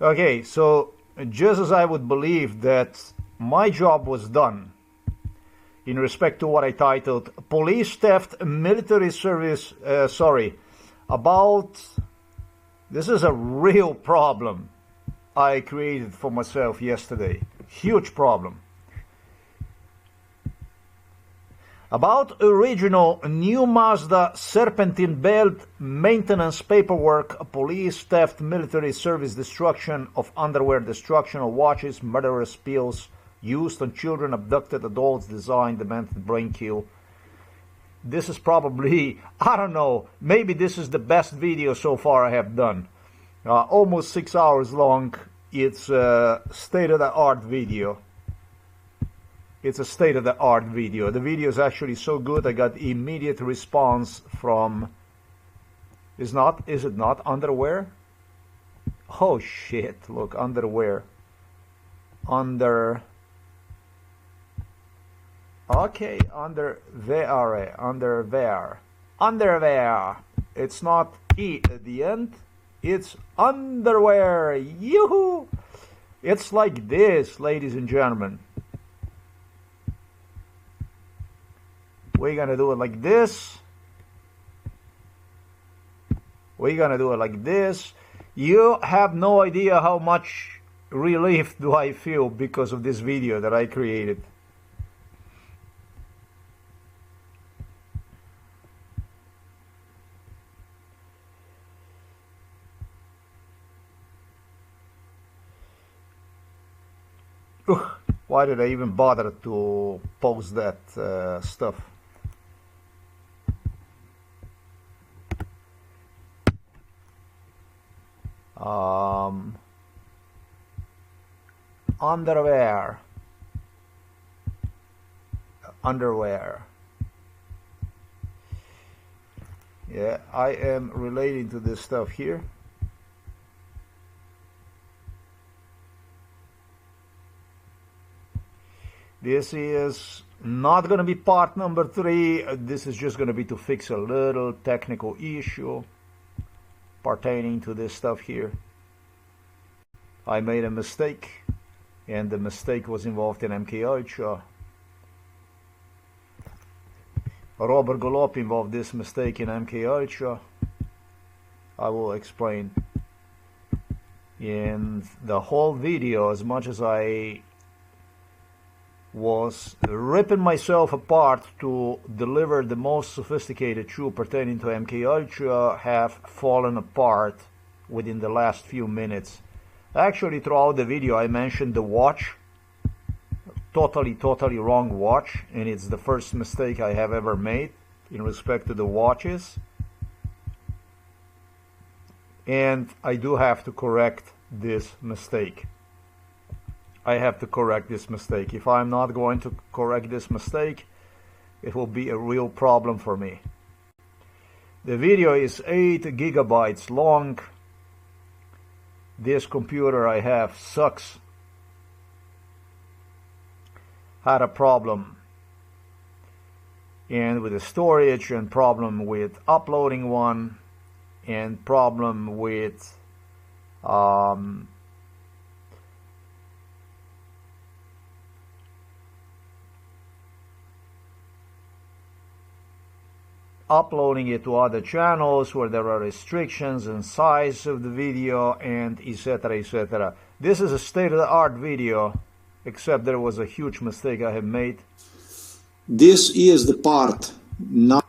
Okay, so just as I would believe that my job was done in respect to what I titled Police Theft Military Service, about, this is a real problem I created for myself yesterday. Huge problem. About original new Mazda serpentine belt maintenance paperwork, police theft, military service destruction of underwear, destruction of watches, murderous pills used on children, abducted adults, designed, demented, brain kill. This is probably, I don't know, maybe this is the best video so far I have done. Almost 6 hours long. It's a state-of-the-art video. It's a state-of-the-art video. The video is actually so good I got immediate response from... Is it not underwear? Oh shit, look, underwear. Okay, underwear. It's not E at the end. It's underwear. Yoo-hoo! It's like this, ladies and gentlemen. We're gonna do it like this. We're gonna do it like this. You have no idea how much relief do I feel because of this video that I created. Why did I even bother to post that stuff? Underwear. Yeah, I am relating to this stuff here. This is not going to be part number 3. This is just going to be to fix a little technical issue pertaining to this stuff here. I made a mistake, and the mistake was involved in MK Ultra. Robert Golop involved this mistake in MK Ultra. I will explain. In the whole video, as much as I was ripping myself apart to deliver the most sophisticated truth pertaining to MK Ultra, have fallen apart within the last few minutes. Actually, throughout the video I mentioned the watch. Totally wrong watch, and it's the first mistake I have ever made in respect to the watches. And I do have to correct this mistake. I have to correct this mistake. If I'm not going to correct this mistake, it will be a real problem for me. The video is 8 gigabytes long. This computer I have sucks. Had a problem and with the storage, and problem with uploading one, and problem with uploading it to other channels where there are restrictions and size of the video, and etc, etc. This is a state-of-the-art video, except there was a huge mistake I have made. This is the part not.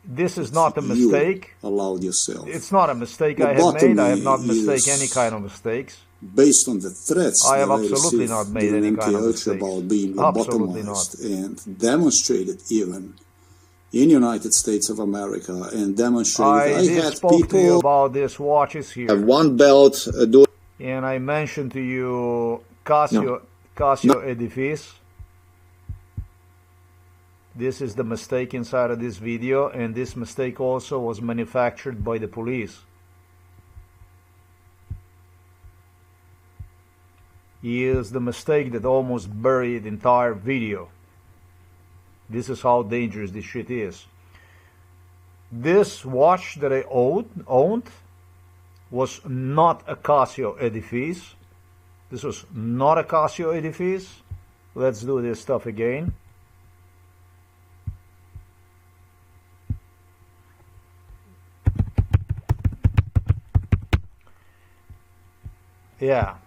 This is not a mistake. You allowed yourself. It's not a mistake I have made. I have not mistake any kind of mistakes. Based on the threats I have that absolutely not made any kind of mistakes. About being Absolutely lobotomized not. And demonstrated even in United States of America, and demonstrated. I had spoke people to you about these watches here. have one belt. And I mentioned to you Casio EDIFICE. This is the mistake inside of this video, and this mistake also was manufactured by the police. Is the mistake that almost buried the entire video. This is how dangerous this shit is. This watch that I owned was not a Casio EDIFICE. This was not a Casio EDIFICE. Let's do this stuff again. Yeah,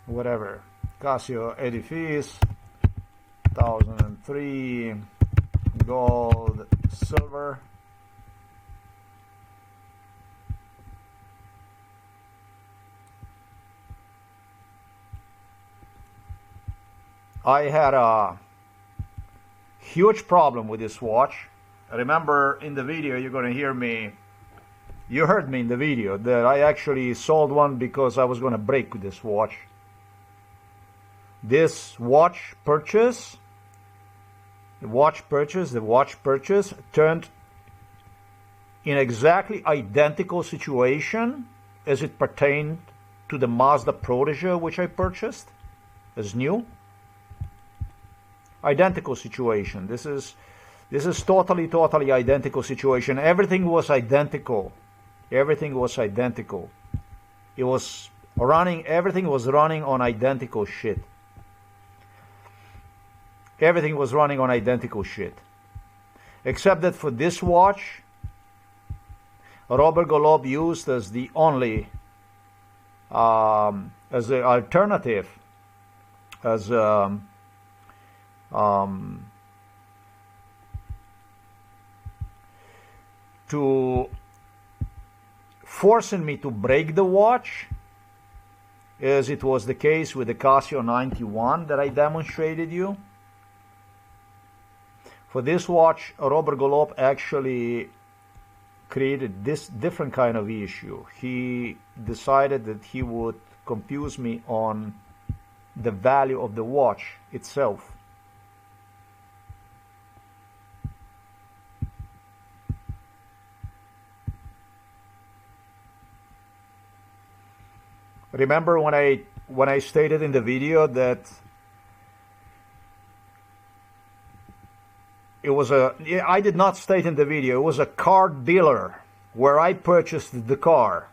whatever. Casio EDIFICE, 2003, gold, silver. I had a huge problem with this watch. Remember in the video, you're going to hear me, you heard me in the video that I actually sold one because I was going to break this watch. This watch purchase, the watch purchase turned in exactly identical situation as it pertained to the Mazda Protege which I purchased as new. Identical situation. This is totally identical situation. Everything was identical. Everything was identical. It was running, everything was running on identical shit. Everything was running on identical shit. Except that for this watch, Robert Golub used as the only, as the alternative, as to forcing me to break the watch, as it was the case with the Casio 91 that I demonstrated you. For this watch, Robert Golub actually created this different kind of issue. He decided that he would confuse me on the value of the watch itself. Remember when I stated in the video that it was I did not state in the video, it was a car dealer where I purchased the car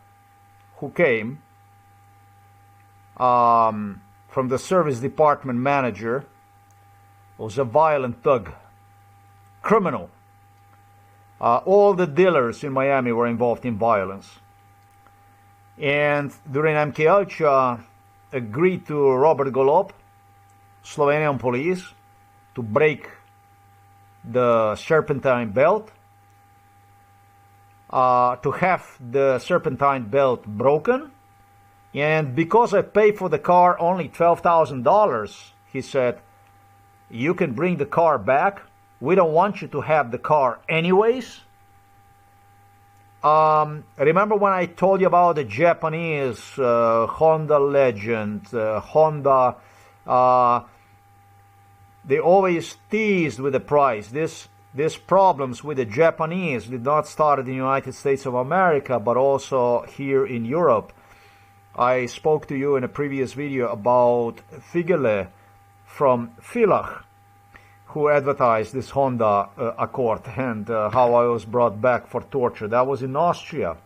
who came from the service department manager. It was a violent thug, criminal. All the dealers in Miami were involved in violence. And during MK Ultra, agreed to Robert Golub, Slovenian police, to break the serpentine belt, to have the serpentine belt broken. And because I paid for the car only $12,000, he said, you can bring the car back. We don't want you to have the car anyways. Remember when I told you about the Japanese Honda legend, Honda, they always teased with the price. These problems with the Japanese did not start in the United States of America, but also here in Europe. I spoke to you in a previous video about Figele from Villach, who advertised this Honda Accord, and how I was brought back for torture. That was in Austria.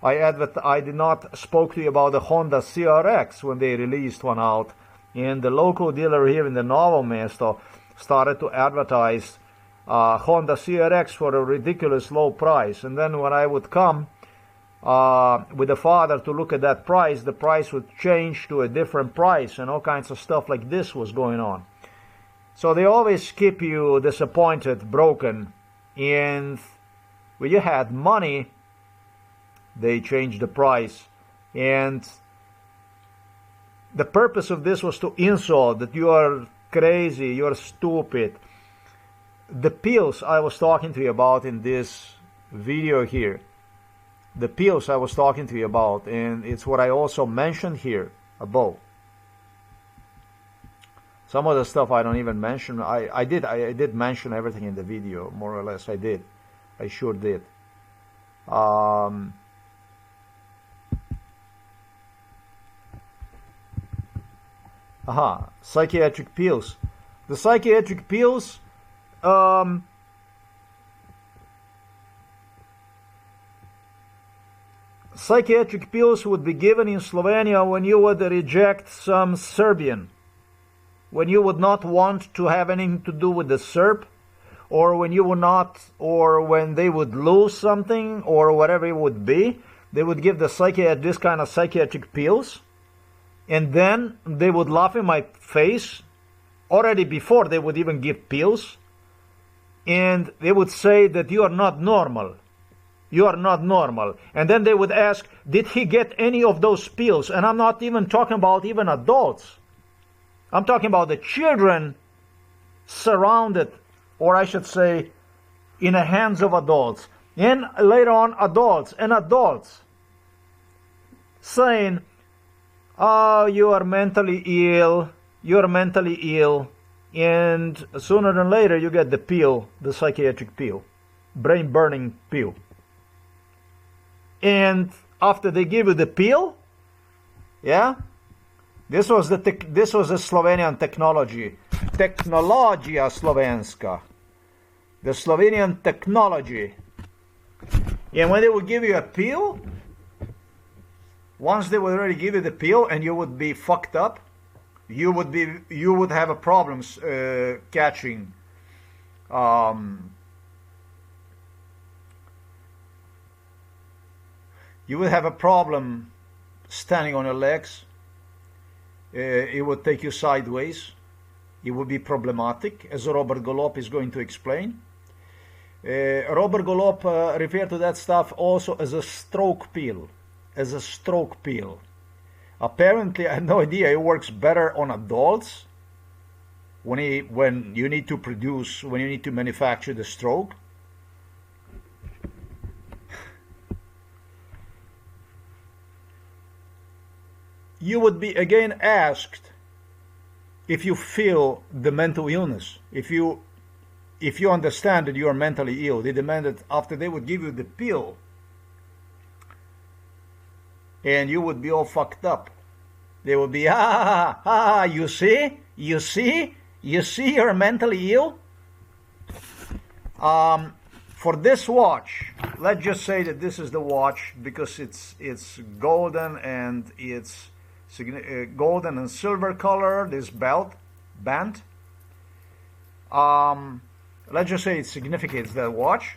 I did not spoke to you about the Honda CRX when they released one out, and the local dealer here in the Novo Mesto started to advertise Honda CRX for a ridiculous low price. And then when I would come with the father to look at that price, the price would change to a different price, and all kinds of stuff like this was going on. So they always keep you disappointed, broken, and when you had money, they changed the price. And the purpose of this was to insult that you are crazy, you are stupid. The pills I was talking to you about in this video here, the pills I was talking to you about, and it's what I also mentioned here above. Some of the stuff I don't even mention. I did mention everything in the video, more or less. I sure did. Psychiatric pills. The psychiatric pills, psychiatric pills would be given in Slovenia when you would reject some Serbian, when you would not want to have anything to do with the Serb, or when you would not, or when they would lose something, or whatever it would be, they would give this kind of psychiatric pills, and then they would laugh in my face, already before they would even give pills, and they would say that you are not normal. You are not normal. And then they would ask, did he get any of those pills? And I'm not even talking about even adults. I'm talking about the children surrounded, or I should say, in the hands of adults. And later on, adults saying, oh, you are mentally ill, and sooner than later you get the pill, the psychiatric pill, brain-burning pill. And after they give you the pill, yeah, this was a Slovenian technology, technologia slovenska, the Slovenian technology. And when they would give you a pill, once they would already give you the pill and you would be fucked up, you would have a problem catching you would have a problem standing on your legs. It would take you sideways. It would be problematic, as Robert Golob is going to explain. Robert Golob referred to that stuff also as a stroke pill. Apparently, I had no idea it works better on adults when you need to manufacture the stroke. You would be again asked if you feel the mental illness, if you understand that you are mentally ill. They demanded after they would give you the pill, and you would be all fucked up. They would be, you see, you're mentally ill. For this watch, let's just say that this is the watch because it's golden and it's golden and silver color. This band. Let's just say it significates that watch.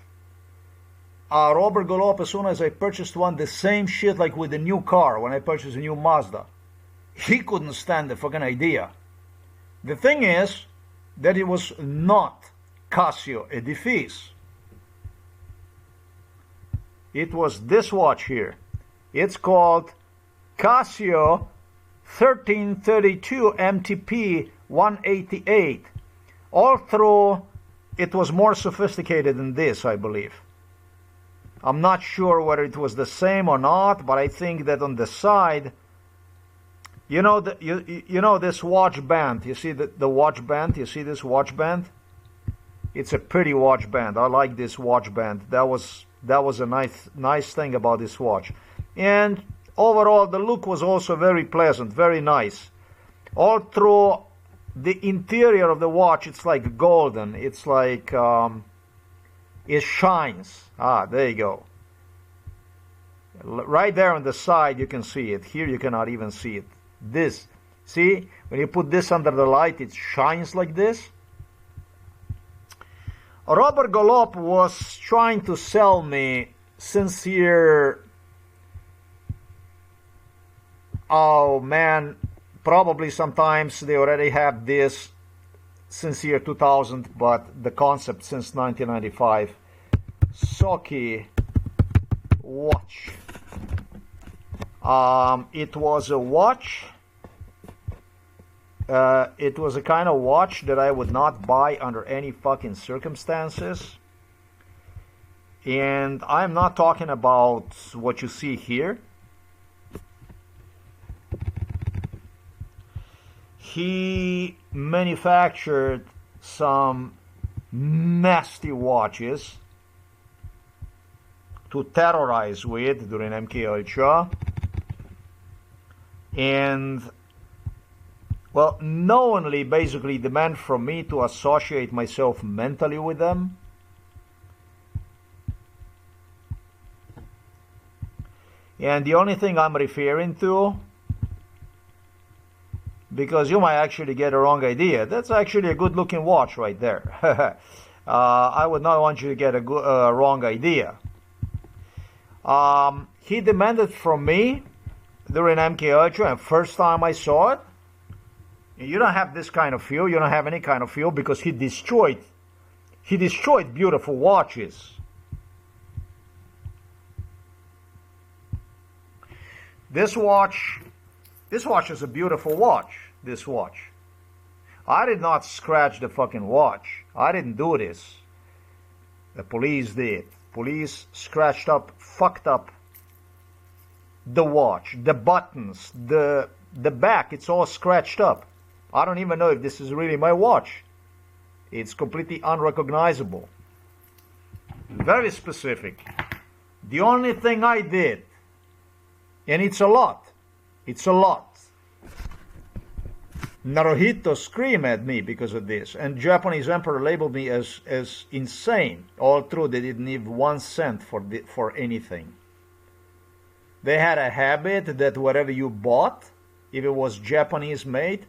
Robert Golob, as soon as I purchased one, the same shit like with the new car, when I purchased a new Mazda. He couldn't stand the fucking idea. The thing is that it was not Casio EDIFICE. It was this watch here. It's called Casio 1332 MTP 188. All through, it was more sophisticated than this, I believe. I'm not sure whether it was the same or not, but I think that on the side, you know this watch band. You see the watch band? You see this watch band? It's a pretty watch band. I like this watch band. That was a nice thing about this watch. And overall, the look was also very pleasant, very nice. All through the interior of the watch, it's like golden. It's like it shines. There you go. Right there on the side, you can see it. Here, you cannot even see it. This, see, when you put this under the light, it shines like this. Robert Golob was trying to sell me sincere, oh man, probably sometimes they already have this since year 2000, but the concept since 1995. Soki watch. It was a watch. It was a kind of watch that I would not buy under any fucking circumstances. And I'm not talking about what you see here. He manufactured some nasty watches to terrorize with during MKUltra. And, well, knowingly basically demand from me to associate myself mentally with them. And the only thing I'm referring to, because you might actually get a wrong idea, that's actually a good looking watch right there. I would not want you to get a wrong idea. He demanded from me during MKUltra, and first time I saw it, you don't have this kind of feel, you don't have any kind of feel, because he destroyed beautiful watches. This watch is a beautiful watch, this watch. I did not scratch the fucking watch. I didn't do this. The police did. Police scratched up, fucked up the watch, the buttons, the back, it's all scratched up. I don't even know if this is really my watch. It's completely unrecognizable. Very specific. The only thing I did, and it's a lot, Naruhito screamed at me because of this, and Japanese emperor labeled me as insane. All through, they didn't give 1 cent for anything. They had a habit that whatever you bought, if it was Japanese made,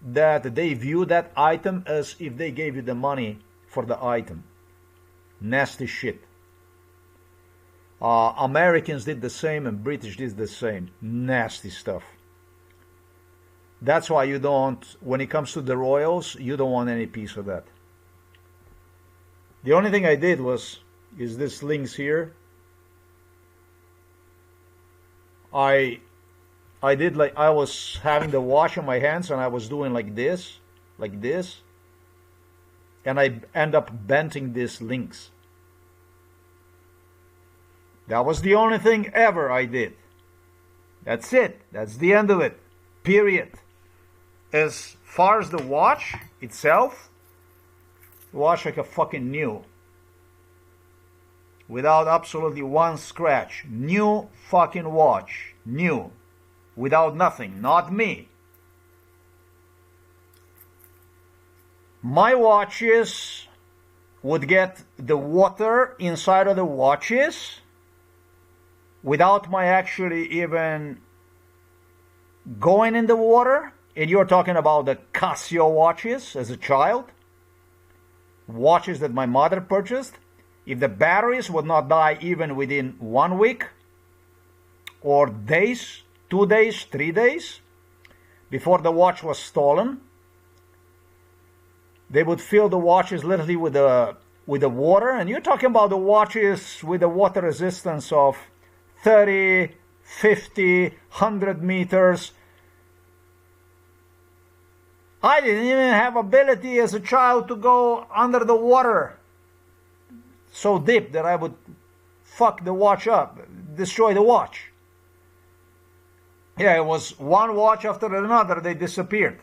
that they view that item as if they gave you the money for the item. Nasty shit. Americans did the same and British did the same. Nasty stuff. That's why you don't, when it comes to the royals, you don't want any piece of that. The only thing I did is this links here. I did like, I was having the watch in my hands and I was doing like this, and I end up bending these links. That was the only thing ever I did. That's it. That's the end of it. Period. As far as the watch itself, watch like a fucking new. Without absolutely 1 scratch. New fucking watch. New. Without nothing. Not me. My watches would get the water inside of the watches without my actually even going in the water. And you're talking about the Casio watches as a child. Watches that my mother purchased. If the batteries would not die even within 1 week, or days, 2 days, 3 days, before the watch was stolen, they would fill the watches literally with the water. And you're talking about the watches with a water resistance of 30, 50, 100 meters. I didn't even have ability as a child to go under the water so deep that I would fuck the watch up, destroy the watch. Yeah, it was one watch after another, they disappeared.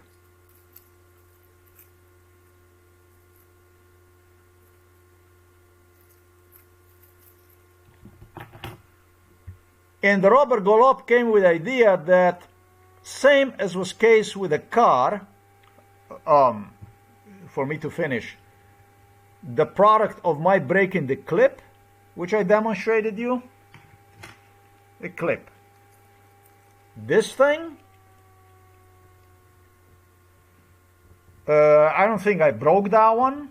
And Robert Golub came with the idea that, same as was case with a car, for me to finish, the product of my breaking the clip, which I demonstrated you, the clip. This thing, I don't think I broke that one.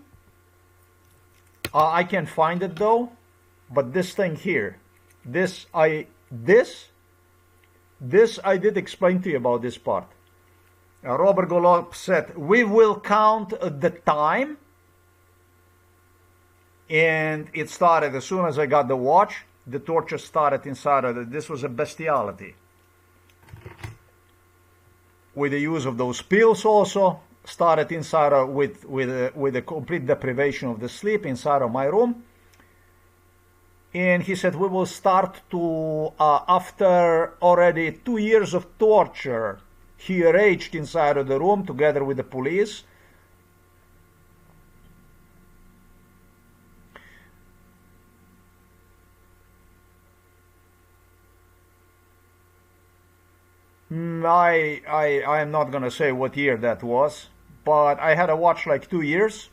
I can find it though, but this thing here, this I did explain to you about this part. Robert Golub said, we will count the time. And it started as soon as I got the watch. The torture started inside of it. This was a bestiality. With the use of those pills also. Started inside of, with a complete deprivation of the sleep inside of my room. And he said, we will start to, after already 2 years of torture, he raged inside of the room together with the police. I am not going to say what year that was, but I had a watch like 2 years.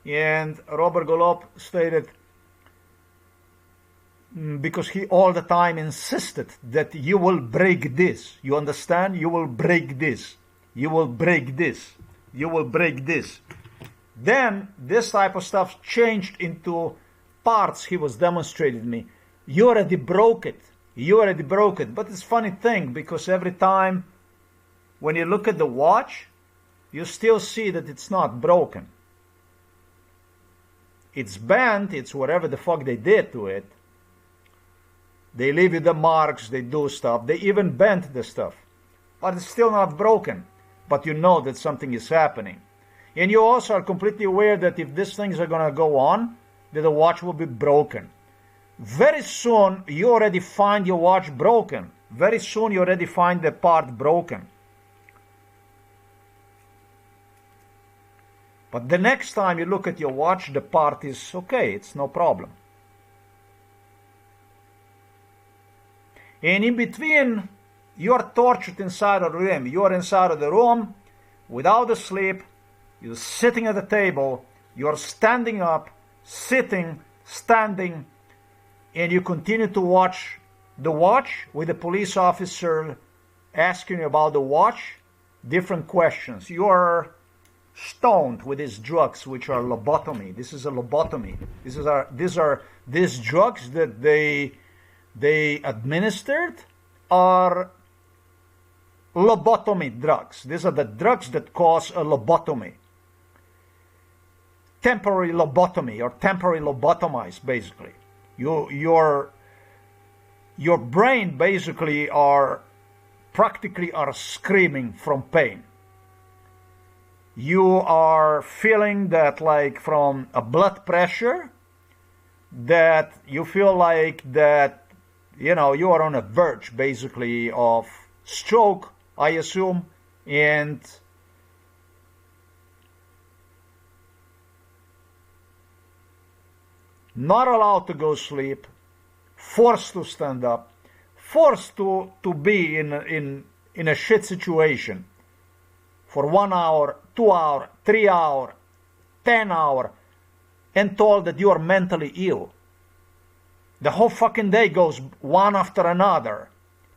And Robert Golub stated, because he all the time insisted that you will break this. You understand? You will break this. You will break this. You will break this. Then this type of stuff changed into parts he was demonstrating me. You already broke it. You already broke it. But it's a funny thing, because every time when you look at the watch, you still see that it's not broken. It's bent, it's whatever the fuck they did to it. They leave you the marks, they do stuff. They even bent the stuff. But it's still not broken. But you know that something is happening. And you also are completely aware that if these things are going to go on, that the watch will be broken. Very soon, you already find your watch broken. Very soon, you already find the part broken. But the next time you look at your watch, the part is okay, it's no problem. And in between, you are tortured inside of the room. You are inside of the room without a sleep. You're sitting at the table. You're standing up, sitting, standing, and you continue to watch the watch with the police officer asking you about the watch, different questions. You are stoned with these drugs, which are lobotomy. This is a lobotomy. These drugs that they administered are lobotomy drugs. These are the drugs that cause a lobotomy. Temporary lobotomy, or temporary lobotomized, basically. Your brain basically practically are screaming from pain. You are feeling that, like, from a blood pressure, that you feel like that, you know, you are on a verge basically of stroke, I assume, and not allowed to go sleep, forced to stand up, forced to be in a shit situation for 1 hour, 2 hour, 3 hour, 10 hour, and told that you are mentally ill. The whole fucking day goes one after another.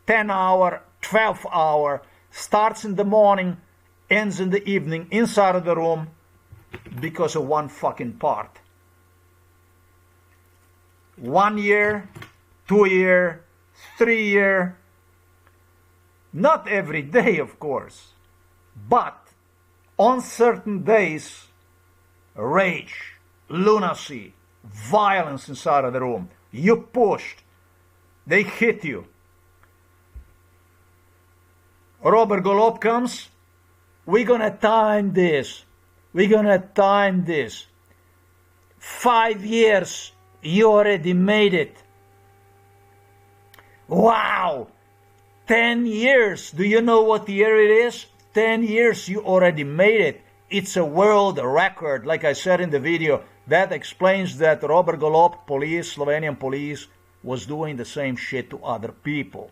10 hour, 12 hour, starts in the morning, ends in the evening, inside of the room, because of one fucking part. 1 year, 2 year, 3 year. Not every day, of course, but on certain days, rage, lunacy, violence inside of the room. You pushed, they hit you. Robert Golob comes, we're gonna time this. We're gonna time this. 5 years, you already made it. Wow! 10 years, do you know what year it is? 10 years, you already made it. It's a world record, like I said in the video. That explains that Robert Golob, police, Slovenian police, was doing the same shit to other people.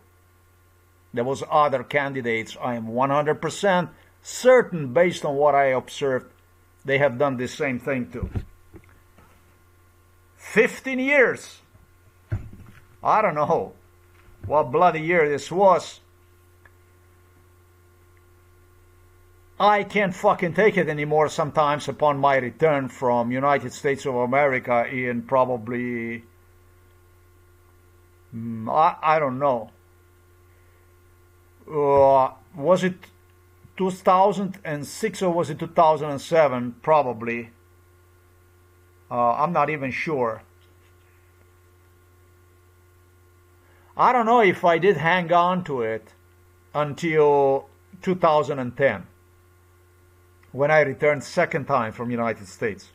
There was other candidates, I am 100% certain, based on what I observed, they have done the same thing too. 15 years. I don't know what bloody year this was. I can't fucking take it anymore sometimes upon my return from United States of America in probably, I don't know. Was it 2006 or was it 2007? Probably. I'm not even sure. I don't know if I did hang on to it until 2010. When I returned second time from United States.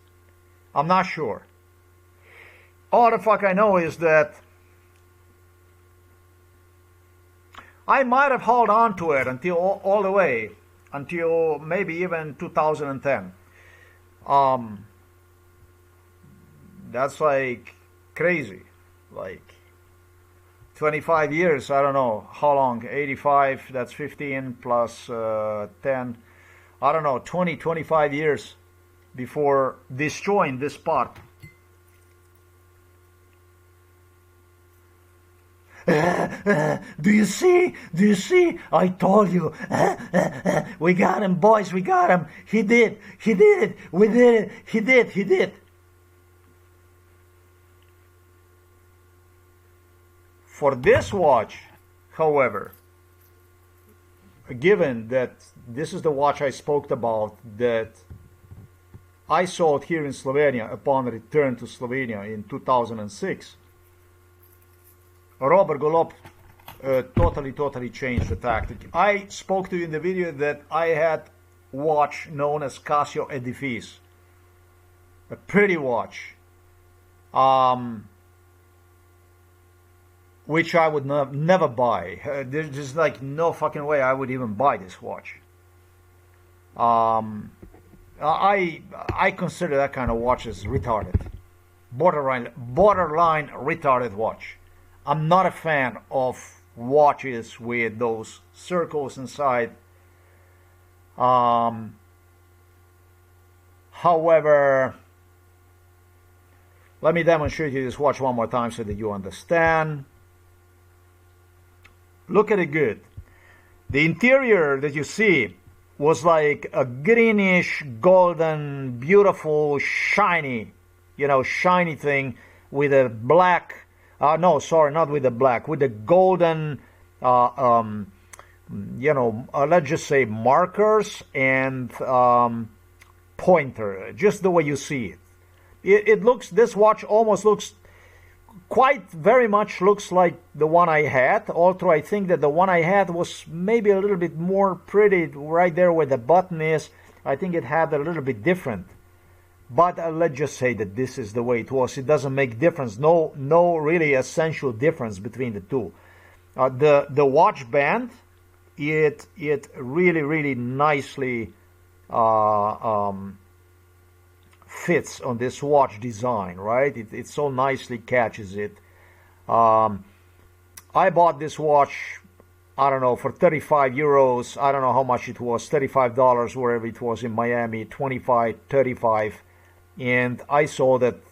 I'm not sure. All the fuck I know is that I might have held on to it until all the way, until maybe even 2010. That's like crazy. Like 25 years, I don't know how long, 85, that's 15 plus 10. I don't know, 20, 25 years before destroying this part. Do you see? Do you see? I told you. We got him, boys. We got him. He did. He did it. We did it. He did. He did. For this watch, however, given that this is the watch I spoke about that I sold here in Slovenia upon return to Slovenia in 2006, Robert Golob totally changed the tactic. I spoke to you in the video that I had a watch known as Casio EDIFICE, a pretty watch, which I would never buy. There's just like no fucking way I would even buy this watch. I consider that kind of watch as retarded, borderline retarded watch. I'm not a fan of watches with those circles inside. However, let me demonstrate you this watch one more time so that you understand. Look at it good. The interior that you see was like a greenish, golden, beautiful, shiny, shiny thing with a black, no, sorry, not with the black, with the golden, let's just say markers and pointer, just the way you see it. It looks, this watch almost looks, quite very much looks like the one I had, although I think that the one I had was maybe a little bit more pretty right there where the button is. I think it had a little bit different. But let's just say that this is the way it was. It doesn't make difference. No really essential difference between the two. The watch band, it really nicely fits on this watch design, right? It so nicely catches it. I bought this watch, I don't know, for 35 euros. I don't know how much it was, $35 wherever it was in Miami, 25, 35. And I sold it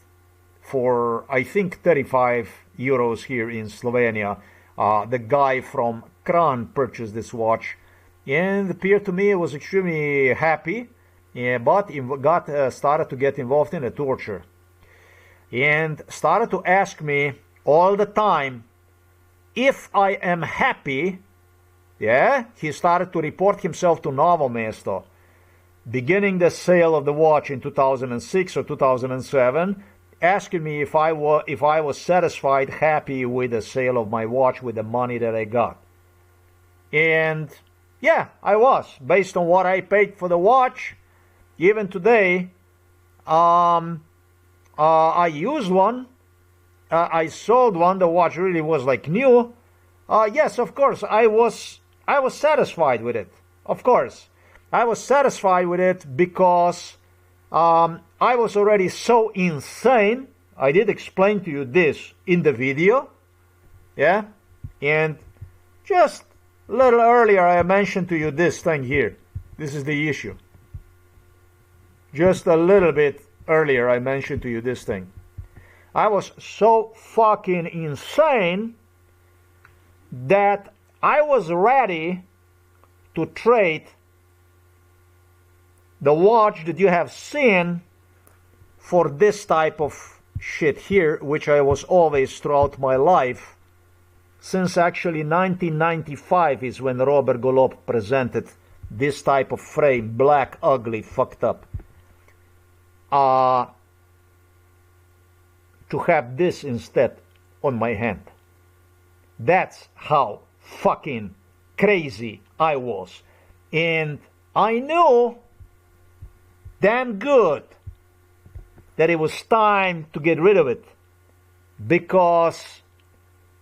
for, I think, 35 euros here in Slovenia. The guy from Kran purchased this watch and appeared to me it was extremely happy. Yeah, but started to get involved in the torture and started to ask me all the time if I am happy. Yeah, he started to report himself to Novo Mesto, beginning the sale of the watch in 2006 or 2007, asking me if I was satisfied, happy with the sale of my watch with the money that I got. And yeah, I was, based on what I paid for the watch. Even today, I used one. I sold one. The watch really was like new. Yes, of course, I was satisfied with it. Of course, I was satisfied with it because I was already so insane. I did explain to you this in the video. Yeah, and just a little earlier, I mentioned to you this thing here. This is the issue. Just a little bit earlier, I mentioned to you this thing. I was so fucking insane that I was ready to trade the watch that you have seen for this type of shit here, which I was always throughout my life. Since actually 1995 is when Robert Golob presented this type of frame, black, ugly, fucked up. To have this instead on my hand. That's how fucking crazy I was. And I knew damn good that it was time to get rid of it, because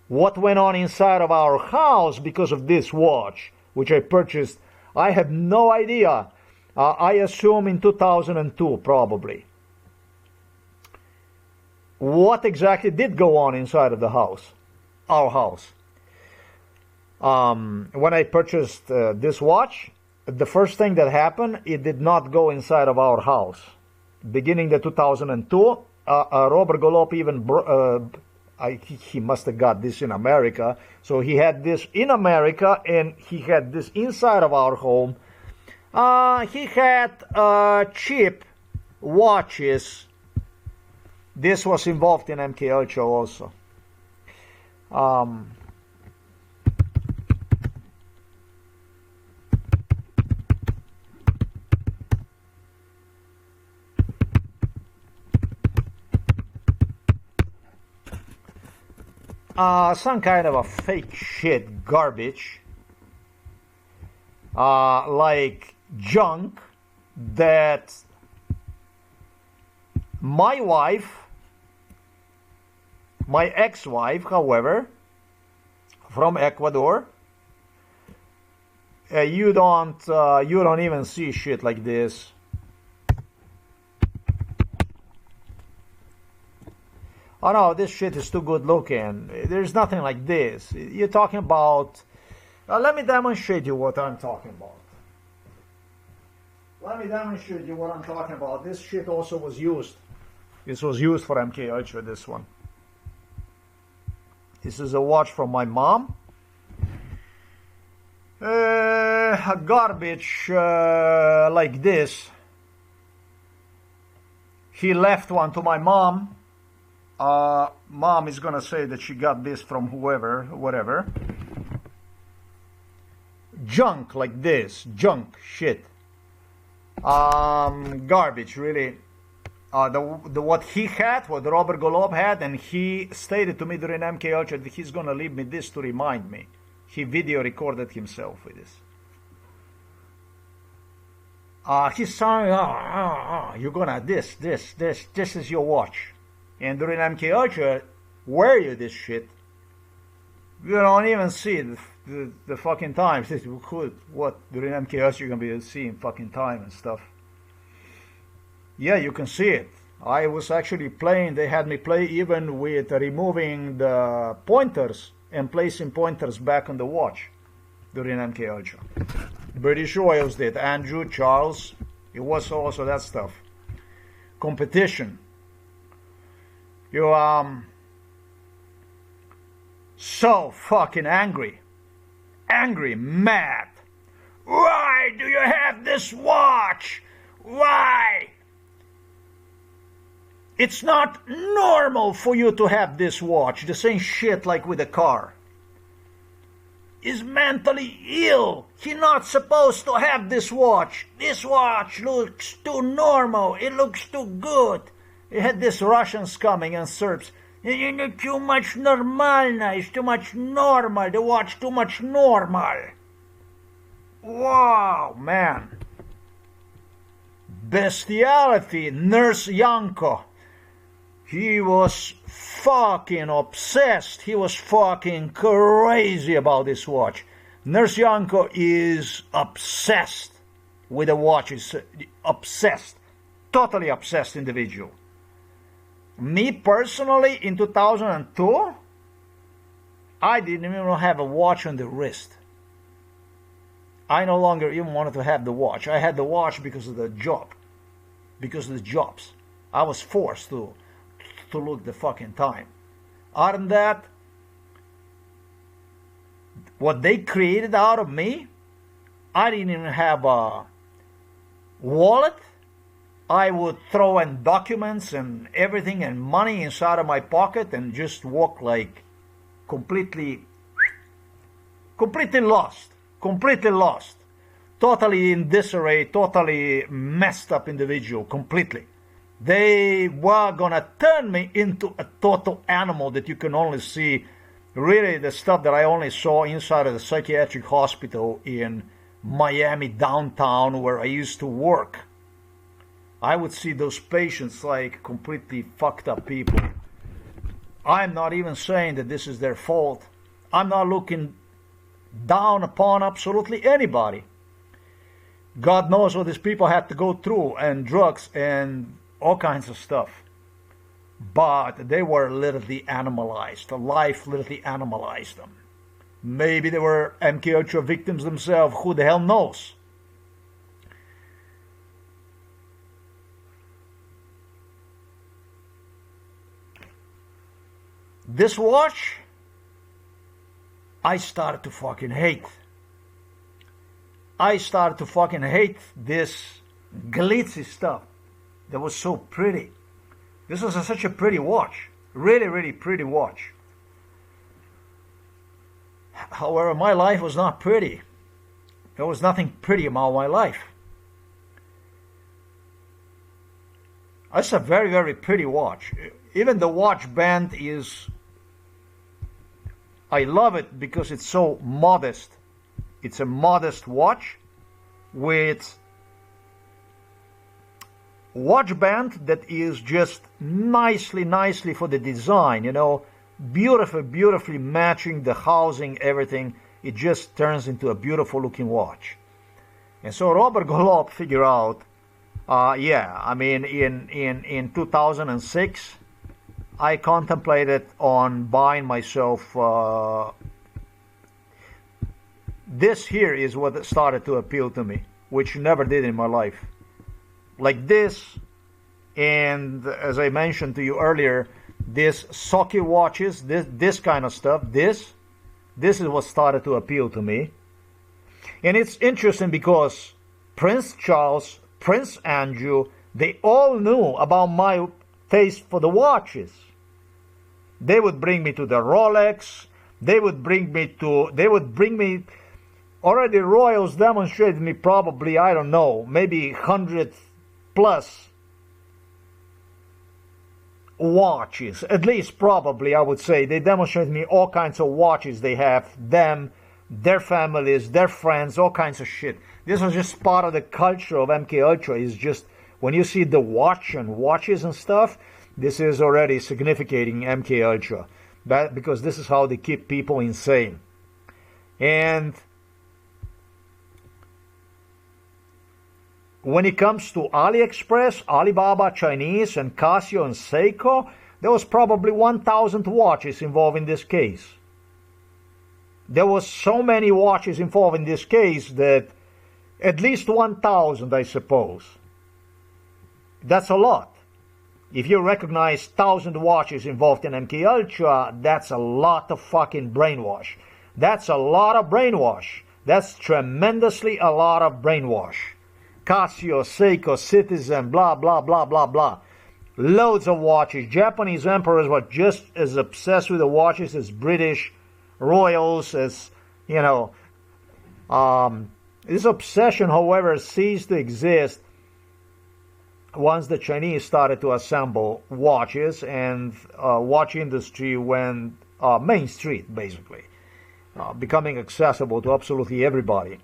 what went on inside of our house because of this watch, which I purchased, I have no idea. I assume in 2002 probably. What exactly did go on inside of the house, our house? When I purchased this watch, the first thing that happened, it did not go inside of our house. Beginning the 2002, Robert Golob even he must have got this in America. So he had this in America, and he had this inside of our home. He had cheap watches. This was involved in MK Ultra also. Some kind of a fake shit garbage, like junk that my wife, my ex-wife, however, from Ecuador, you don't even see shit like this. Oh no, this shit is too good looking. There's nothing like this. You're talking about... let me demonstrate you what I'm talking about. Let me demonstrate you what I'm talking about. This shit also was used. This was used for MK Ultra, this one. This is a watch from my mom. A garbage like this. He left one to my mom. Mom is gonna say that she got this from whoever, whatever. Junk like this, junk shit. Garbage, really. What he had, what Robert Golob had, and he stated to me during MK Ultra that he's gonna leave me this to remind me. He video recorded himself with this. He's saying, you're gonna this is your watch. And during MK Ultra, wear you this shit. You don't even see the fucking time. What during MK Ultra you're gonna be seeing fucking time and stuff. Yeah, you can see it. I was actually playing. They had me play even with removing the pointers and placing pointers back on the watch during MK Ultra. British Royals did. Andrew, Charles. It was also that stuff. Competition. You so fucking angry, mad. Why do you have this watch? Why? It's not normal for you to have this watch. The same shit like with a car. He's mentally ill. He's not supposed to have this watch. This watch looks too normal. It looks too good. You had these Russians coming and Serbs. Too much normalna. It's too much normal. The watch too much normal. Wow, man. Bestiality. Nurse Yanko. He was fucking obsessed. He was fucking crazy about this watch. Nurse Yanko is obsessed with the watch. Is obsessed. Totally obsessed individual. Me personally, in 2002, I didn't even have a watch on the wrist. I no longer even wanted to have the watch. I had the watch because of the job. Because of the jobs. I was forced to look the fucking time. Other than that, what they created out of me, I didn't even have a wallet. I would throw in documents and everything and money inside of my pocket and just walk like completely lost, totally in disarray, totally messed up individual, completely. They were gonna turn me into a total animal that you can only see, really the stuff that I only saw inside of the psychiatric hospital in Miami downtown where I used to work. I would see those patients like completely fucked up people. I'm not even saying that this is their fault. I'm not looking down upon absolutely anybody. God knows what these people had to go through, and drugs and all kinds of stuff. But they were literally animalized. Life literally animalized them. Maybe they were MK Ultra victims themselves. Who the hell knows? This watch, I started to fucking hate. I started to fucking hate this glitzy stuff that was so pretty. This was such a pretty watch. Really, really pretty watch. However, my life was not pretty. There was nothing pretty about my life. It's a very, very pretty watch. Even the watch band is... I love it because it's so modest. It's a modest watch with watch band that is just nicely for the design, you know, beautifully matching the housing, everything. It just turns into a beautiful looking watch. And so Robert Golub figured out, yeah, I mean, in 2006, I contemplated on buying myself, this here is what started to appeal to me, which never did in my life. Like this, and as I mentioned to you earlier, this socket watches, this kind of stuff, this is what started to appeal to me. And it's interesting because Prince Charles, Prince Andrew, they all knew about my taste for the watches. They would bring me to the Rolex, already Royals demonstrated me probably, I don't know, maybe 100 plus watches, at least probably, I would say. They demonstrated me all kinds of watches they have, them, their families, their friends, all kinds of shit. This was just part of the culture of MK Ultra. Is just when you see the watch and watches and stuff, this is already significating MK Ultra, because this is how they keep people insane. And when it comes to AliExpress, Alibaba, Chinese, and Casio and Seiko, there was probably 1,000 watches involved in this case. There was so many watches involved in this case that at least 1,000, I suppose. That's a lot. If you recognize 1,000 watches involved in MK Ultra, that's a lot of fucking brainwash. That's a lot of brainwash. That's tremendously a lot of brainwash. Casio, Seiko, Citizen, blah, blah, blah, blah, blah. Loads of watches. Japanese emperors were just as obsessed with the watches as British royals, as, you know. This obsession, however, ceased to exist once the Chinese started to assemble watches, and watch industry went Main Street, basically, becoming accessible to absolutely everybody.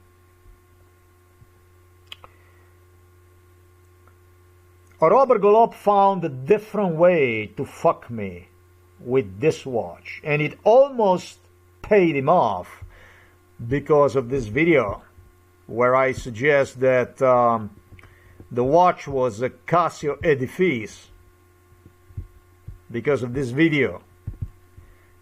Robert Golub found a different way to fuck me with this watch, and it almost paid him off because of this video where I suggest that the watch was a Casio EDIFICE because of this video.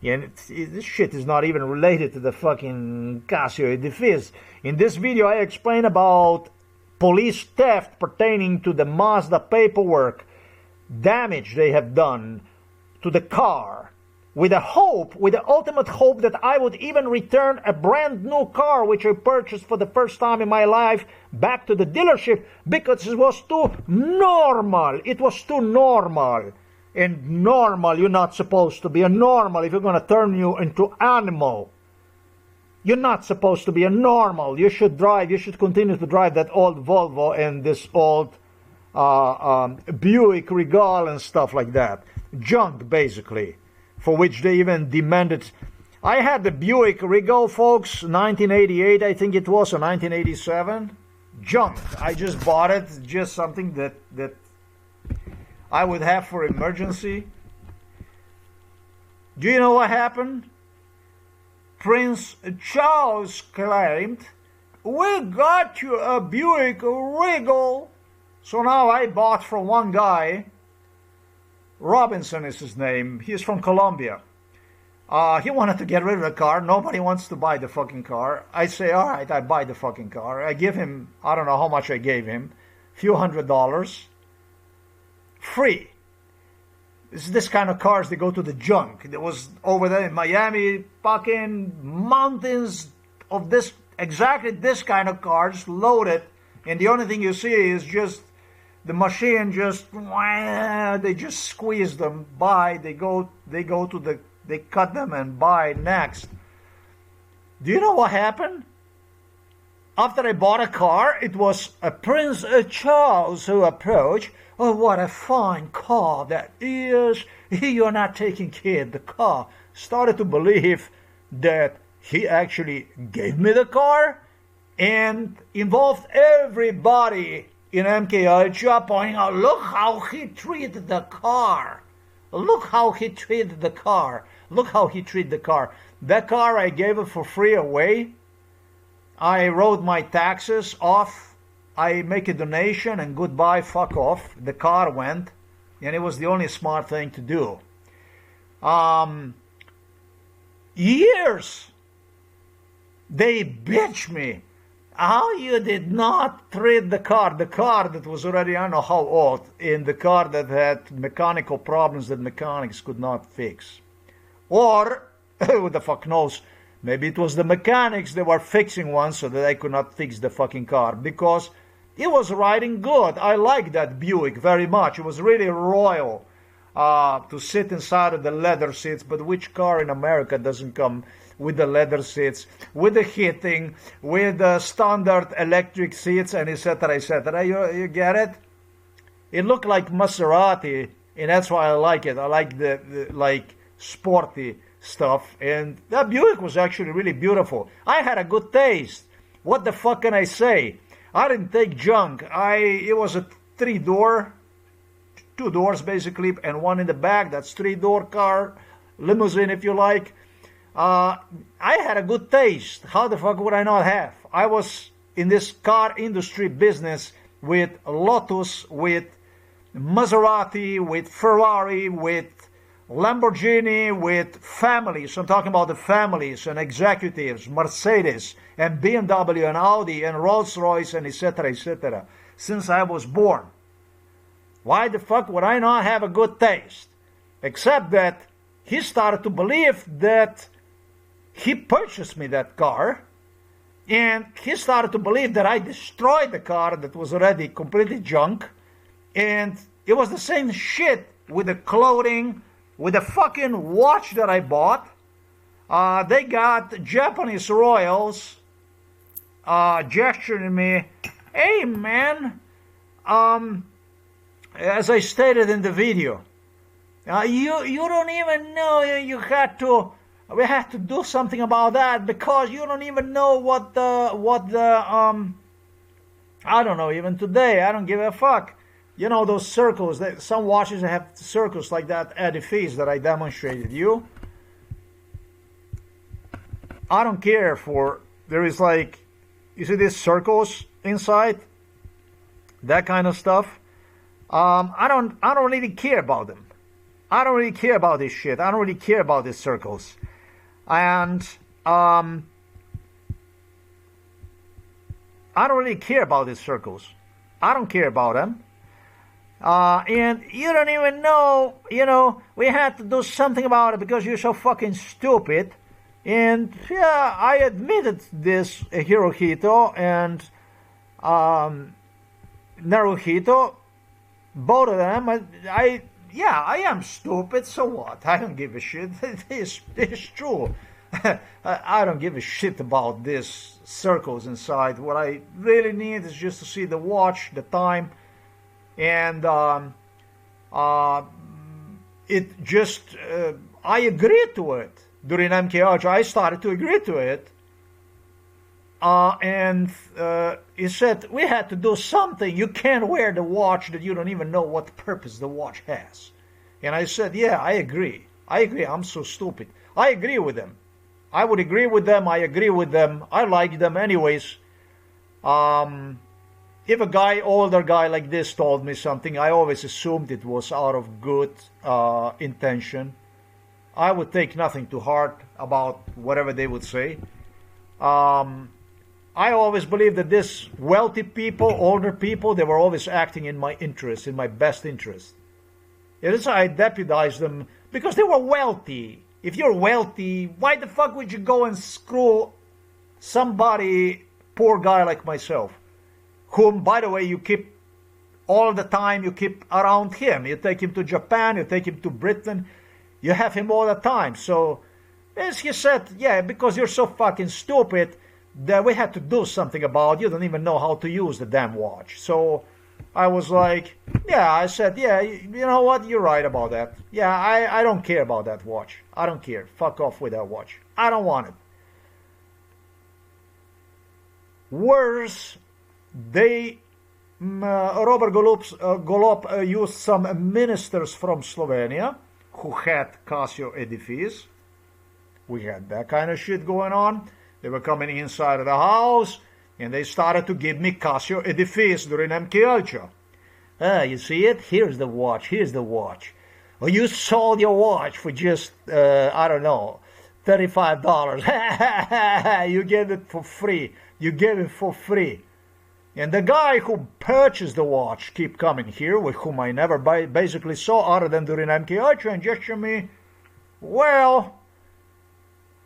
And this shit is not even related to the fucking Casio EDIFICE. In this video I explain about police theft pertaining to the Mazda paperwork, damage they have done to the car, with the ultimate hope that I would even return a brand new car which I purchased for the first time in my life back to the dealership, because it was too normal. It was too normal. And normal, you're not supposed to be a normal if you're going to turn you into animal. You're not supposed to be a normal. You should continue to drive that old Volvo and this old Buick Regal and stuff like that. Junk, basically, for which they even demanded. I had the Buick Regal, folks, 1988, I think it was, or 1987. Junk. I just bought it, just something that I would have for emergency. Do you know what happened? Prince Charles claimed, "We got you a Buick Regal." So now I bought from one guy, Robinson is his name, he's from Colombia. He wanted to get rid of the car. Nobody wants to buy the fucking car. I say, all right, I buy the fucking car. I give him, I don't know how much I gave him, few $100, free. It's this kind of cars, they go to the junk. There was over there in Miami, fucking mountains of this, exactly this kind of cars loaded. And the only thing you see is just the machine just, they just squeeze them by. They cut them and buy next. Do you know what happened? After I bought a car, it was a Prince Charles who approached. Oh, what a fine car that is. You're not taking care of the car. Started to believe that he actually gave me the car and involved everybody in MKUltra, pointing out, look how he treated the car. Look how he treated the car. Look how he treated the car. That car I gave it for free away. I wrote my taxes off. I make a donation and goodbye, fuck off. The car went, and it was the only smart thing to do. Years they bitch me. How you did not treat the car that was already, I don't know how old, in the car that had mechanical problems that mechanics could not fix. Or, who the fuck knows, maybe it was the mechanics that were fixing one so that I could not fix the fucking car, because it was riding good. I liked that Buick very much. It was really royal to sit inside of the leather seats, but which car in America doesn't come with the leather seats, with the heating, with the standard electric seats, and etc., etc.? You get it? It looked like Maserati, and that's why I like it. I like the like sporty stuff, and that Buick was actually really beautiful. I had a good taste. What the fuck can I say? I didn't take junk. It was a 3-door, 2 doors basically, and one in the back. That's 3-door car, limousine if you like. I had a good taste. How the fuck would I not have? I was in this car industry business with Lotus, with Maserati, with Ferrari, with Lamborghini, with families. So I'm talking about the families and executives, Mercedes and BMW and Audi and Rolls-Royce and etc., etc. since I was born. Why the fuck would I not have a good taste? Except that he started to believe that he purchased me that car, and he started to believe that I destroyed the car that was already completely junk, and it was the same shit with the clothing, with the fucking watch that I bought. They got Japanese royals gesturing me, hey man, as I stated in the video, you don't even know we had to do something about that, because you don't even know what the I don't know, even today, I don't give a fuck. You know those circles, some watches have circles like that edifice that I demonstrated you. I don't care for, there is like, you see these circles inside? That kind of stuff. I don't really care about them. I don't really care about this shit. I don't really care about these circles. And I don't really care about these circles. I don't care about them. And you don't even know, we had to do something about it because you're so fucking stupid. And yeah, I admitted this, Hirohito and Naruhito, both of them. I am stupid, so what? I don't give a shit. It's true. I don't give a shit about these circles inside. What I really need is just to see the watch, the time, and it just, I agreed to it. During MKUltra, I started to agree to it. And he said, we had to do something. You can't wear the watch that you don't even know what purpose the watch has. And I said, yeah, I agree. I'm so stupid. I agree with them. I would agree with them. I agree with them. I like them anyways. If a older guy like this told me something, I always assumed it was out of good intention. I would take nothing to heart about whatever they would say. I always believed that these wealthy people, older people, they were always acting in my interest, in my best interest. It is I deputized them because they were wealthy. If you're wealthy, why the fuck would you go and screw somebody, poor guy like myself, whom, by the way, you keep all the time, you keep around him. You take him to Japan, you take him to Britain, you have him all the time. So, as he said, yeah, because you're so fucking stupid that we had to do something about it. You don't even know how to use the damn watch. So, I was like, yeah, I said, yeah, you know what, you're right about that. Yeah, I don't care about that watch. I don't care. Fuck off with that watch. I don't want it. Worse, Robert Golob used some ministers from Slovenia who had Casio EDIFICE. We had that kind of shit going on. They were coming inside of the house, and they started to give me Casio EDIFICE during MK Ultra. You see it? Here's the watch. Here's the watch. Oh, you sold your watch for just, I don't know, $35. You gave it for free. You gave it for free. And the guy who purchased the watch keep coming here, with whom I never basically saw other than during MK Ultra, and gesture me, well,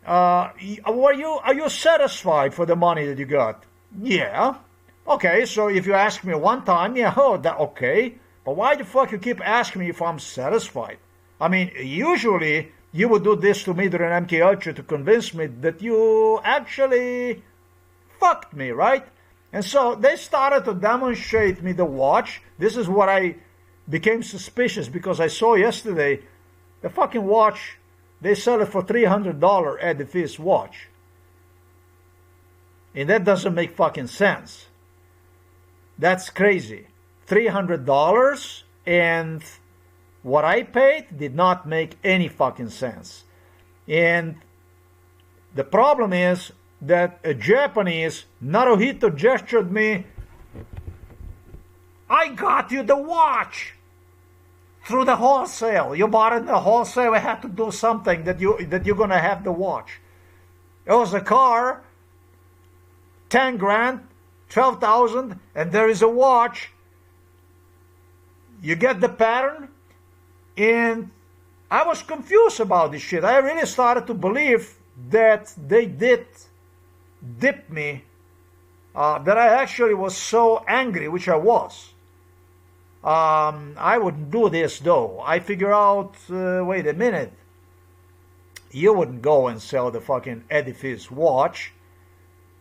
are you satisfied for the money that you got? Yeah. Okay, so if you ask me one time, yeah, okay. But why the fuck you keep asking me if I'm satisfied? I mean, usually you would do this to me during MK Ultra to convince me that you actually fucked me, right? And so they started to demonstrate me the watch. This is what I became suspicious because I saw yesterday the fucking watch. They sell it for $300 EDIFICE watch. And that doesn't make fucking sense. That's crazy. $300 and what I paid did not make any fucking sense. And the problem is that a Japanese, Naruhito, gestured me, I got you the watch through the wholesale. You bought it in the wholesale. I had to do something that you're gonna have the watch. It was a car, 10 grand, 12,000, and there is a watch. You get the pattern, and I was confused about this shit. I really started to believe that they did dip me, that I actually was so angry, which I was. I wouldn't do this though. I figure out, wait a minute, you wouldn't go and sell the fucking EDIFICE watch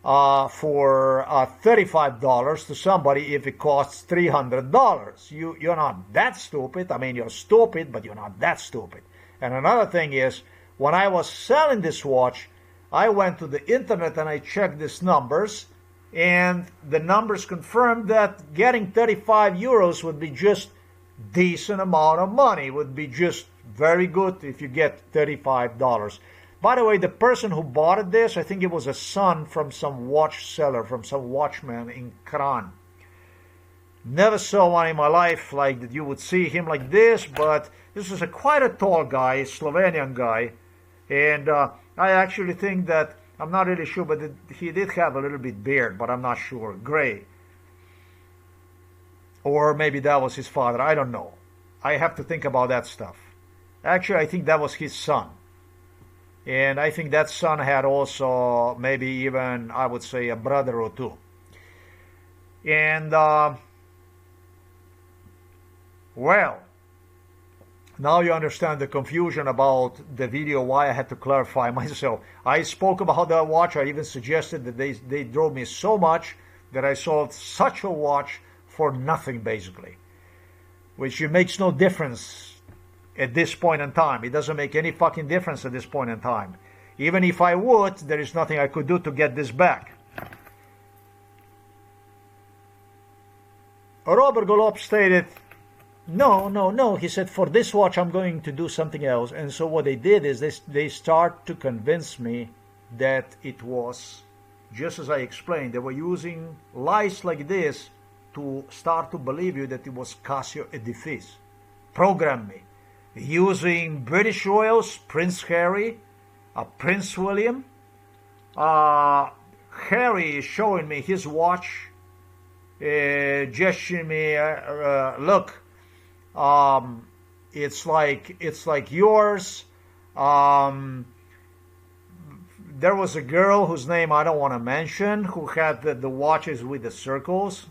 for $35 to somebody if it costs $300. You're not that stupid. I mean, you're stupid, but you're not that stupid. And another thing is, when I was selling this watch, I went to the internet and I checked these numbers, and the numbers confirmed that getting 35 euros would be just decent amount of money, would be just very good if you get $35. By the way, the person who bought this, I think it was a son from some watch seller, from some watchman in Kran. Never saw one in my life like that you would see him like this, but this is quite a tall guy, Slovenian guy, and I actually think that, I'm not really sure, but he did have a little bit beard, but I'm not sure, gray. Or maybe that was his father, I don't know. I have to think about that stuff. Actually, I think that was his son. And I think that son had also maybe even, I would say, a brother or two. And, well, now you understand the confusion about the video, why I had to clarify myself. I spoke about that watch. I even suggested that they drove me so much that I sold such a watch for nothing, basically. Which makes no difference at this point in time. It doesn't make any fucking difference at this point in time. Even if I would, there is nothing I could do to get this back. Robert Golob stated, no, he said, for this watch I'm going to do something else. And so what they did is they start to convince me that it was, just as I explained, they were using lies like this to start to believe you that it was Casio EDIFICE. Program me. Using British royals, Prince Harry, Prince William. Harry is showing me his watch, gesturing me, look, It's like yours. There was a girl whose name I don't want to mention who had the watches with the circles.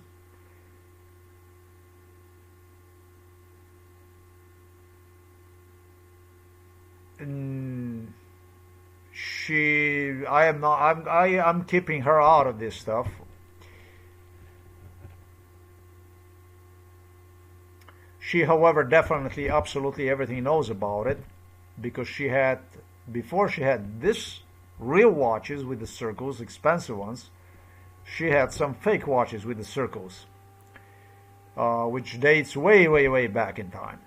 I'm keeping her out of this stuff. She, however, definitely, absolutely everything knows about it, because before she had this real watches with the circles, expensive ones, she had some fake watches with the circles, which dates way, way, way back in time.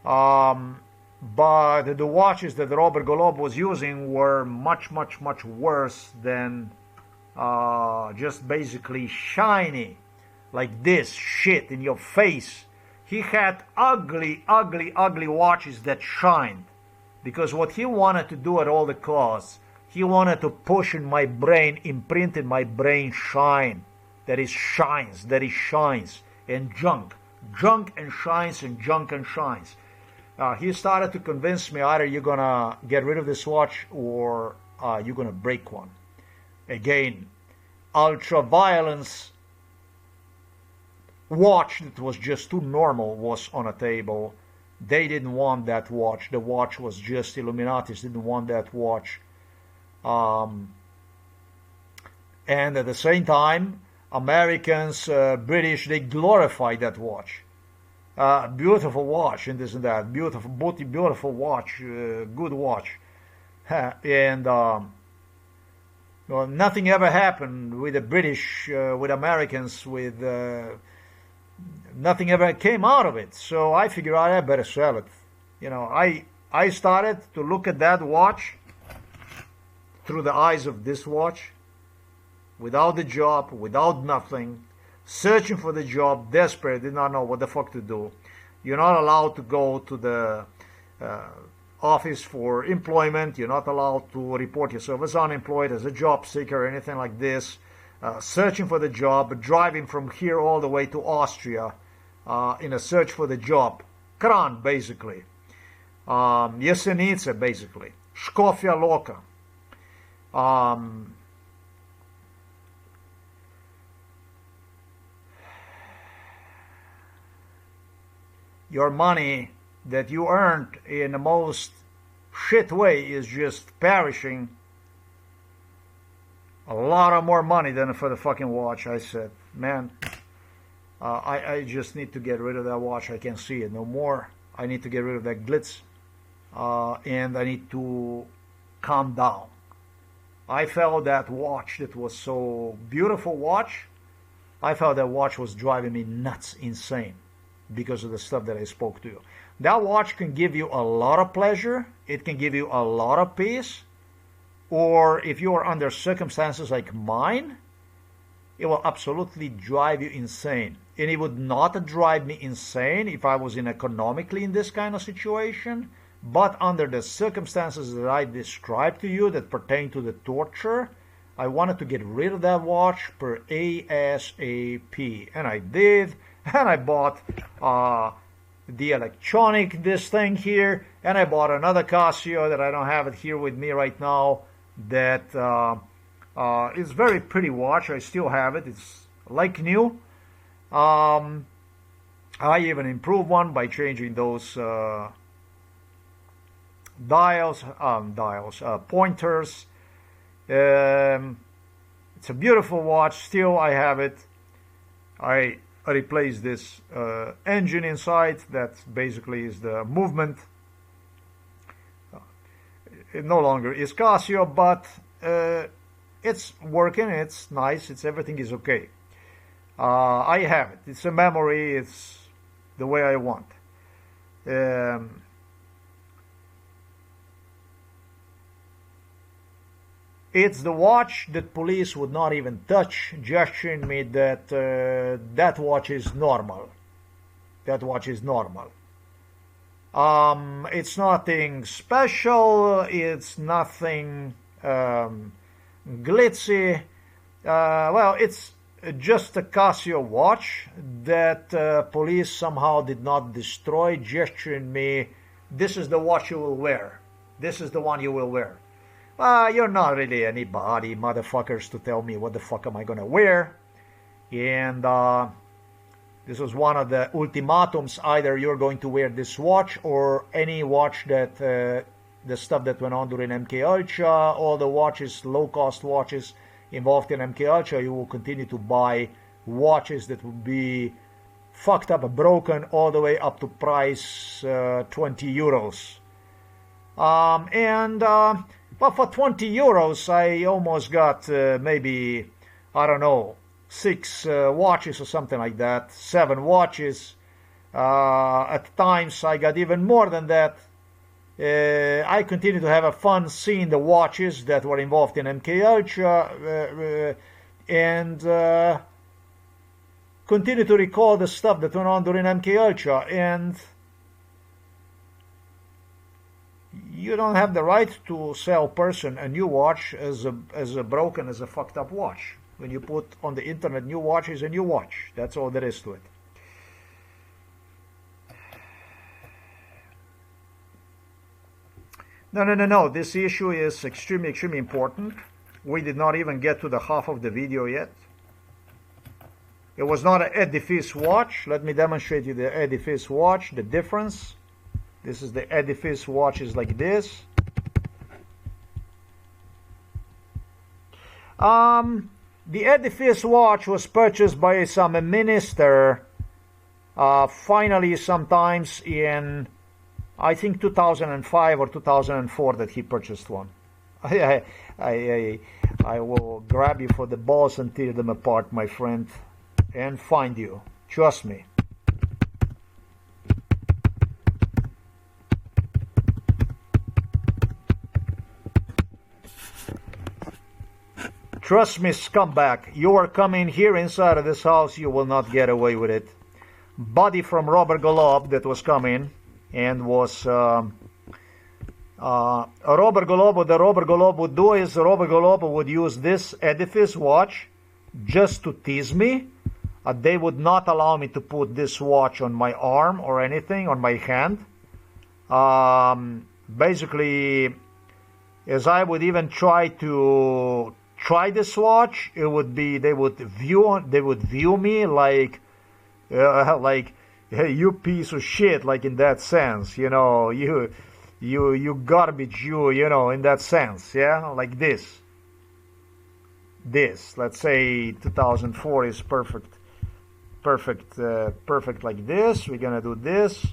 But the watches that Robert Golob was using were much, much, much worse than just basically shiny, like this shit in your face. He had ugly, ugly, ugly watches that shined, because what he wanted to do at all the costs, he wanted to push in my brain, imprint in my brain shine. That is shines, and junk and shines, and junk and shines. He started to convince me either you're gonna get rid of this watch or you're gonna break one. Again, ultra-violence watch that was just too normal was on a table. They didn't want that watch. The watch was just, Illuminatis didn't want that watch. And at the same time, Americans, British, they glorified that watch. Beautiful watch, and this and that. Beautiful watch, good watch. And well, nothing ever happened with the British, with Americans, with nothing ever came out of it. So I figured out I better sell it. You know, I started to look at that watch through the eyes of this watch, without the job, without nothing, searching for the job, desperate, did not know what the fuck to do. You're not allowed to go to the office for employment. You're not allowed to report yourself as unemployed, as a job seeker, or anything like this. Searching for the job, driving from here all the way to Austria in a search for the job. Kran, basically. Jesenice, basically. Škofja Loka. Your money that you earned in the most shit way is just perishing. A lot of more money than for the fucking watch. I said, man, I just need to get rid of that watch. I can't see it no more. I need to get rid of that glitz. And I need to calm down. I felt that watch that was so beautiful watch. I felt that watch was driving me nuts, insane, because of the stuff that I spoke to you. That watch can give you a lot of pleasure. It can give you a lot of peace. Or if you are under circumstances like mine, it will absolutely drive you insane. And it would not drive me insane if I was economically in this kind of situation. But under the circumstances that I described to you that pertain to the torture, I wanted to get rid of that watch per ASAP. And I did. And I bought the electronic, this thing here. And I bought another Casio that I don't have it here with me right now. That is very pretty watch. I still have it. It's like new. I even improved one by changing those pointers. It's a beautiful watch. Still, I have it. I replaced this engine inside. That basically is the movement. It no longer is Casio, but it's working. It's nice. Everything is okay. I have it. It's a memory. It's the way I want. It's the watch that police would not even touch, gesturing me that that watch is normal. That watch is normal. It's nothing special. It's nothing glitzy. Well, it's just a Casio watch that police somehow did not destroy, gesturing me, this is the watch you will wear. This is the one you will wear. You're not really anybody, motherfuckers, to tell me what the fuck am I gonna wear. And this was one of the ultimatums. Either you're going to wear this watch or any watch that the stuff that went on during MK Ultra, all the watches, low-cost watches involved in MK Ultra, you will continue to buy watches that will be fucked up and broken all the way up to price 20 euros. But for 20 euros, I almost got maybe, I don't know, 6 watches or something like that, 7 watches. At times I got even more than that. I continue to have a fun seeing the watches that were involved in MK Ultra and continue to recall the stuff that went on during MK Ultra. And you don't have the right to sell a person a new watch as a broken, as a fucked up watch. When you put on the internet new watch is a new watch. That's all there is to it. No. This issue is extremely, extremely important. We did not even get to the half of the video yet. It was not an Edifice watch. Let me demonstrate you the Edifice watch, the difference. This is the Edifice watch, is like this. The Edifice watch was purchased by some minister finally sometimes in, I think, 2005 or 2004 that he purchased one. I will grab you for the balls and tear them apart, my friend, and find you. Trust me. Trust me, scumbag, you are coming here inside of this house, you will not get away with it. Buddy from Robert Golob that was coming and was Robert Golob, what the Robert Golob would do is Robert Golob would use this Edifice watch just to tease me. They would not allow me to put this watch on my arm or anything, on my hand. Basically, as I would even try to try this watch, it would be they would view me like hey, you piece of shit, like in that sense, you know, you garbage, you know, in that sense, yeah, like this. Let's say 2004 is perfect like this. We're gonna do this,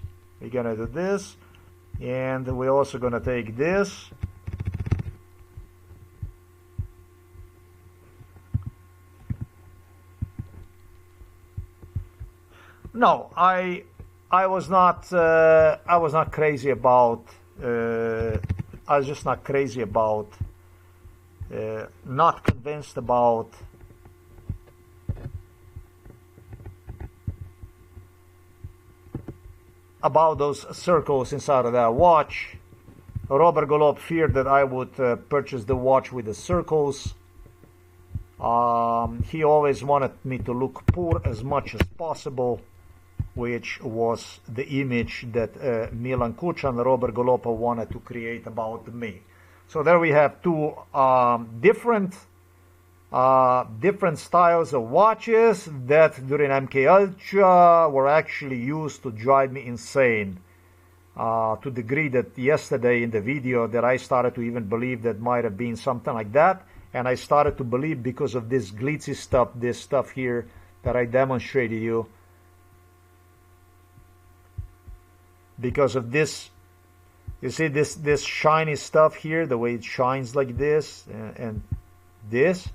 and we're also gonna take this. No, I was not crazy about. I was just not crazy about. Not convinced about. About those circles inside of that watch. Robert Golob feared that I would purchase the watch with the circles. He always wanted me to look poor as much as possible, which was the image that Milan Kuchan and Robert Golob wanted to create about me. So there we have two different styles of watches that during MK Ultra were actually used to drive me insane. To the degree that yesterday in the video that I started to even believe that might have been something like that. And I started to believe because of this glitzy stuff, this stuff here that I demonstrated you. Because of this, you see this shiny stuff here, the way it shines like this, and this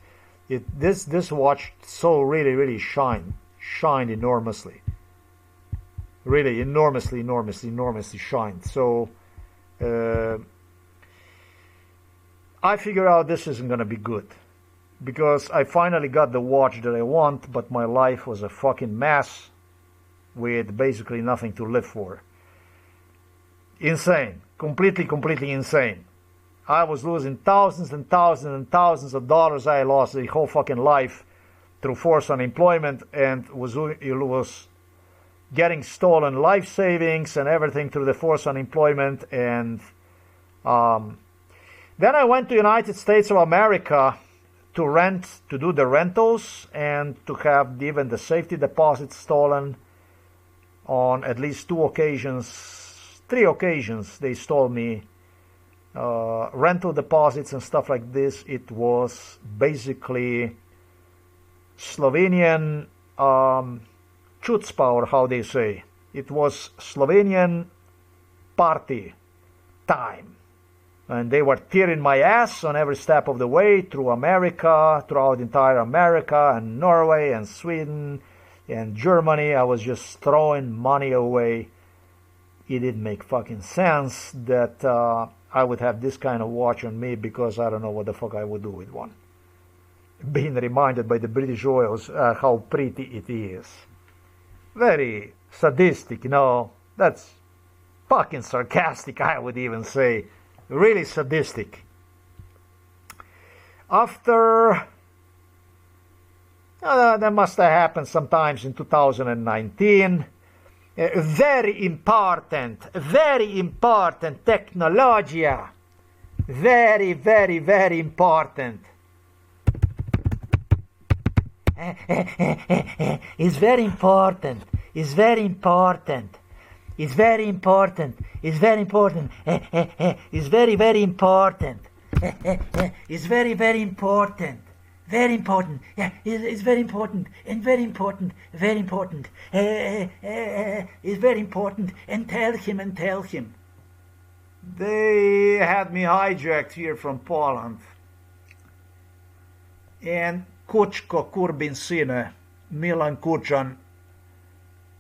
watch so really shined enormously, really enormously shined. So I figure out this isn't gonna be good, because I finally got the watch that I want, but my life was a fucking mess with basically nothing to live for. Insane, completely insane. I was losing thousands and thousands and thousands of dollars. I lost the whole fucking life through forced unemployment, and it was getting stolen life savings and everything through the forced unemployment. And then I went to United States of America to do the rentals and to have even the safety deposits stolen. On at least 3 occasions, they stole me rental deposits and stuff like this. It was basically Slovenian chutzpah, or how they say. It was Slovenian party time. And they were tearing my ass on every step of the way through America, throughout entire America, and Norway, and Sweden, and Germany. I was just throwing money away. It didn't make fucking sense that I would have this kind of watch on me, because I don't know what the fuck I would do with one. Being reminded by the British oils how pretty it is. Very sadistic, you know. That's fucking sarcastic, I would even say. Really sadistic. After that must have happened sometimes in 2019. Very important technology. Very, very, very important. It's very important. It's very important. It's very important. It's very important. It's very, very important. It's very, very important. Very important. Yeah, it's very important. And very important. Very important. It's very important. And tell him. They had me hijacked here from Poland. And Kučko, Kurbin sine, Milan Kučan,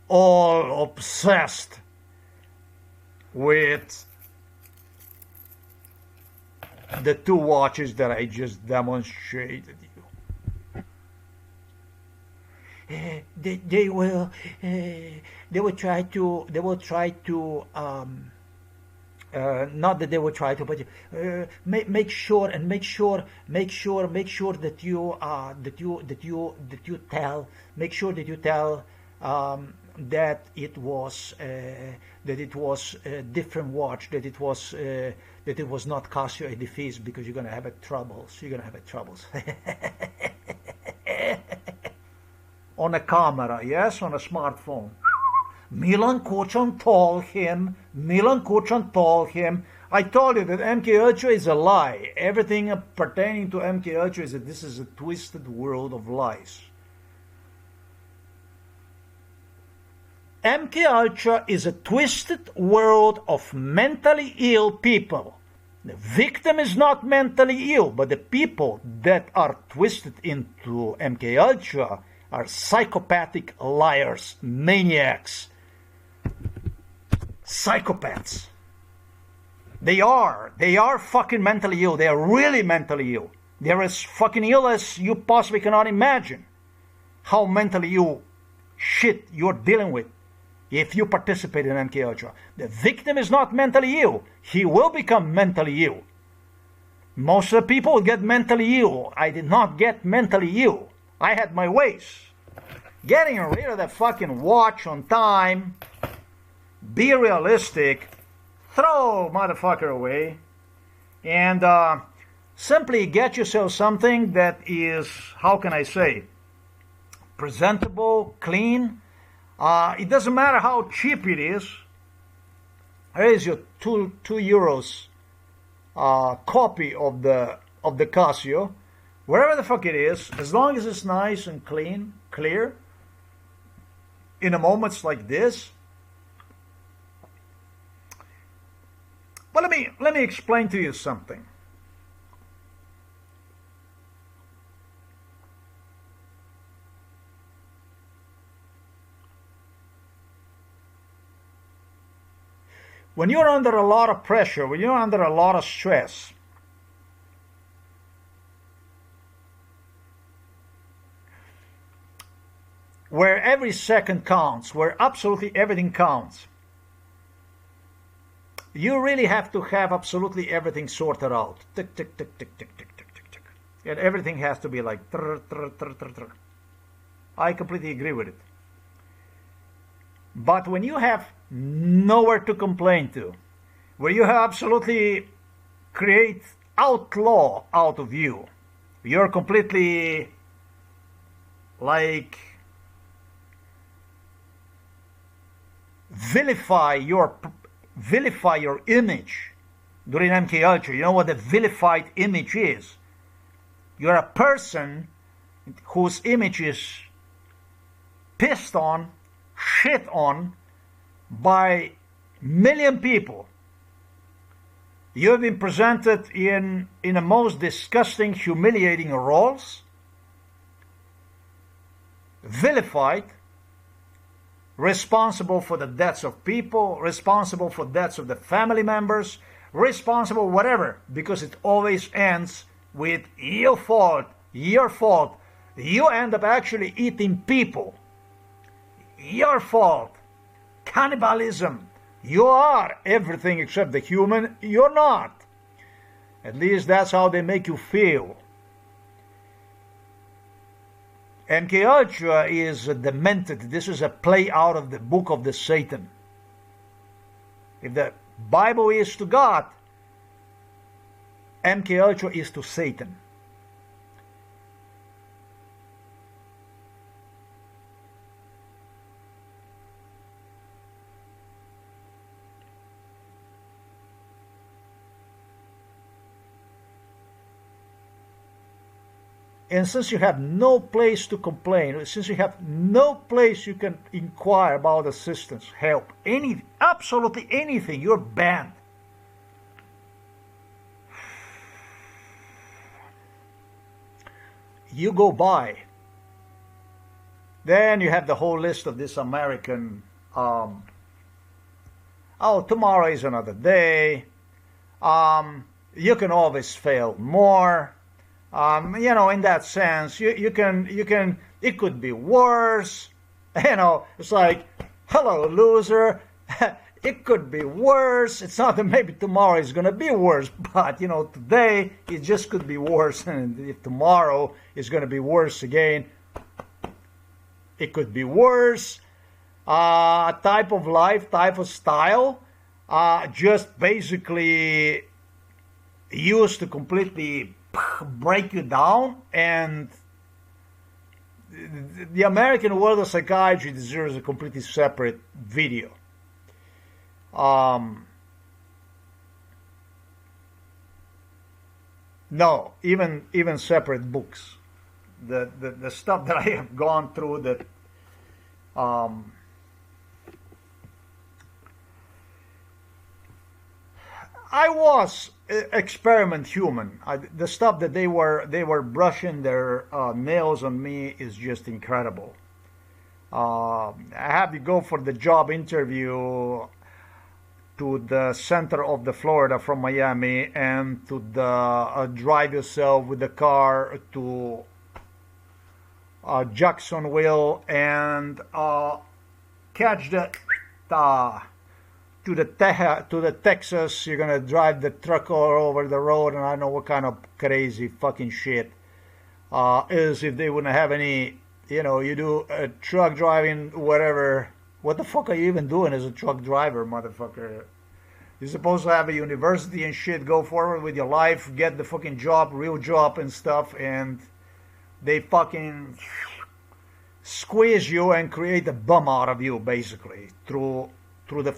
all obsessed with the 2 watches that I just demonstrated you. They will try to not that they will try to, but make sure that you tell that it was a different watch, that it was not Casio EDIFICE, because you're gonna have troubles. On a camera, yes, on a smartphone. Milan Kučan told him. I told you that MK Ultra is a lie. Everything pertaining to MK Ultra is that this is a twisted world of lies. MK Ultra is a twisted world of mentally ill people. The victim is not mentally ill, but the people that are twisted into MK Ultra are psychopathic liars, maniacs, psychopaths. They are fucking mentally ill. They are really mentally ill. They're as fucking ill as you possibly cannot imagine. How mentally ill shit you're dealing with if you participate in MK Ultra. The victim is not mentally ill. He will become mentally ill. Most of the people get mentally ill. I did not get mentally ill. I had my ways. Getting rid of that fucking watch on time. Be realistic. Throw motherfucker away. And simply get yourself something that is, how can I say, presentable, clean. It doesn't matter how cheap it is. Here is your 2 euros copy of the Casio. Wherever the fuck it is, as long as it's nice and clean, clear, in a moments like this. But let me explain to you something. When you're under a lot of pressure, when you're under a lot of stress, where every second counts, where absolutely everything counts, you really have to have absolutely everything sorted out. Tick, tick, tick, tick, tick, tick, tick, tick, tick. And everything has to be like trr, trr, trr, trr, trr. I completely agree with it. But when you have nowhere to complain to, where you have absolutely create outlaw out of you, you're completely like vilify your image during MK Ultra. You know what the vilified image is? You're a person whose image is pissed on, shit on by million people. You have been presented in the most disgusting, humiliating roles, vilified, responsible for the deaths of people, responsible for deaths of the family members, responsible whatever, because it always ends with your fault, your fault. You end up actually eating people. Your fault. Cannibalism. You are everything except the human. You're not. At least that's how they make you feel. MK Ultra is demented. This is a play out of the book of the Satan. If the Bible is to God, MK Ultra is to Satan. And since you have no place to complain, since you have no place you can inquire about assistance, help, absolutely anything, you're banned. You go by. Then you have the whole list of this American, oh, tomorrow is another day. You can always fail more. You know, in that sense, you can, it could be worse. You know, it's like, hello, loser. It could be worse. It's not that maybe tomorrow is going to be worse, but, you know, today it just could be worse. And if tomorrow is going to be worse again, it could be worse. Type of life, type of style, just basically used to completely break you down. And the American world of psychiatry deserves a completely separate video. No, even separate books. The stuff that I have gone through, that I was experiment human. The stuff that they were brushing their nails on me is just incredible. I had to go for the job interview to the center of the Florida from Miami, and to the drive yourself with the car to Jacksonville, and catch the to the Texas. You're gonna drive the truck all over the road, and I don't know what kind of crazy fucking shit is if they wouldn't have any. You know, you do a truck driving, whatever. What the fuck are you even doing as a truck driver, motherfucker? You're supposed to have a university and shit, go forward with your life, get the fucking job, real job and stuff, and they fucking squeeze you and create a bum out of you, basically, through the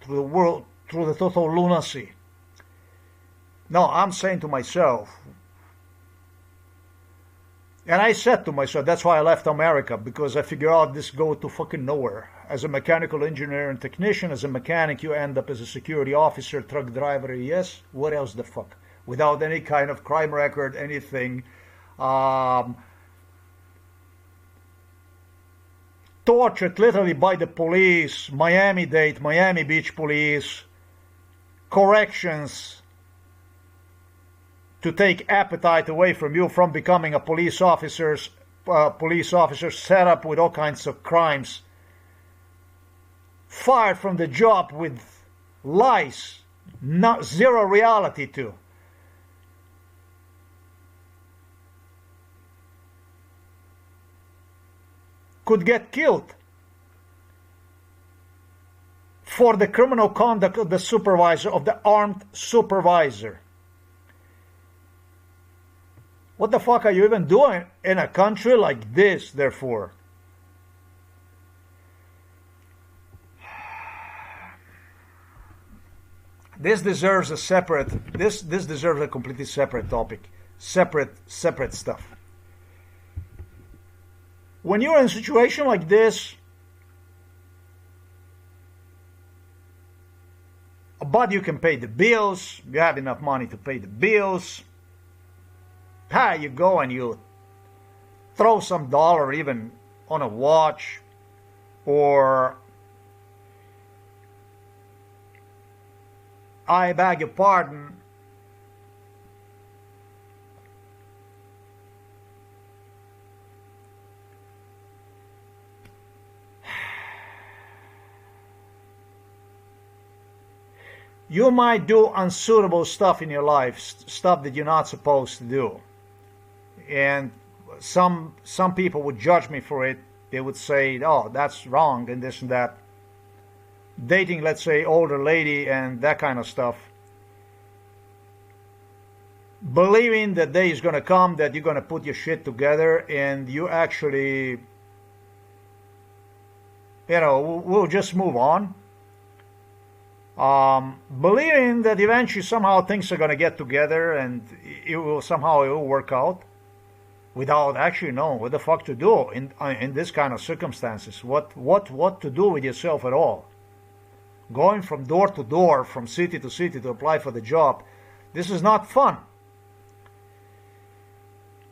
world, through the total lunacy. No, I'm saying to myself, and I said to myself, that's why I left America, because I figured out this go to fucking nowhere. As a mechanical engineer and technician, as a mechanic, you end up as a security officer, truck driver, yes, what else the fuck? Without any kind of crime record, anything. Tortured literally by the police, Miami-Dade, Miami Beach police, corrections, to take appetite away from you from becoming a police officer set up with all kinds of crimes, fired from the job with lies, zero reality to. could get killed for the criminal conduct of the supervisor, of the armed supervisor. What the fuck are you even doing in a country like this, therefore? This deserves a separate, this deserves a completely separate topic. Separate stuff. When you're in a situation like this, but you can pay the bills, you have enough money to pay the bills, you go and you throw some dollar even on a watch, or I beg your pardon, you might do unsuitable stuff in your life, stuff that you're not supposed to do. And some people would judge me for it. They would say, oh, that's wrong and this and that. Dating, let's say, older lady and that kind of stuff. Believing that day is going to come that you're going to put your shit together and you actually, we'll just move on. Believing that eventually somehow things are going to get together and it will work out, without actually knowing what the fuck to do in this kind of circumstances, what to do with yourself at all. Going from door to door, from city to city to apply for the job, this is not fun.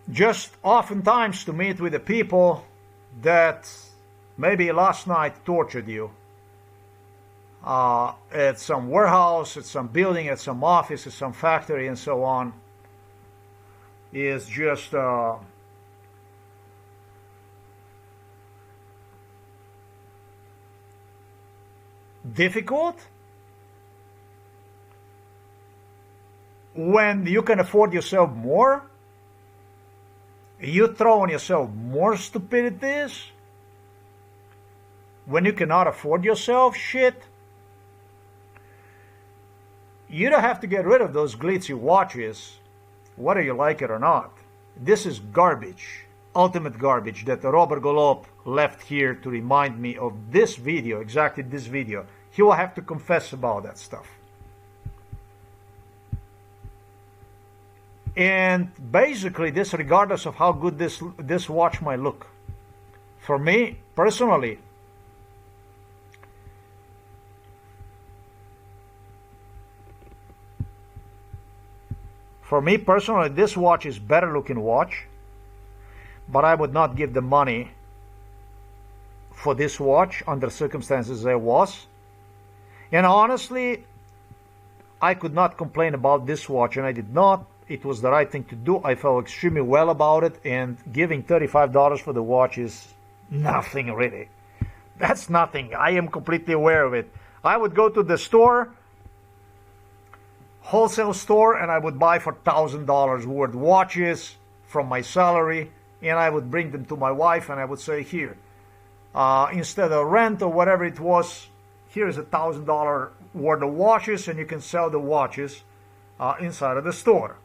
Just oftentimes to meet with the people that maybe last night tortured you. At some warehouse, at some building, at some office, at some factory, and so on, is just difficult when you can afford yourself more. You throw on yourself more stupidities when you cannot afford yourself shit. You don't have to get rid of those glitzy watches, whether you like it or not. This is garbage, ultimate garbage that Robert Golub left here to remind me of this video, exactly this video. He will have to confess about that stuff. And basically this, regardless of how good this watch might look. For me, personally, this watch is better looking watch, but I would not give the money for this watch under circumstances there was. And honestly, I could not complain about this watch, and I did not. It was the right thing to do. I felt extremely well about it, and giving $35 for the watch is nothing really. That's nothing. I am completely aware of it. I would go to the store, wholesale store, and I would buy for $1,000 worth watches from my salary, and I would bring them to my wife, and I would say, here, instead of rent or whatever it was, here's $1,000 worth of watches, and you can sell the watches inside of the store.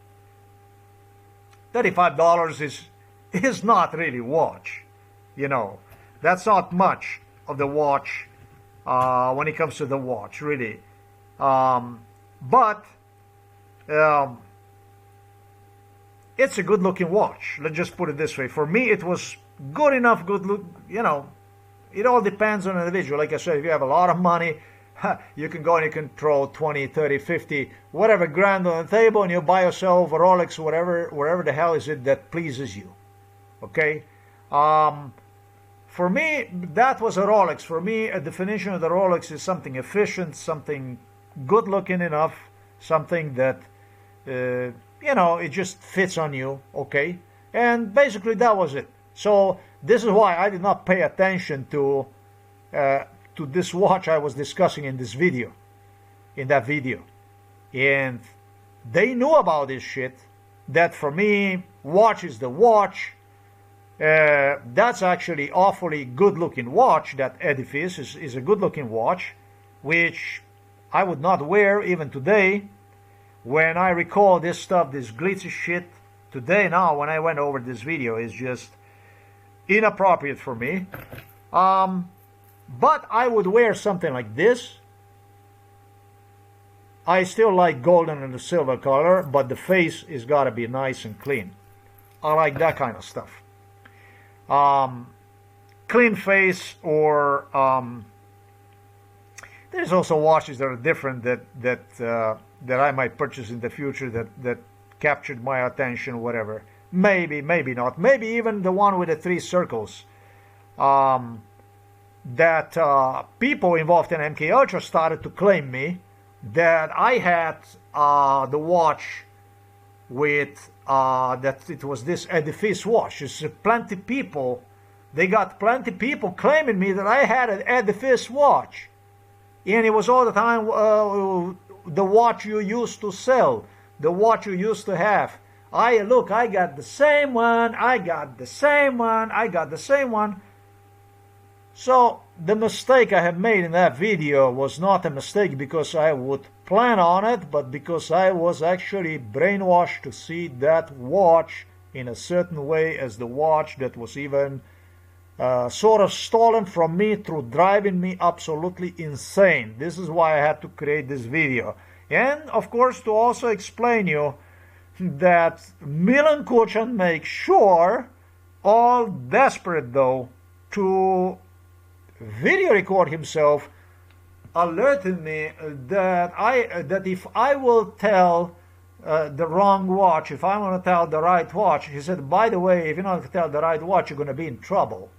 $35 is not really watch, that's not much of the watch when it comes to the watch, really. But it's a good looking watch. Let's just put it this way. For me, it was good enough, good look, it all depends on an individual. Like I said, if you have a lot of money, you can go and you can throw 20, 30, 50, whatever grand on the table, and you buy yourself a Rolex, whatever the hell is it that pleases you. Okay? For me, that was a Rolex. For me, a definition of the Rolex is something efficient, something good looking enough, something that, it just fits on you, okay? And basically that was it. So this is why I did not pay attention to this watch I was discussing in that video. And they knew about this shit, that for me, watch is the watch. That's actually awfully good-looking watch. That Edifice is a good-looking watch, which I would not wear even today. When I recall this stuff, this glitzy shit, today now, when I went over this video, is just inappropriate for me. But I would wear something like this. I still like golden and the silver color, but the face is gotta be nice and clean. I like that kind of stuff. Clean face, or there's also watches that are different that I might purchase in the future that captured my attention, whatever. Maybe, maybe not. Maybe even the one with the 3 circles. That people involved in MK Ultra started to claim me that I had the watch with that it was this Edifice watch. It's plenty people. They got plenty people claiming me that I had an Edifice watch, and it was all the time the watch you used to sell, the watch you used to have. I got the same one. I got the same one. I got the same one. So the mistake I have made in that video was not a mistake because I would plan on it, but because I was actually brainwashed to see that watch in a certain way as the watch that was even sort of stolen from me through driving me absolutely insane. This is why I had to create this video. And of course to also explain you that Milan Kuchan makes sure, all desperate though, to video record himself, alerting me that if I will tell the wrong watch, if I want to tell the right watch, he said, by the way, if you're not going to tell the right watch, you're going to be in trouble.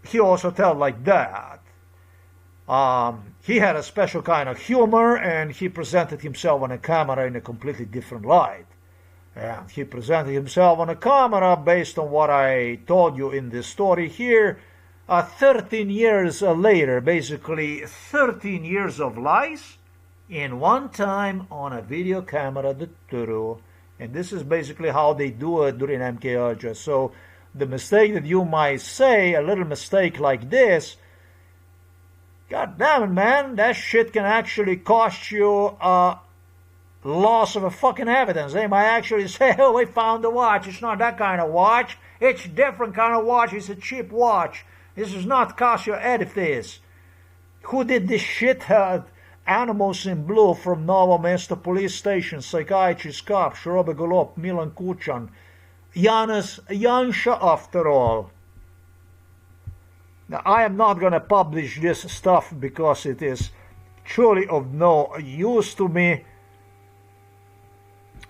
He also told like that. He had a special kind of humor, and he presented himself on a camera in a completely different light. And he presented himself on a camera based on what I told you in this story here. 13 years later, basically 13 years of lies in one time on a video camera. And this is basically how they do it during MK Ultra. So the mistake that you might say, a little mistake like this, God damn it, man, that shit can actually cost you loss of a fucking evidence. They might actually say, oh, we found the watch. It's not that kind of watch. It's a different kind of watch. It's a cheap watch. This is not Casio Edifice. Who did this shit? Animals in Blue from Novo Mesto Police Station, Psychiatrist Cop, Robert Golop, Milan Kuchan, Janusz Jansha, after all. Now, I am not going to publish this stuff because it is truly of no use to me.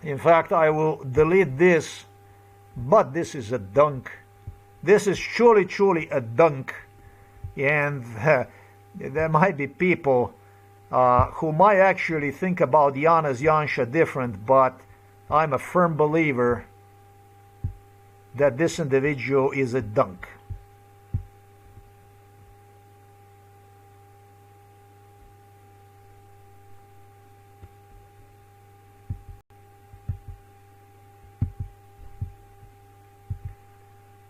In fact, I will delete this, but this is a dunk. This is truly, truly a dunk. And there might be people who might actually think about Janusz Jansha different, but I'm a firm believer that this individual is a dunk.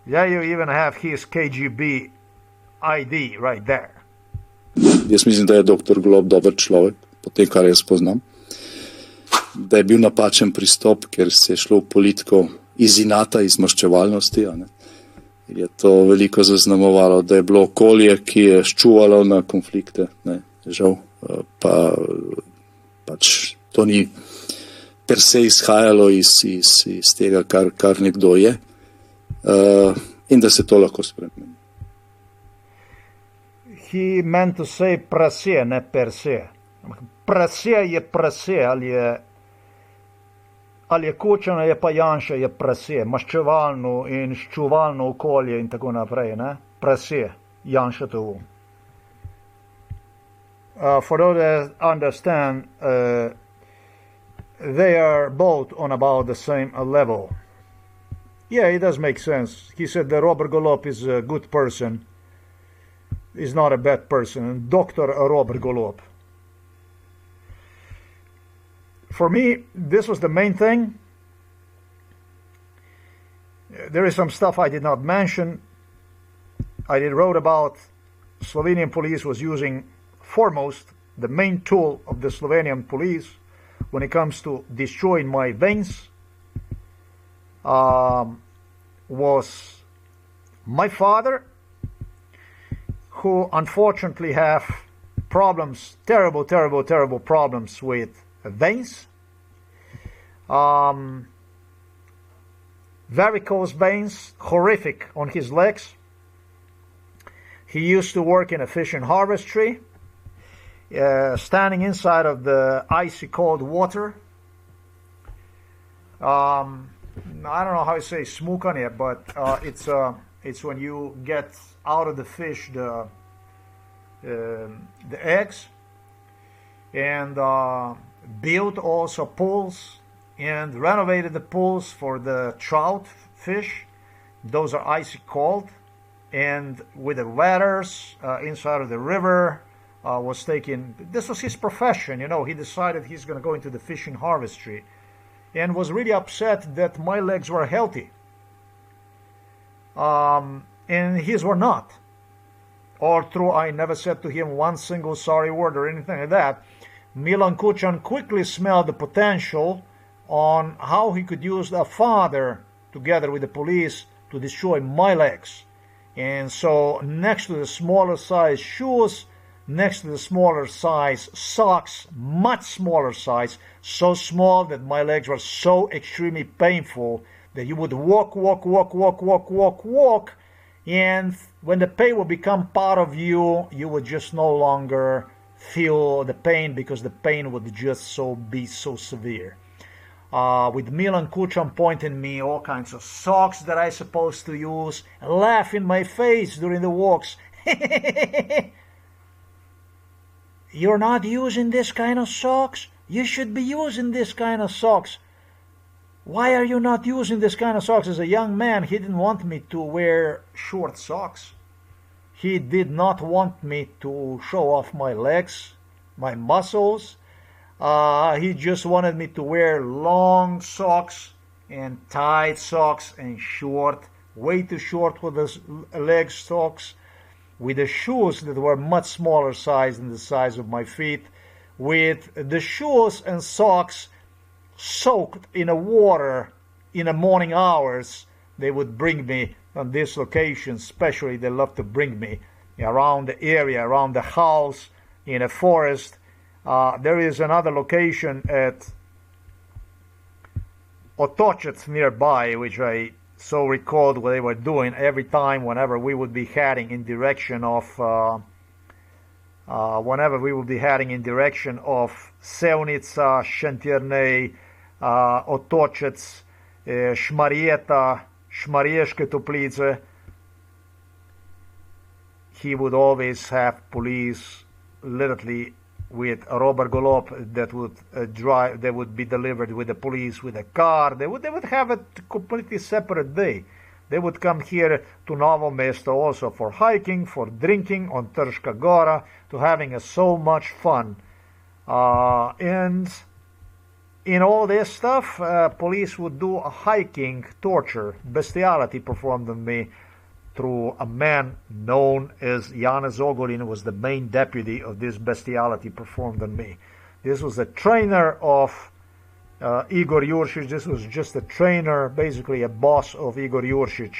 Yeah, you even have his KGB ID right there. Jaz mislim, da je dr. Golob dober človek, po tem, kar jaz poznam. Da je bil napačen pristop, ker se je šlo v politiko iz inata, iz maščevalnosti. Je to veliko zaznamovalo, da je bilo okolje, ki je ščuvalo na konflikte. Žal, pač to ni per se izhajalo iz tega, kar nekdo je. In da se to lahko spremeni. He meant to say prase, ne per se. Prase je prase, ali je Kučan, je pa Janša, je prase. Maščevalno in ščuvalno okolje in tako naprej, ne? Prase, Janša to. For those that understand, they are both on about the same level. Yeah, it does make sense. He said that Robert Golop is a good person. He's not a bad person. Dr. Robert Golop. For me, this was the main thing. There is some stuff I did not mention. I did wrote about Slovenian police was using foremost the main tool of the Slovenian police when it comes to destroying my veins was my father, who unfortunately have problems, terrible problems with veins. Varicose veins, horrific on his legs. He used to work in a fishing harvestry, standing inside of the icy cold water. I don't know how you say smoke on it, but it's when you get out of the fish the eggs, and built also pools and renovated the pools for the trout fish. Those are icy cold, and with the ladders inside of the river was taking. This was his profession, you know. He decided he's going to go into the fishing harvestry, and was really upset that my legs were healthy, and his were not. Although I never said to him one single sorry word or anything like that, Milan Kuchan quickly smelled the potential on how he could use a father together with the police to destroy my legs. And so next to the smaller size shoes, next to the smaller size socks, much smaller size, so small that my legs were so extremely painful that you would walk, and when the pain would become part of you, you would just no longer feel the pain, because the pain would just be so severe. With Milan Kuchan pointing me all kinds of socks that I supposed to use, laugh in my face during the walks. You're not using this kind of socks? You should be using this kind of socks. Why are you not using this kind of socks? As a young man, he didn't want me to wear short socks. He did not want me to show off my legs, my muscles. He just wanted me to wear long socks and tight socks and short, way too short for the leg socks, with the shoes that were much smaller size than the size of my feet, with the shoes and socks soaked in a water in the morning hours. They would bring me on this location, especially they love to bring me around the area, around the house, in a forest. There is another location at Otočec nearby, which I so recalled what they were doing every time whenever we would be heading in direction of Sevnica, Šentjernej, Otočec, Šmarjeta, Šmarješke Toplice. He would always have police literally with a Robert Golob that would drive. They would be delivered with the police with a car. They would have a completely separate day. They would come here to Novo Mesto also for hiking, for drinking on Trška Gora, to having so much fun. And in all this stuff, police would do a hiking, torture, bestiality performed on me through a man known as Janez Ogolin, was the main deputy of this bestiality performed on me. This was a trainer of Igor Juršić. This was just a trainer, basically a boss of Igor Juršić.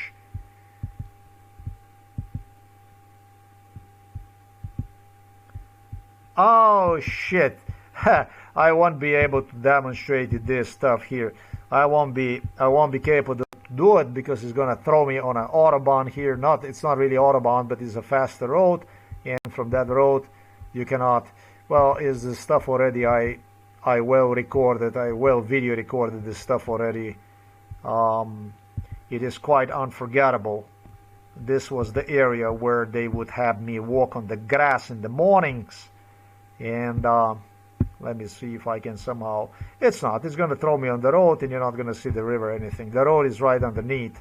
Oh shit. I won't be able to demonstrate this stuff here. I won't be capable to do it because it's gonna throw me on an autobahn here. It's not really autobahn, but it's a faster road, and from that road you cannot. Well, is the stuff already? I well recorded. I well video recorded this stuff already. It is quite unforgettable. This was the area where they would have me walk on the grass in the mornings, and let me see if I can somehow. It's not. It's going to throw me on the road, and you're not going to see the river or anything. The road is right underneath.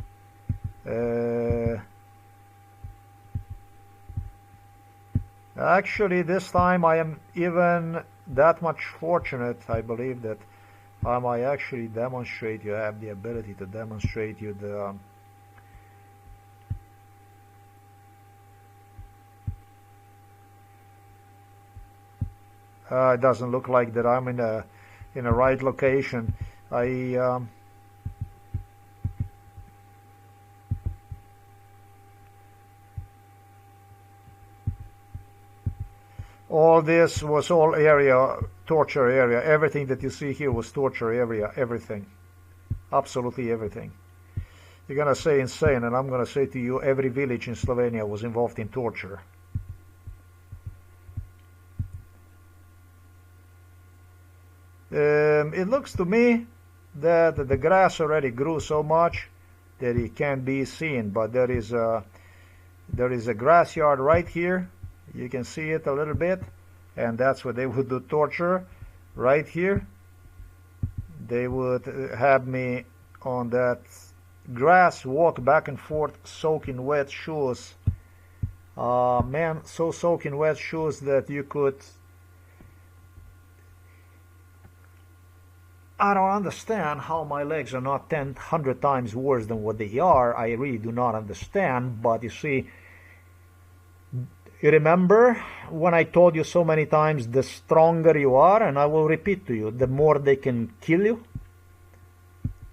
Actually, this time I am even that much fortunate. I believe that I might actually demonstrate you. I have the ability to demonstrate you It doesn't look like that I'm in a right location. All this was all torture area. Everything that you see here was torture area. Everything. Absolutely everything. You're going to say insane, and I'm going to say to you, every village in Slovenia was involved in torture. It looks to me that the grass already grew so much that it can't be seen, but there is a grass yard right here. You can see it a little bit, and that's where they would do torture. Right here, they would have me on that grass, walk back and forth, soaking wet shoes. Man, so soaking wet shoes that you could... I don't understand how my legs are not 100 times worse than what they are. I really do not understand, but you see, you remember when I told you so many times, the stronger you are, and I will repeat to you, the more they can kill you?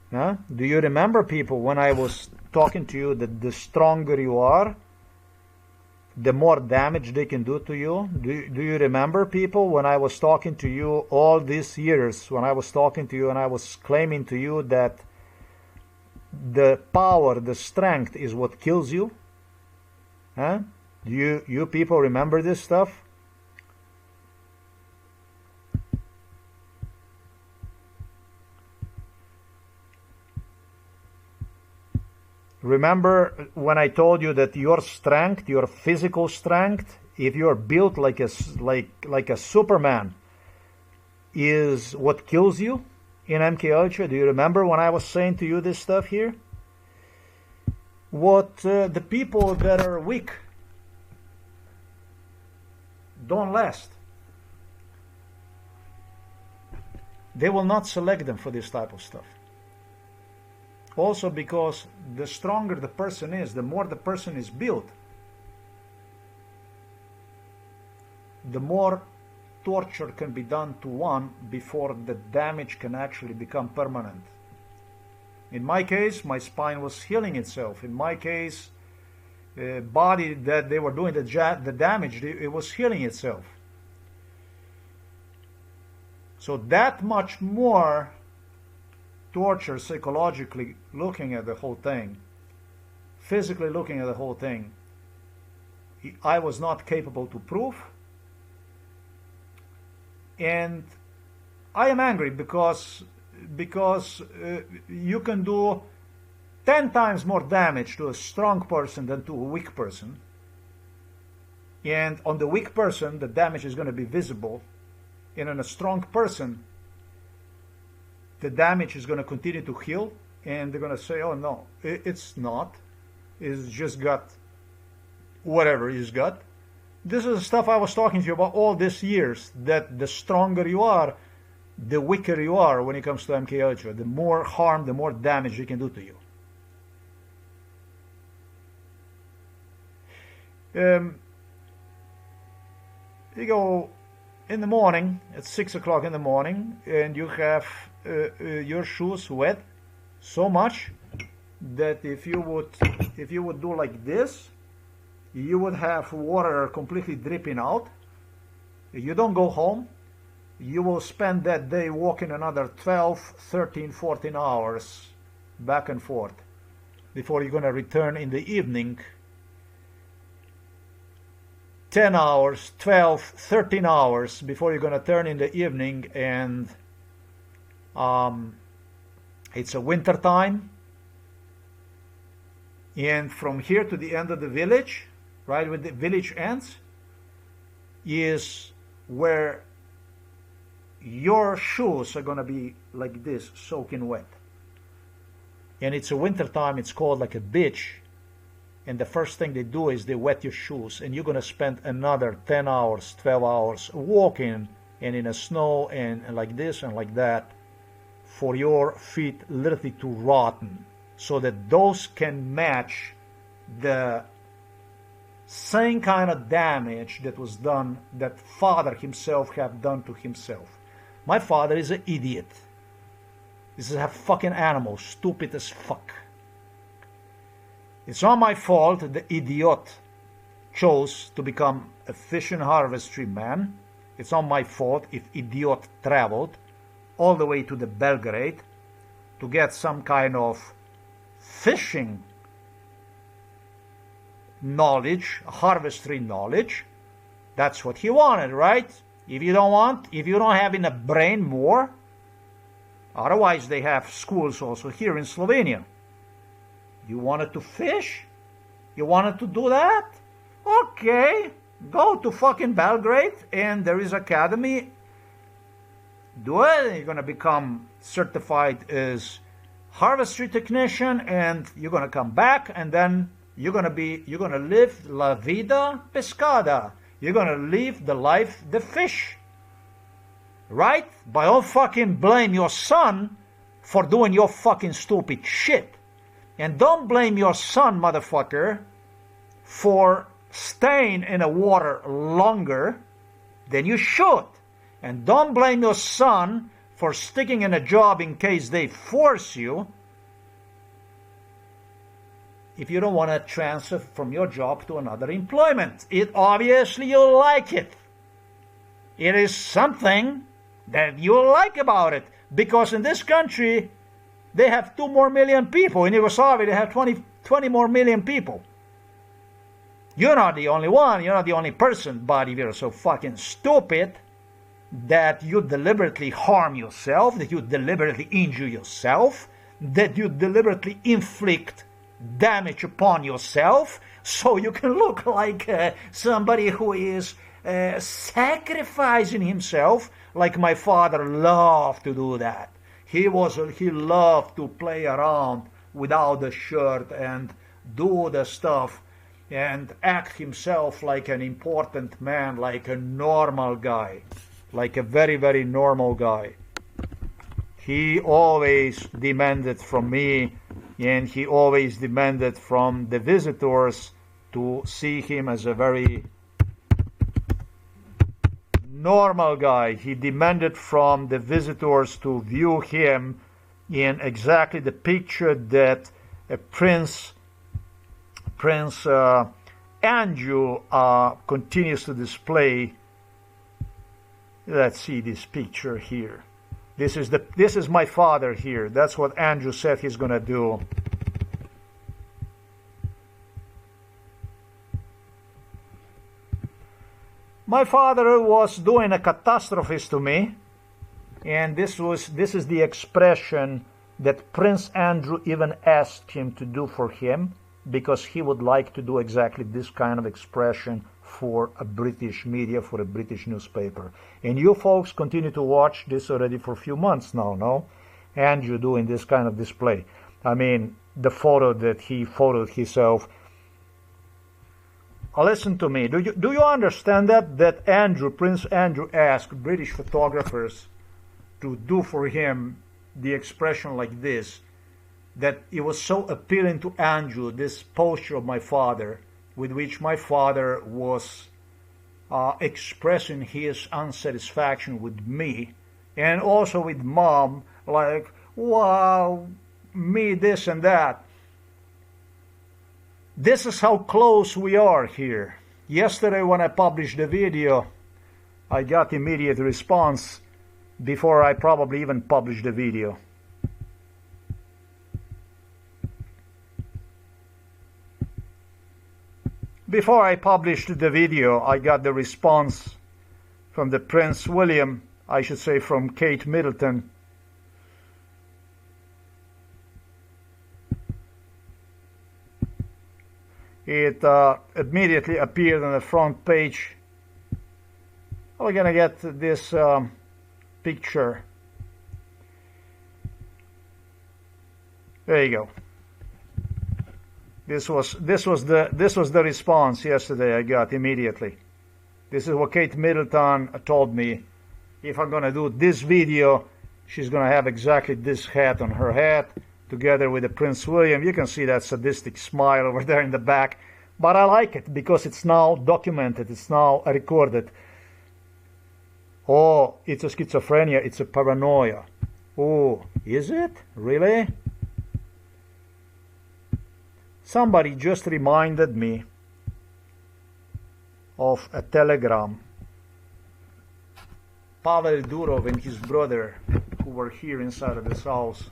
Huh? Do you remember, people, when I was talking to you that the stronger you are, the more damage they can do to you? Do you remember, people, when I was talking to you all these years, when I was talking to you and I was claiming to you that the power, the strength is what kills you? Huh? Do you people remember this stuff? Remember when I told you that your strength, your physical strength, if you're built like a Superman, is what kills you in MK Ultra? Do you remember when I was saying to you this stuff here? What the people that are weak don't last. They will not select them for this type of stuff. Also because the stronger the person is, the more the person is built, the more torture can be done to one before the damage can actually become permanent. In my case, my spine was healing itself. In my case, body that they were doing the damage, it was healing itself. So that much more torture, psychologically looking at the whole thing, physically looking at the whole thing, I was not capable to prove. And I am angry because you can do 10 times more damage to a strong person than to a weak person. And on the weak person, the damage is going to be visible. And on a strong person, the damage is going to continue to heal. And they're going to say, oh no, it's not. It's just got whatever he's got. This is the stuff I was talking to you about all these years, that the stronger you are, the weaker you are when it comes to MK Ultra. The more harm, the more damage it can do to you. You go in the morning at 6 o'clock in the morning, and you have your shoes wet so much that if you would do like this, you would have water completely dripping out. You don't go home. You will spend that day walking another 12, 13, 14 hours back and forth before you're going to return in the evening. 10 hours, 12, 13 hours before you're going to turn in the evening, and it's a winter time. And from here to the end of the village, right where the village ends, is where your shoes are going to be like this, soaking wet. And it's a winter time, it's cold like a bitch. And the first thing they do is they wet your shoes, and you're going to spend another 10 hours, 12 hours walking and in the snow and like this and like that for your feet literally to rotten, so that those can match the same kind of damage that was done, that father himself have done to himself. My father is an idiot. This is a fucking animal, stupid as fuck. It's not my fault the idiot chose to become a fish and harvestry man. It's not my fault if idiot traveled all the way to the Belgrade to get some kind of fishing knowledge, harvestry knowledge. That's what he wanted, right? If you don't have in a brain more, otherwise they have schools also here in Slovenia. You wanted to fish? You wanted to do that? Okay, go to fucking Belgrade and there is academy. Do it. You're gonna become certified as harvestry technician, and you're gonna come back, and then you're gonna live la vida pescada. You're gonna live the life the fish, right? But don't fucking blame your son for doing your fucking stupid shit, and don't blame your son, motherfucker, for staying in the water longer than you should. And don't blame your son for sticking in a job in case they force you if you don't want to transfer from your job to another employment. It obviously you like it. It is something that you like about it, because in this country they have 2 more million people. In Yugoslavia they have 20 more million people. You're not the only one, you're not the only person, but if you're so fucking stupid that you deliberately harm yourself, that you deliberately injure yourself, that you deliberately inflict damage upon yourself, so you can look like somebody who is sacrificing himself, like my father loved to do that. He loved to play around without the shirt and do the stuff and act himself like an important man, like a normal guy, like a very, very normal guy. He always demanded from me, and he always demanded from the visitors to see him as a very normal guy. He demanded from the visitors to view him in exactly the picture that Prince Andrew continues to display. Let's see this picture here. This is my father here. That's what Andrew said he's gonna do. My father was doing a catastrophe to me, and this is the expression that Prince Andrew even asked him to do for him, because he would like to do exactly this kind of expression for a British media, for a British newspaper. And you folks continue to watch this already for a few months now, no? Andrew doing this kind of display. I mean, the photo that he photoed himself. Listen to me. Do you understand that Prince Andrew asked British photographers to do for him the expression like this, that it was so appealing to Andrew, this posture of my father, with which my father was expressing his unsatisfaction with me, and also with mom, like, wow, me this and that. This is how close we are here. Yesterday when I published the video, I got immediate response before I probably even published the video. Before I published the video, I got the response from the Prince William, I should say from Kate Middleton. It immediately appeared on the front page. We're gonna get this picture. There you go. This was the response yesterday I got immediately. This is what Kate Middleton told me. If I'm gonna do this video, she's gonna have exactly this hat on her head, together with the Prince William. You can see that sadistic smile over there in the back. But I like it because it's now documented, it's now recorded. Oh, it's a schizophrenia, it's a paranoia. Oh, is it? Really? Somebody just reminded me of a telegram. Pavel Durov and his brother, who were here inside of this house.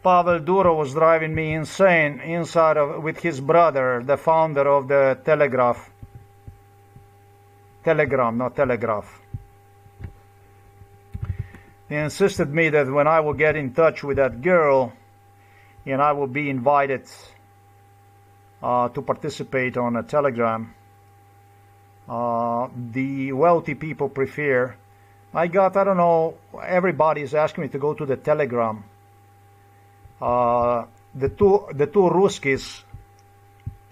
Pavel Durov was driving me insane inside of with his brother, the founder of the Telegram, not Telegraph. He insisted me that when I will get in touch with that girl and I will be invited to participate on a Telegram, the wealthy people prefer. I don't know, everybody is asking me to go to the Telegram. The two Ruskis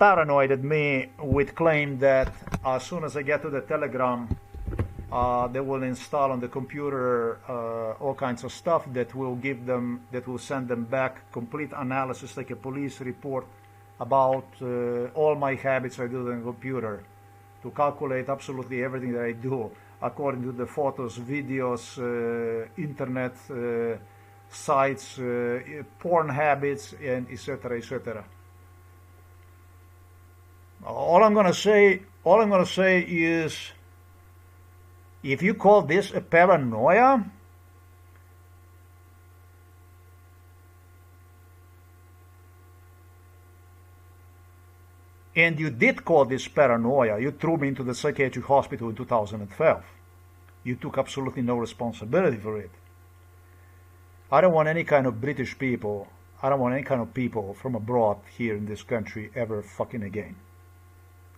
paranoided me with claim that as soon as I get to the Telegram, they will install on the computer all kinds of stuff that will send them back complete analysis, like a police report about all my habits I do on the computer, to calculate absolutely everything that I do according to the photos, videos, internet sites, porn habits, and etc., etc. All I'm gonna say is, if you call this a paranoia, and you did call this paranoia, you threw me into the psychiatric hospital in 2012. You took absolutely no responsibility for it. I don't want any kind of British people, I don't want any kind of people from abroad here in this country ever fucking again.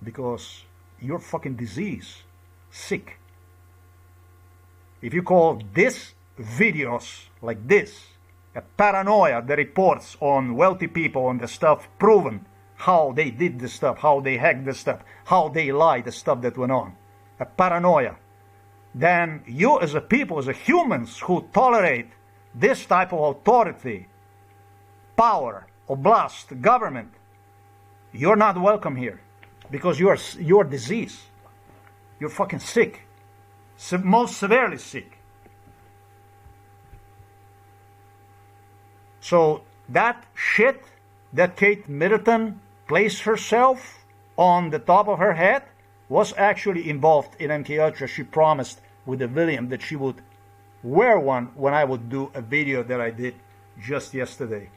Because you're fucking disease, sick. If you call this videos like this a paranoia, the reports on wealthy people on the stuff proven how they did the stuff, how they hacked the stuff, how they lied, the stuff that went on, a paranoia, then you as a people, as a humans who tolerate this type of authority, power, oblast, government, you're not welcome here, because you're diseased. You're fucking sick, most severely sick. So that shit that Kate Middleton placed herself on the top of her head was actually involved in MK Ultra. She promised with the William that she would wear one when I would do a video that I did just yesterday.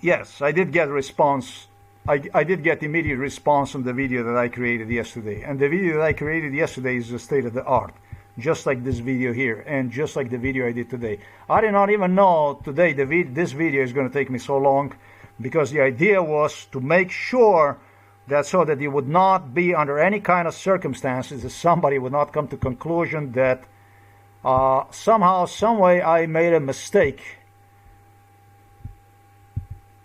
Yes, I did get a response. I did get immediate response on the video that I created yesterday. And the video that I created yesterday is the state of the art. Just like this video here, and just like the video I did today. I did not even know today this video is going to take me so long, because the idea was to make sure that so that it would not be under any kind of circumstances that somebody would not come to conclusion that somehow, some way I made a mistake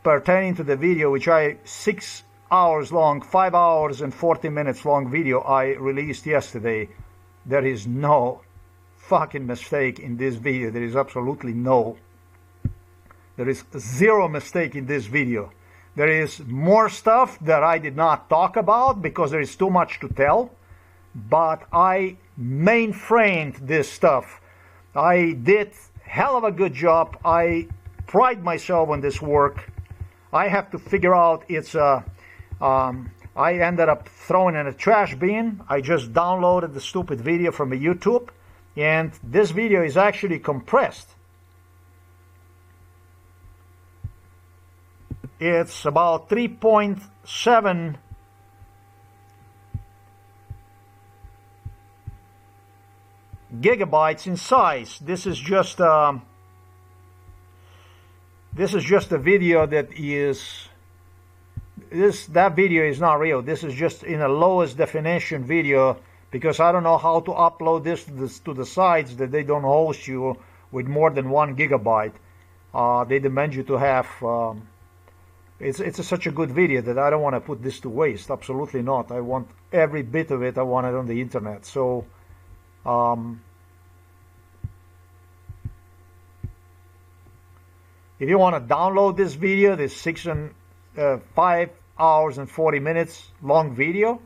pertaining to the video, which 6 hours long, 5 hours and 40 minutes long video I released yesterday. There is no fucking mistake in this video. There is absolutely no. There is zero mistake in this video. There is more stuff that I did not talk about because there is too much to tell. But I mainframed this stuff. I did hell of a good job. I pride myself on this work. I have to figure out I ended up throwing in a trash bin. I just downloaded the stupid video from a YouTube, and this video is actually compressed. It's about 3.7 gigabytes in size. This is just a video that is that video is not real. This is just in a lowest definition video, because I don't know how to upload this to the sites that they don't host you with more than 1 gigabyte. They demand you to have it's such a good video that I don't want to put this to waste. Absolutely not. I want every bit of it. I want it on the internet. So if you want to download this video, this 5 hours and 40 minutes long video,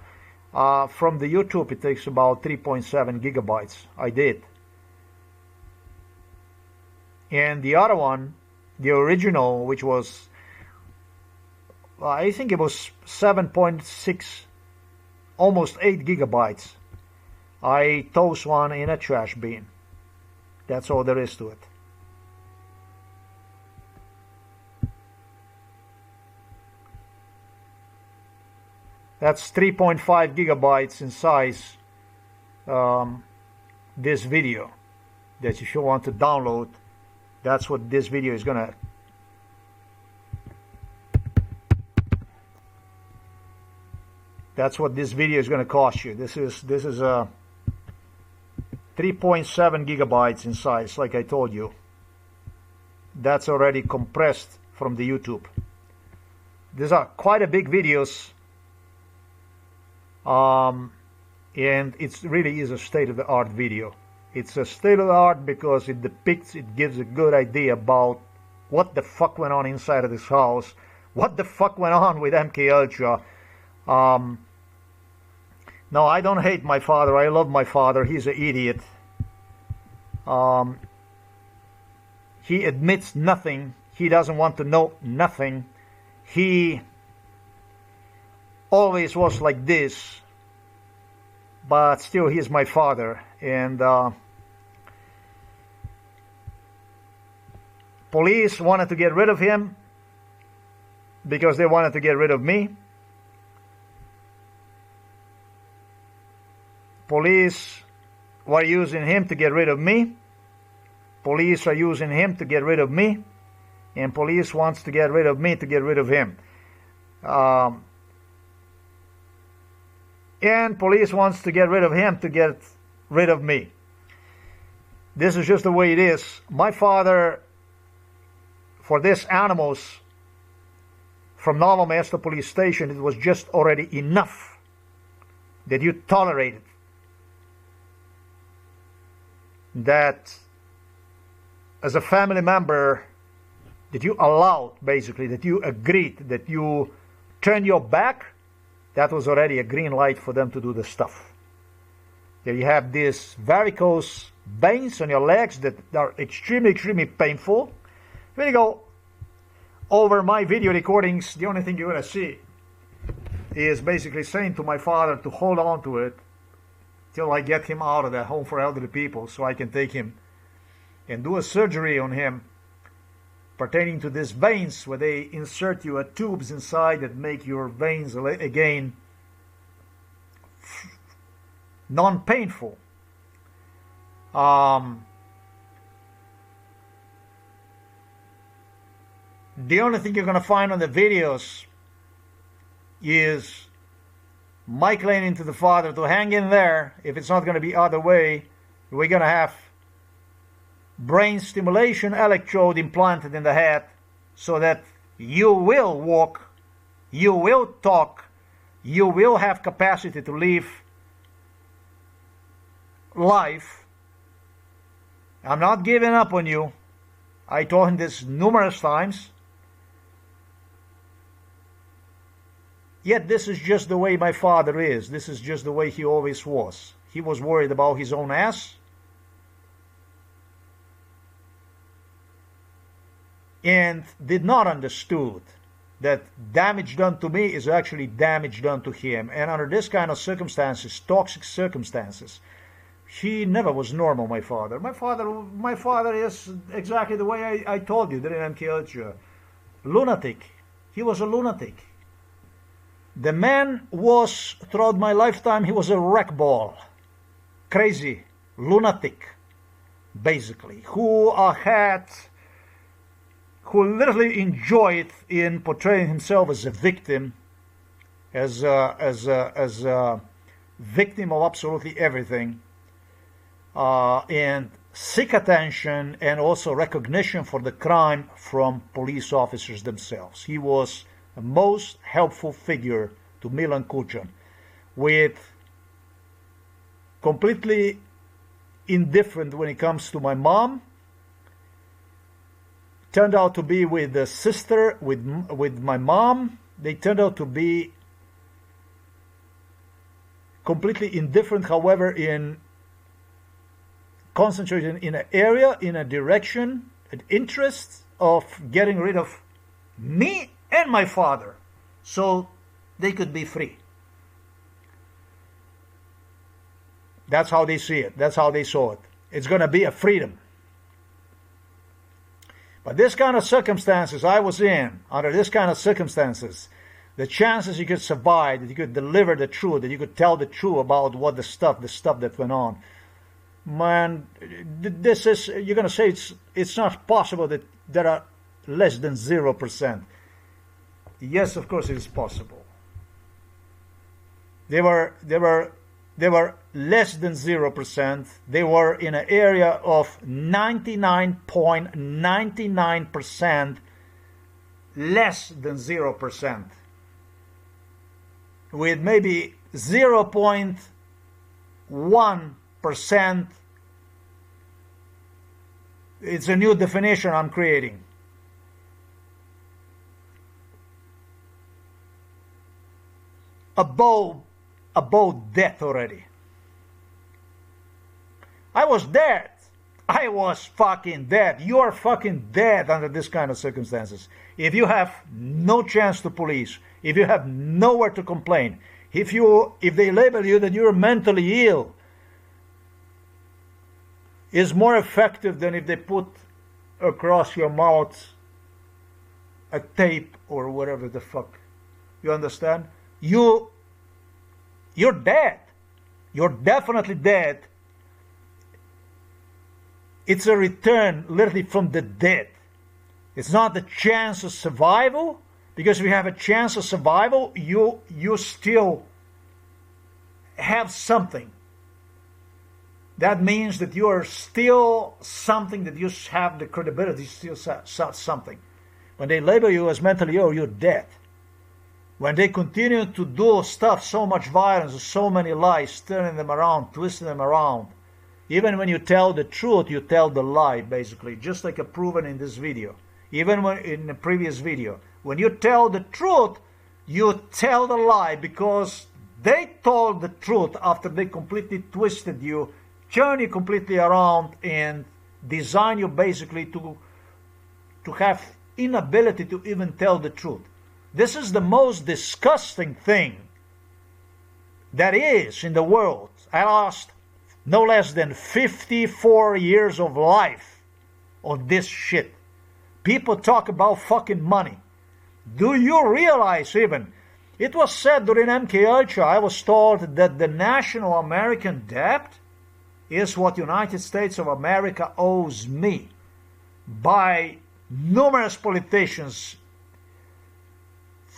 from the YouTube, it takes about 3.7 gigabytes. I did. And the other one, the original, which was, I think it was 7.6, almost 8 gigabytes. I tossed one in a trash bin. That's all there is to it. That's 3.5 gigabytes in size, this video, that if you want to download, that's what this video is gonna, that's what this video is gonna cost you. This is 3.7 gigabytes in size, like I told you. That's already compressed from the YouTube. These are quite a big videos. And it really is a state-of-the-art video. It's a state-of-the-art because it depicts, it gives a good idea about what the fuck went on inside of this house, what the fuck went on with MK Ultra. No, I don't hate my father. I love my father. He's an idiot. He admits nothing. He doesn't want to know nothing. He always was like this, but still he is my father. And police wanted to get rid of him because they wanted to get rid of me. Police were using him to get rid of me. Police are using him to get rid of me. And police wants to get rid of me to get rid of him. And police wants to get rid of him to get rid of me. This is just the way it is. My father, for these animals from Novo Mesto police station, it was just already enough that you tolerated, that as a family member, that you allowed, basically, that you agreed, that you turned your back. That was already a green light for them to do the stuff. There you have these varicose veins on your legs that are extremely, extremely painful. When you go over my video recordings, the only thing you're going to see is basically saying to my father to hold on to it till I get him out of that home for elderly people, so I can take him and do a surgery on him pertaining to these veins, where they insert you tubes inside that make your veins again non-painful. The only thing you're going to find on the videos is my claiming to the father to hang in there. If it's not going to be other way, we're going to have brain stimulation electrode implanted in the head so that you will walk, you will talk, you will have capacity to live life. I'm not giving up on you. I told him this numerous times. Yet this is just the way my father is. This is just the way he always was. He was worried about his own ass. And did not understood that damage done to me is actually damage done to him. And under this kind of circumstances, toxic circumstances, he never was normal, my father. My father is exactly the way I told you during MK Ultra. Lunatic. He was a lunatic. The man was, throughout my lifetime, he was a wreck ball. Crazy, lunatic, basically, who literally enjoyed in portraying himself as a victim, as a victim of absolutely everything, and seek attention and also recognition for the crime from police officers themselves. He was a most helpful figure to Milan Kucan, with completely indifferent when it comes to my mom. Turned out to be with the sister, with my mom. They turned out to be completely indifferent, however, in concentrating in an area, in a direction, an interest of getting rid of me and my father so they could be free. That's how they see it. That's how they saw it. It's going to be a freedom. But this kind of circumstances I was in, under this kind of circumstances, the chances you could survive, that you could deliver the truth, that you could tell the truth about what the stuff that went on, man, this is, you're going to say it's not possible that there are less than 0%. Yes, of course it is possible. They were less than 0%. They were in an area of 99.99% less than 0%, with maybe 0.1%. It's a new definition I'm creating. Above death already. I was dead. I was fucking dead. You are fucking dead under this kind of circumstances. If you have no chance to police, if you have nowhere to complain, if they label you that you're mentally ill, is more effective than if they put across your mouth a tape or whatever the fuck. You understand? You're dead. You're definitely dead. It's a return literally from the dead. It's not the chance of survival, because if you have a chance of survival, you still have something. That means that you are still something, that you have the credibility, still something. When they label you as mentally ill, you're dead. When they continue to do stuff, so much violence, so many lies, turning them around, twisting them around. Even when you tell the truth, you tell the lie, basically, just like proven in this video. Even when in the previous video. When you tell the truth, you tell the lie, because they told the truth after they completely twisted you, turn you completely around, and design you basically to have inability to even tell the truth. This is the most disgusting thing that is in the world. I lost no less than 54 years of life on this shit. People talk about fucking money. Do you realize even? It was said during MK Ultra, I was told that the national American debt is what United States of America owes me by numerous politicians.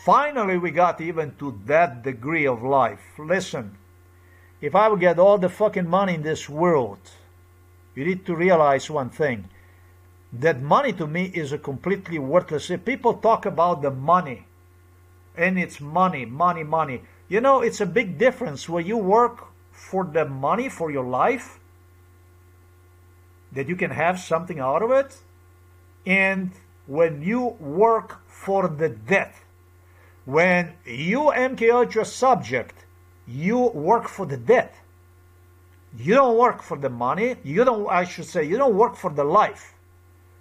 Finally, we got even to that degree of life. Listen, if I would get all the fucking money in this world, you need to realize one thing. That money to me is a completely worthless. If people talk about the money, and it's money, money, money. You know, it's a big difference where you work for the money, for your life, that you can have something out of it, and when you work for the death. When you MK Ultra subject, you work for the death. You don't work for the money. You don't work for the life.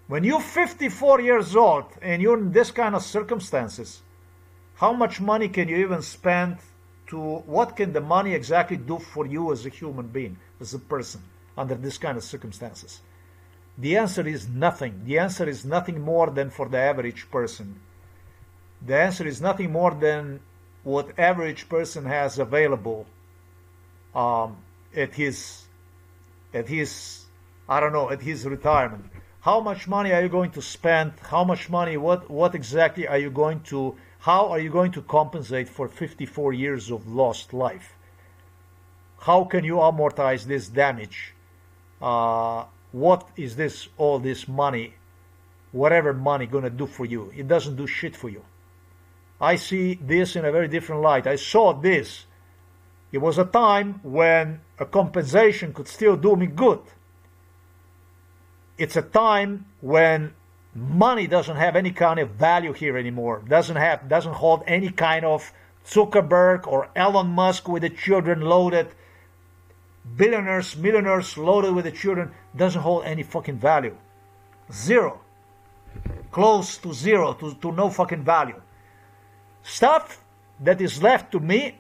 When you're 54 years old and you're in this kind of circumstances, how much money can you even spend what can the money exactly do for you as a human being, as a person, under this kind of circumstances? The answer is nothing. The answer is nothing more than for the average person. The answer is nothing more than what average person has available at his at his, I don't know, at his retirement. How much money are you going to spend? How much money, what exactly are you going to, how are you going to compensate for 54 years of lost life? How can you amortize this damage? What is this, all this money, whatever money, gonna do for you? It doesn't do shit for you. I see this in a very different light. I saw this. It was a time when a compensation could still do me good. It's a time when money doesn't have any kind of value here anymore. Doesn't hold any kind of Zuckerberg or Elon Musk with the children loaded. Billionaires, millionaires loaded with the children. Doesn't hold any fucking value. Zero. Close to zero, to no fucking value. Stuff that is left to me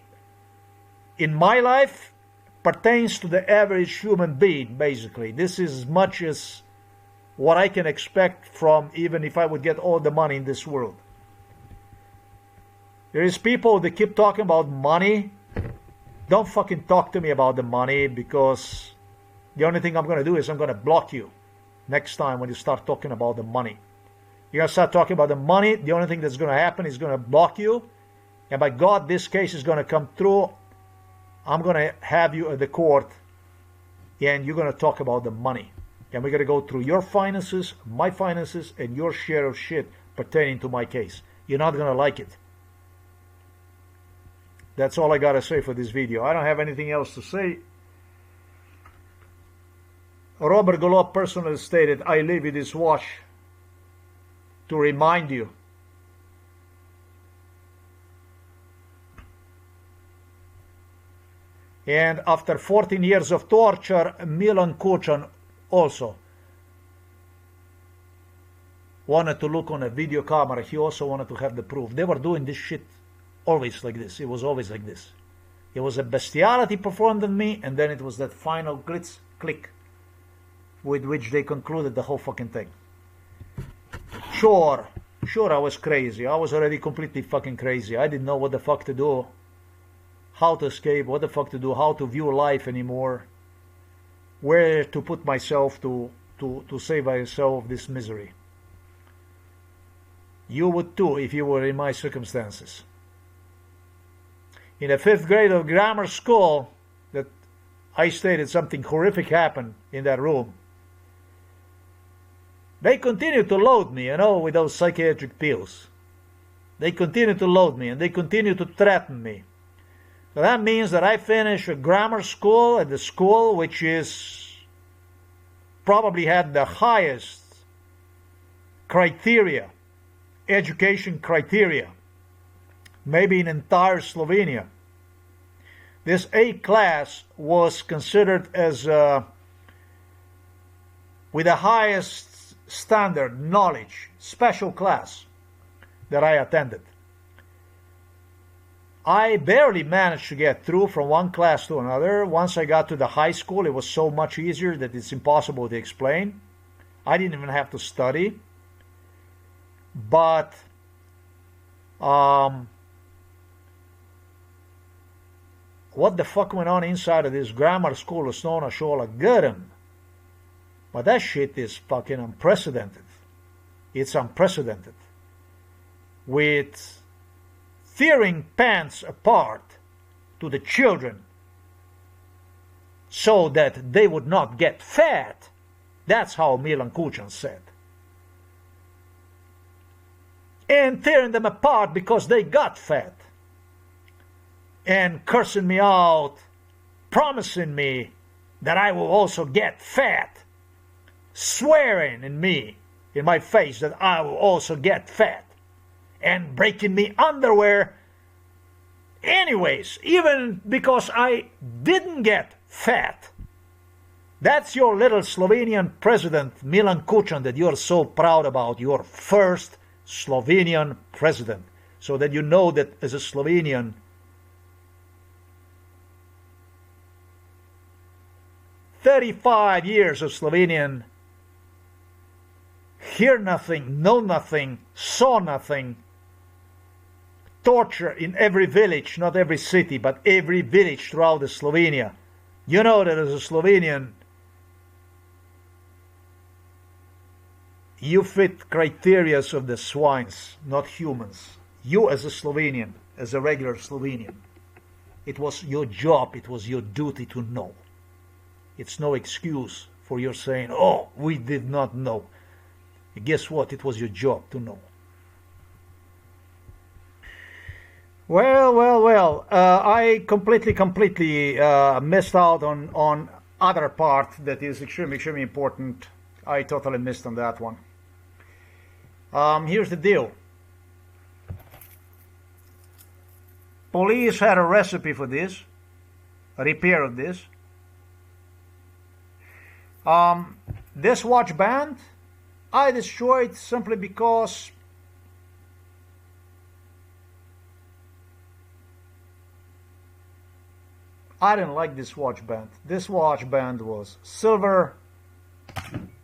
in my life pertains to the average human being, basically. This is as much as what I can expect from, even if I would get all the money in this world. There is people that keep talking about money. Don't fucking talk to me about the money, because the only thing I'm going to do is I'm going to block you next time when you start talking about the money. You're going to start talking about the money, the only thing that's going to happen is going to block you. And by God, this case is going to come through. I'm going to have you at the court, and you're going to talk about the money. And we're going to go through your finances, my finances, and your share of shit pertaining to my case. You're not going to like it. That's all I got to say for this video. I don't have anything else to say. Robert Golob personally stated, I leave you this watch to remind you and after 14 years of torture, Milan Kuchan also wanted to look on a video camera. He also wanted to have the proof. They were doing this shit always like this. It was always like this. It was a bestiality performed on me, and then it was that final glitz click with which they concluded the whole fucking thing. Sure, I was crazy. I was already completely fucking crazy. I didn't know what the fuck to do, how to escape, what the fuck to do, how to view life anymore, where to put myself to save myself this misery. You would too if you were in my circumstances. In the 5th grade of grammar school, that I stated something horrific happened in that room. They continue to load me, with those psychiatric pills. They continue to load me, and they continue to threaten me. So that means that I finish a grammar school at the school which is probably had the highest criteria, education criteria, maybe in entire Slovenia. This A class was considered as with the highest standard knowledge, special class that I attended. I barely managed to get through from one class to another. Once I got to the high school, it was so much easier that it's impossible to explain. I didn't even have to study. But what the fuck went on inside of this grammar school of Osnovna Šola Grm? But that shit is fucking unprecedented. It's unprecedented. With tearing pants apart to the children so that they would not get fat. That's how Milan Kuchan said. And tearing them apart because they got fat. And cursing me out, promising me that I will also get fat. Swearing in my face that I will also get fat. And breaking me underwear anyways, even because I didn't get fat. That's your little Slovenian president, Milan Kuchan, that you're so proud about, your first Slovenian president. So that you know that as a Slovenian, 35 years of Slovenian, hear nothing, know nothing, saw nothing, torture in every village, not every city, but every village throughout the Slovenia. You know that as a Slovenian, You fit criteria of the swines, not humans. You as a Slovenian, as a regular Slovenian, it was your job, it was your duty to know. It's no excuse for your saying, oh, we did not know. Guess what? It was your job to know. Well. I completely missed out on other part that is extremely important. I totally missed on that one. Here's the deal. Police had a recipe for this, a repair of this. This watch band I destroyed simply because I didn't like this watch band. This watch band was silver.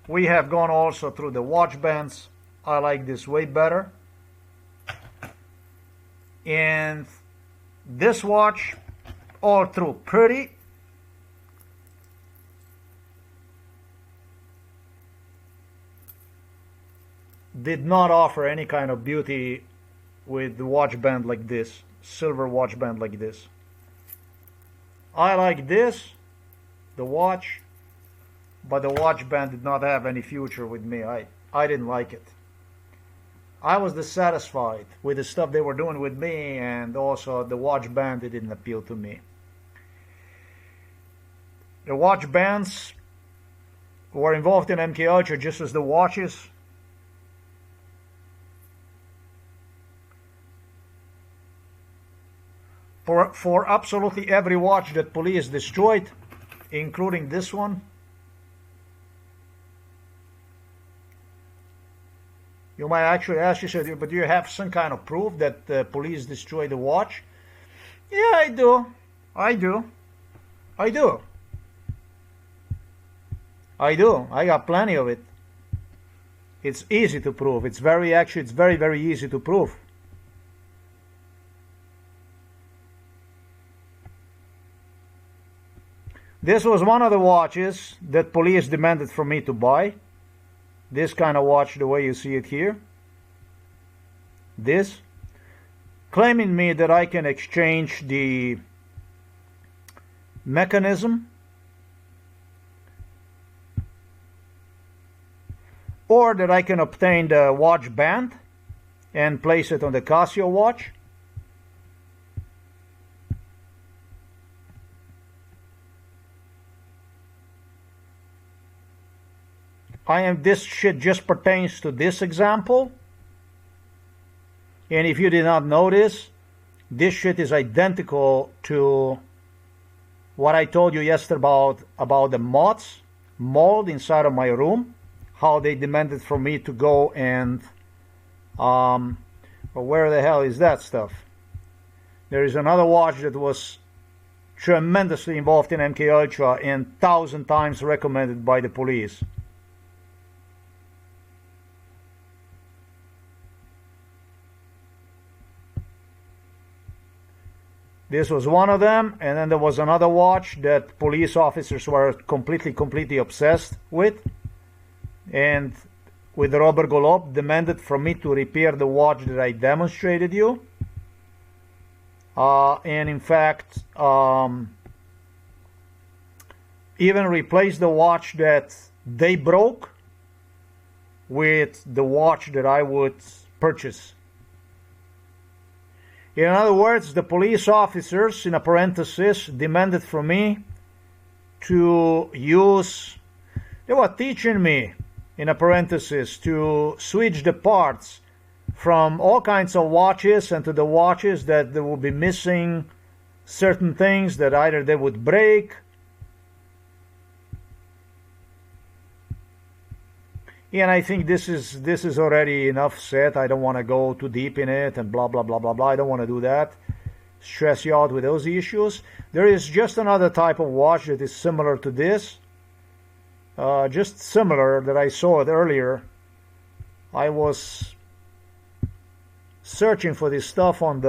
We have gone also through the watch bands. I like this way better. And this watch, all through pretty. Did not offer any kind of beauty with the watch band like this, silver watch band like this. I like this, the watch, but the watch band did not have any future with me. I didn't like it. I was dissatisfied with the stuff they were doing with me, and also the watch band, it didn't appeal to me. The watch bands were involved in MK Ultra just as the watches. For absolutely every watch that police destroyed, including this one, you might actually ask yourself, but do you have some kind of proof that the police destroyed the watch? Yeah, I do. I got plenty of it. It's easy to prove. It's very easy to prove. This was one of the watches that police demanded from me to buy. This kind of watch, the way you see it here. This. Claiming me that I can exchange the mechanism or that I can obtain the watch band and place it on the Casio watch. This shit just pertains to this example. And if you did not notice, this shit is identical to what I told you yesterday about the moths, mold inside of my room, how they demanded from me to go and, where the hell is that stuff? There is another watch that was tremendously involved in MK Ultra and 1,000 times recommended by the police. This was one of them, and then there was another watch that police officers were completely obsessed with. And with Robert Golob demanded from me to repair the watch that I demonstrated you. And in fact, even replace the watch that they broke with the watch that I would purchase. In other words, the police officers, in a parenthesis, demanded from me to use, they were teaching me, in a parenthesis, to switch the parts from all kinds of watches and to the watches that they would be missing certain things that either they would break. And I think this is already enough said. I don't want to go too deep in it and blah, blah, blah, blah, blah. I don't want to do that. Stress you out with those issues. There is just another type of watch that is similar to this. Just similar that I saw it earlier. I was searching for this stuff on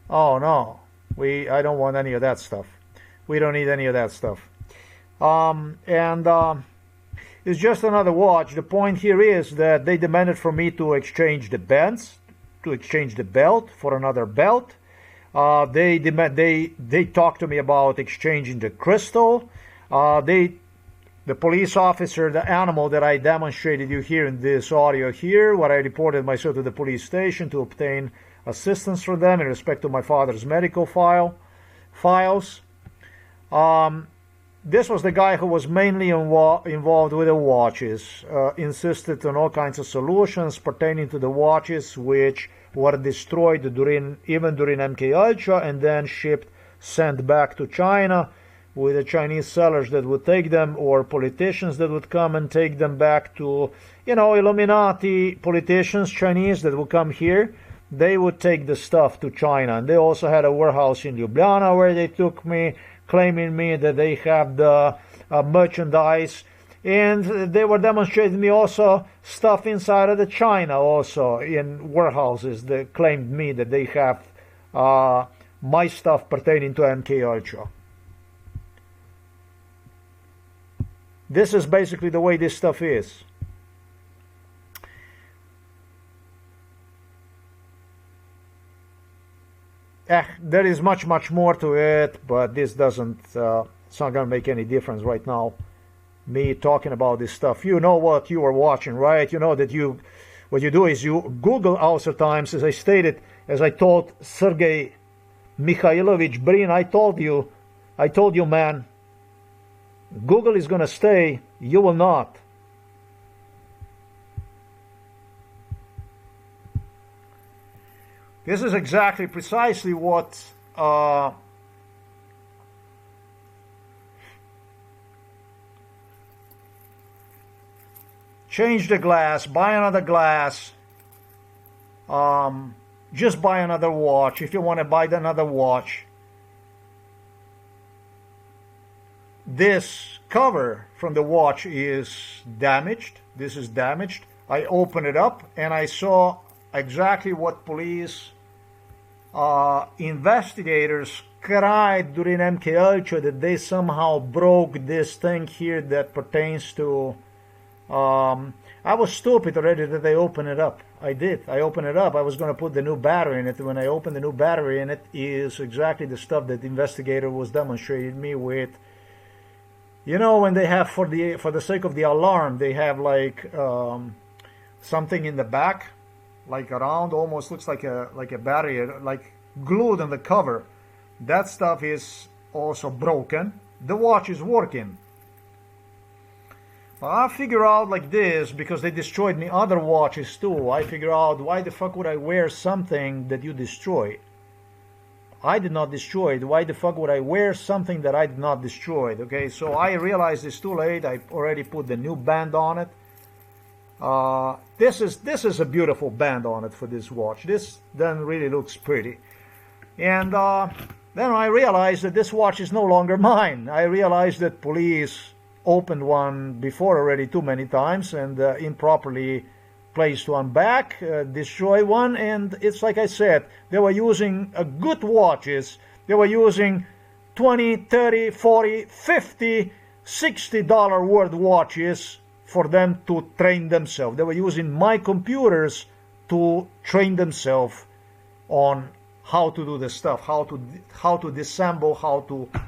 Oh no, I don't want any of that stuff. We don't need any of that stuff. It's just another watch. The point here is that they demanded from me to exchange the bands, to exchange the belt for another belt. They talked to me about exchanging the crystal. The police officer, the animal that I demonstrated you here in this audio here, where I reported myself to the police station to obtain assistance from them in respect to my father's medical files. This was the guy who was mainly involved with the watches, insisted on all kinds of solutions pertaining to the watches, which were destroyed even during MK Ultra and then sent back to China, with the Chinese sellers that would take them, or politicians that would come and take them back to, Illuminati politicians, Chinese, that would come here. They would take the stuff to China. And they also had a warehouse in Ljubljana where they took me, claiming me that they have the merchandise. And they were demonstrating me also stuff inside of the China, also in warehouses that claimed me that they have my stuff pertaining to MK Ultra. This is basically the way this stuff is. There is much more to it, but this doesn't, it's not going to make any difference right now, me talking about this stuff. You know what you are watching, right? You know that what you do is you Google Ulcer Times, as I stated, as I told Sergei Mikhailovich Brin, I told you, man, Google is going to stay, you will not. This is exactly, precisely what change the glass, buy another glass, just buy another watch if you want to buy another watch. This cover from the watch is damaged. This is damaged. I opened it up and I saw exactly what police investigators cried during MK Ultra, that they somehow broke this thing here that pertains to I was stupid already that I opened it up. I opened it up. I was going to put the new battery in it. When I opened the new battery in it, is exactly the stuff that the investigator was demonstrating me with. When they have, for the sake of the alarm, they have like something in the back, like around, almost looks like a battery, like glued on the cover. That stuff is also broken. The watch is working. I figure out like this, because they destroyed me other watches too. I figure out, why the fuck would I wear something that you destroyed? I did not destroy it. Why the fuck would I wear something that I did not destroy? Okay, so I realized it's too late. I already put the new band on it. This is a beautiful band on it for this watch. This then really looks pretty. And then I realized that this watch is no longer mine. I realized that police opened one before already too many times and improperly placed one back, destroyed one, and it's like I said, they were using good watches. They were using $20, $30, $40, $50, $60 worth watches for them to train themselves. They were using my computers to train themselves on how to do the stuff, how to disassemble,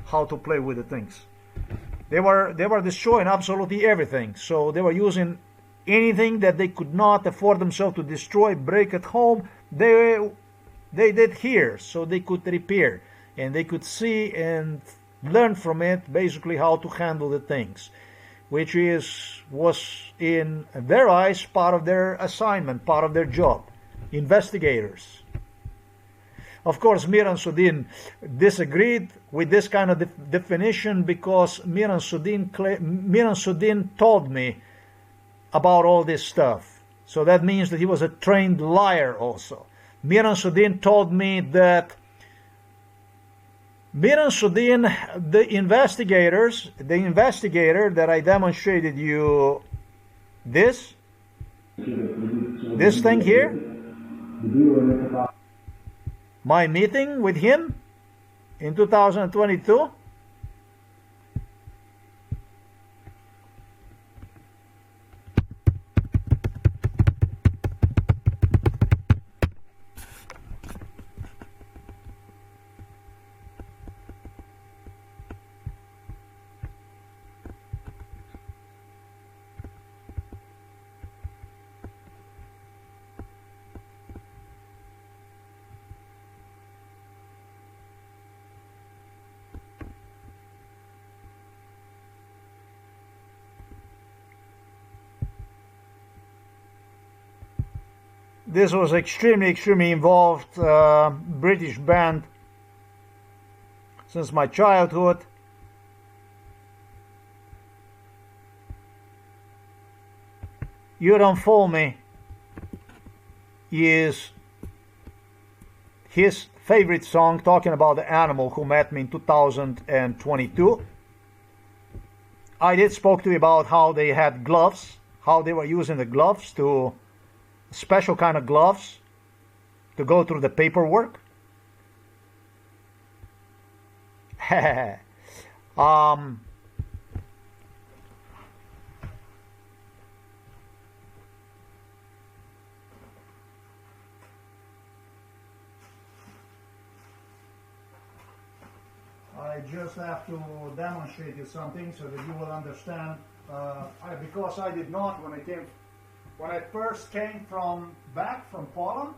how to play with the things. They were destroying absolutely everything. So they were using anything that they could not afford themselves to destroy, break at home. They did here, so they could repair and they could see and learn from it basically how to handle the things, which was in their eyes part of their assignment, part of their job. Investigators. Of course, Miran Sudin disagreed with this kind of definition, because Miran Sudin told me about all this stuff. So that means that he was a trained liar also. Miran Sudin told me that Miran Sudin, the investigator that I demonstrated you this thing here, my meeting with him in 2022? This was extremely involved British band since my childhood. You Don't Fool Me is his favorite song, talking about the animal who met me in 2022. I did spoke to you about how they had gloves, how they were using the gloves to special kind of gloves to go through the paperwork. I just have to demonstrate you something so that you will understand. Because I did not when I first came back from Poland.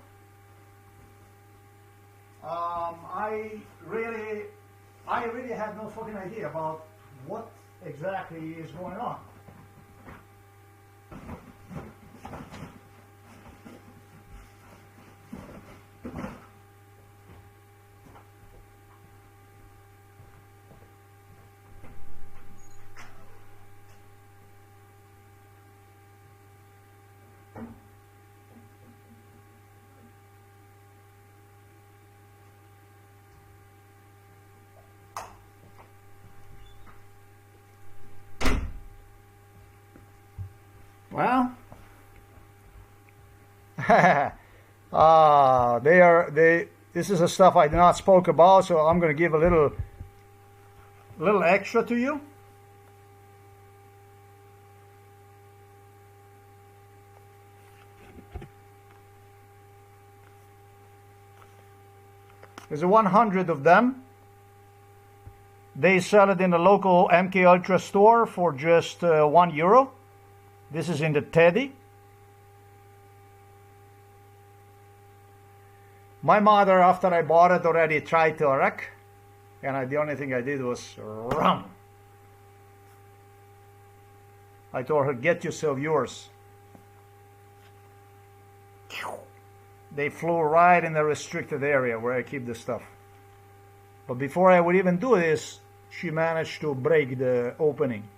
I really had no fucking idea about what exactly is going on. Well, this is the stuff I did not spoke about, so I'm going to give a little extra to you. There's 100 of them. They sell it in the local MK Ultra store for just €1. This is in the Teddy. My mother, after I bought it, already tried to wreck, and the only thing I did was run. I told her, get yourself yours. They flew right in the restricted area where I keep the stuff. But before I would even do this, she managed to break the opening.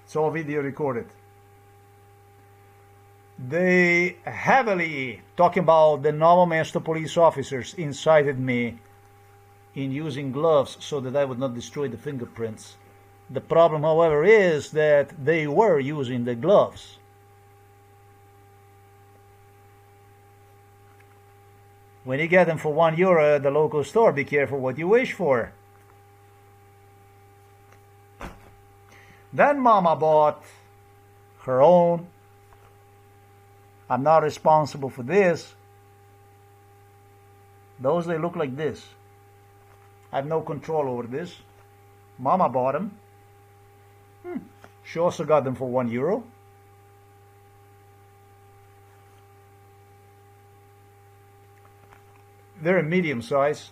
It's all video recorded. They heavily, talking about the Novomesto police officers, incited me in using gloves so that I would not destroy the fingerprints. The problem, however, is that they were using the gloves. When you get them for €1 at the local store, be careful what you wish for. Then Mama bought her own. I'm not responsible for this. Those, they look like this. I have no control over this. Mama bought them. She also got them for €1. They're medium size.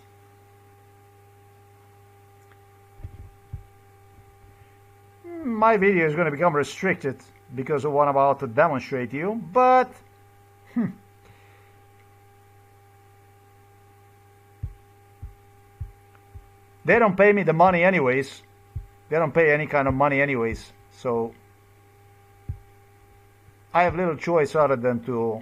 My video is going to become restricted because of what I'm about to demonstrate to you, but they don't pay me the money anyways. They don't pay any kind of money anyways, so I have little choice other than to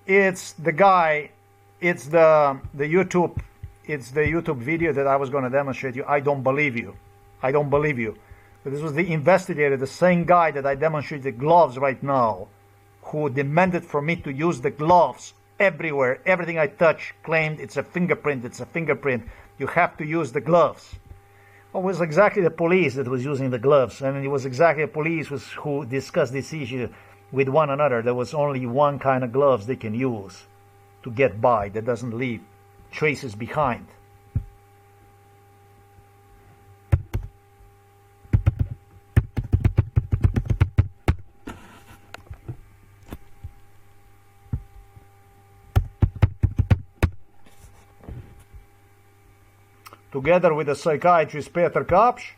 It's the guy, it's the YouTube video that I was going to demonstrate you. I don't believe you. I don't believe you. But this was the investigator, the same guy that I demonstrated the gloves right now, who demanded for me to use the gloves everywhere. Everything I touch claimed it's a fingerprint, it's a fingerprint. You have to use the gloves. It was exactly the police that was using the gloves, and it was exactly the police who discussed this issue with one another. There was only one kind of gloves they can use to get by that doesn't leave traces behind. Together with the psychiatrist Peter Kapsch,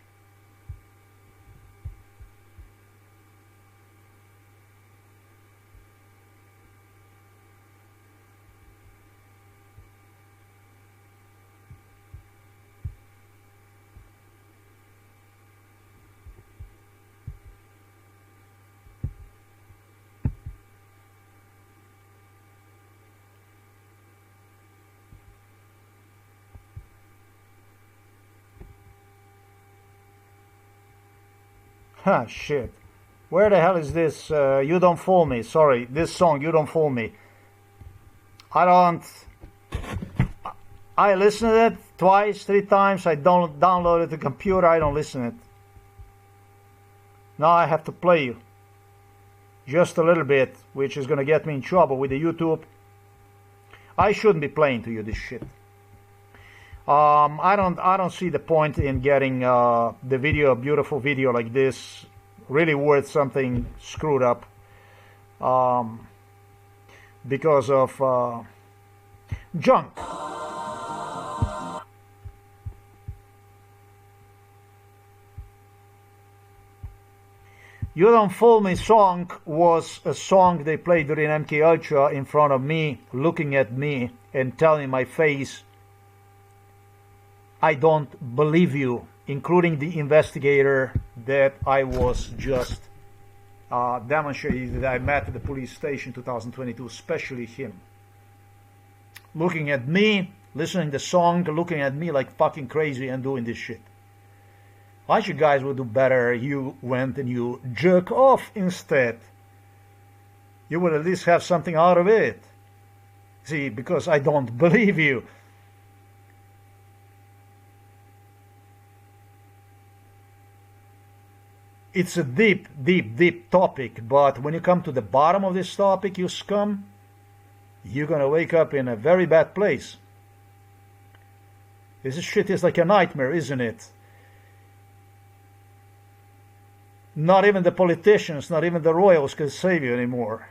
shit. Where the hell is this? You Don't Fool Me. Sorry, this song, You Don't Fool Me. I listened to it twice, 3 times. I don't download it to the computer. I don't listen to it. Now I have to play you just a little bit, which is going to get me in trouble with the YouTube. I shouldn't be playing to you this shit. I don't see the point in getting the video, a beautiful video like this, really worth something screwed up, because of junk. You Don't Fool Me song was a song they played during MK Ultra in front of me, looking at me and telling my face, I don't believe you, including the investigator that I was just demonstrating that I met at the police station 2022, especially him. Looking at me, listening to the song, looking at me like fucking crazy and doing this shit. I thought you guys would do better. You went and you jerk off instead. You would at least have something out of it. See, because I don't believe you. It's a deep, deep, deep topic, but when you come to the bottom of this topic, you scum, you're gonna wake up in a very bad place. This shit is like a nightmare, isn't it? Not even the politicians, not even the royals can save you anymore.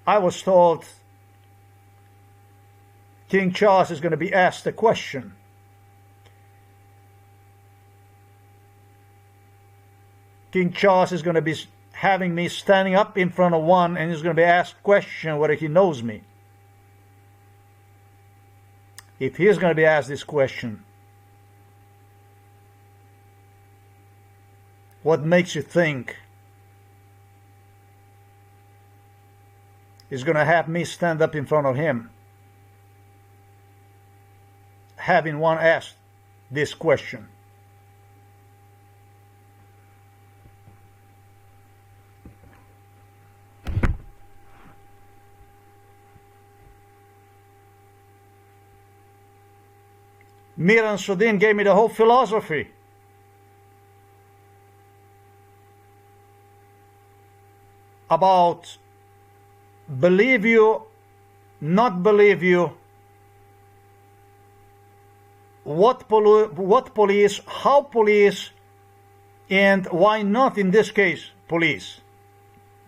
I was told King Charles is going to be asked a question. King Charles is going to be having me standing up in front of one, and he's going to be asked a question whether he knows me. If he's going to be asked this question, what makes you think he's going to have me stand up in front of him, having one asked this question? Miran Sudin gave me the whole philosophy. About believe you, not believe you, what police, how police, and why not in this case police.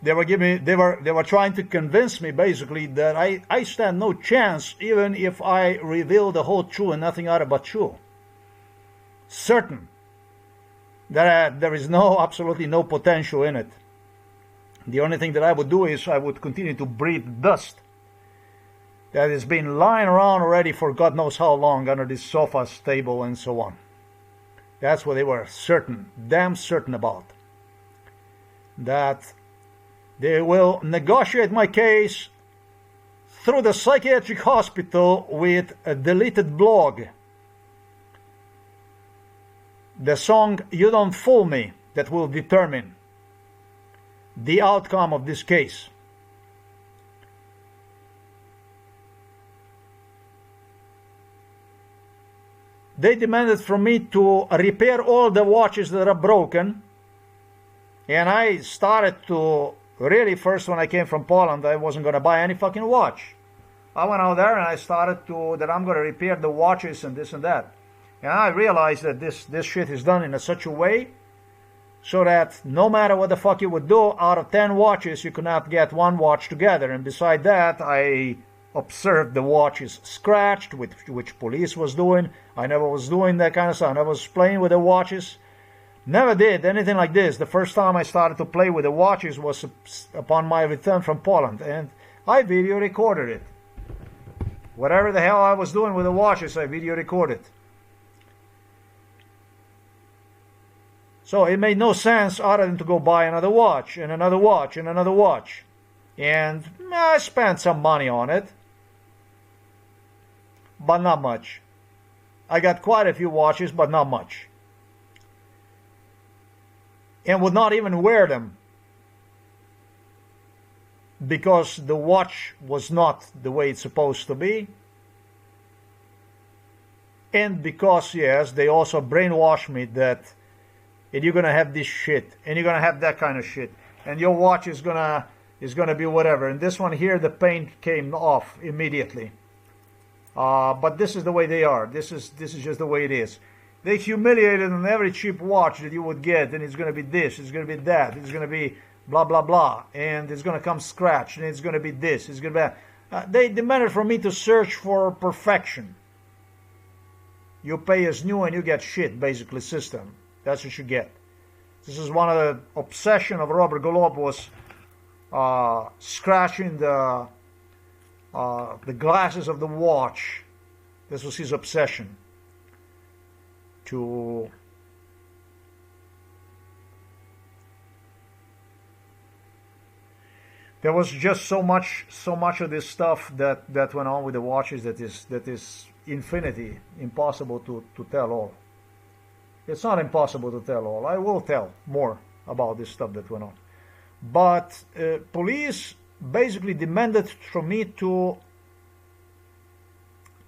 They were trying to convince me basically that I stand no chance even if I reveal the whole truth and nothing other but true. Certain that there is absolutely no potential in it. The only thing that I would do is I would continue to breathe dust that has been lying around already for God knows how long under this sofa, table, and so on. That's what they were certain, damn certain about. That They will negotiate my case through the psychiatric hospital with a deleted blog. The song You Don't Fool Me that will determine the outcome of this case. They demanded from me to repair all the watches that are broken. And I started to, really first when I came from Poland, I wasn't going to buy any fucking watch. I went out there and I started that I'm going to repair the watches and this and that. And I realized that this shit is done in such a way so that no matter what the fuck you would do, out of 10 watches, you could not get one watch together. And beside that, I observed the watches scratched, which police was doing. I never was doing that kind of stuff. I never was playing with the watches. Never did anything like this. The first time I started to play with the watches was upon my return from Poland. And I video recorded it. Whatever the hell I was doing with the watches, I video recorded. So it made no sense other than to go buy another watch and another watch and another watch. And I spent some money on it. But not much. I got quite a few watches, but not much. And would not even wear them. Because the watch was not the way it's supposed to be. And because, yes, they also brainwashed me that you're going to have this shit. And you're going to have that kind of shit. And your watch is going to be whatever. And this one here, the paint came off immediately. But this is the way they are. This is just the way it is. They humiliated on every cheap watch that you would get, and it's going to be this, it's going to be that, it's going to be blah, blah, blah, and it's going to come scratched, and it's going to be this, it's going to be... they demanded from me to search for perfection. You pay as new and you get shit, basically, system. That's what you get. This is one of the obsession of Robert Golob was scratching the glasses of the watch. This was his obsession. There was just so much of this stuff that went on with the watches that is infinity, impossible to tell all. It's not impossible to tell all. I will tell more about this stuff that went on. But police basically demanded from me to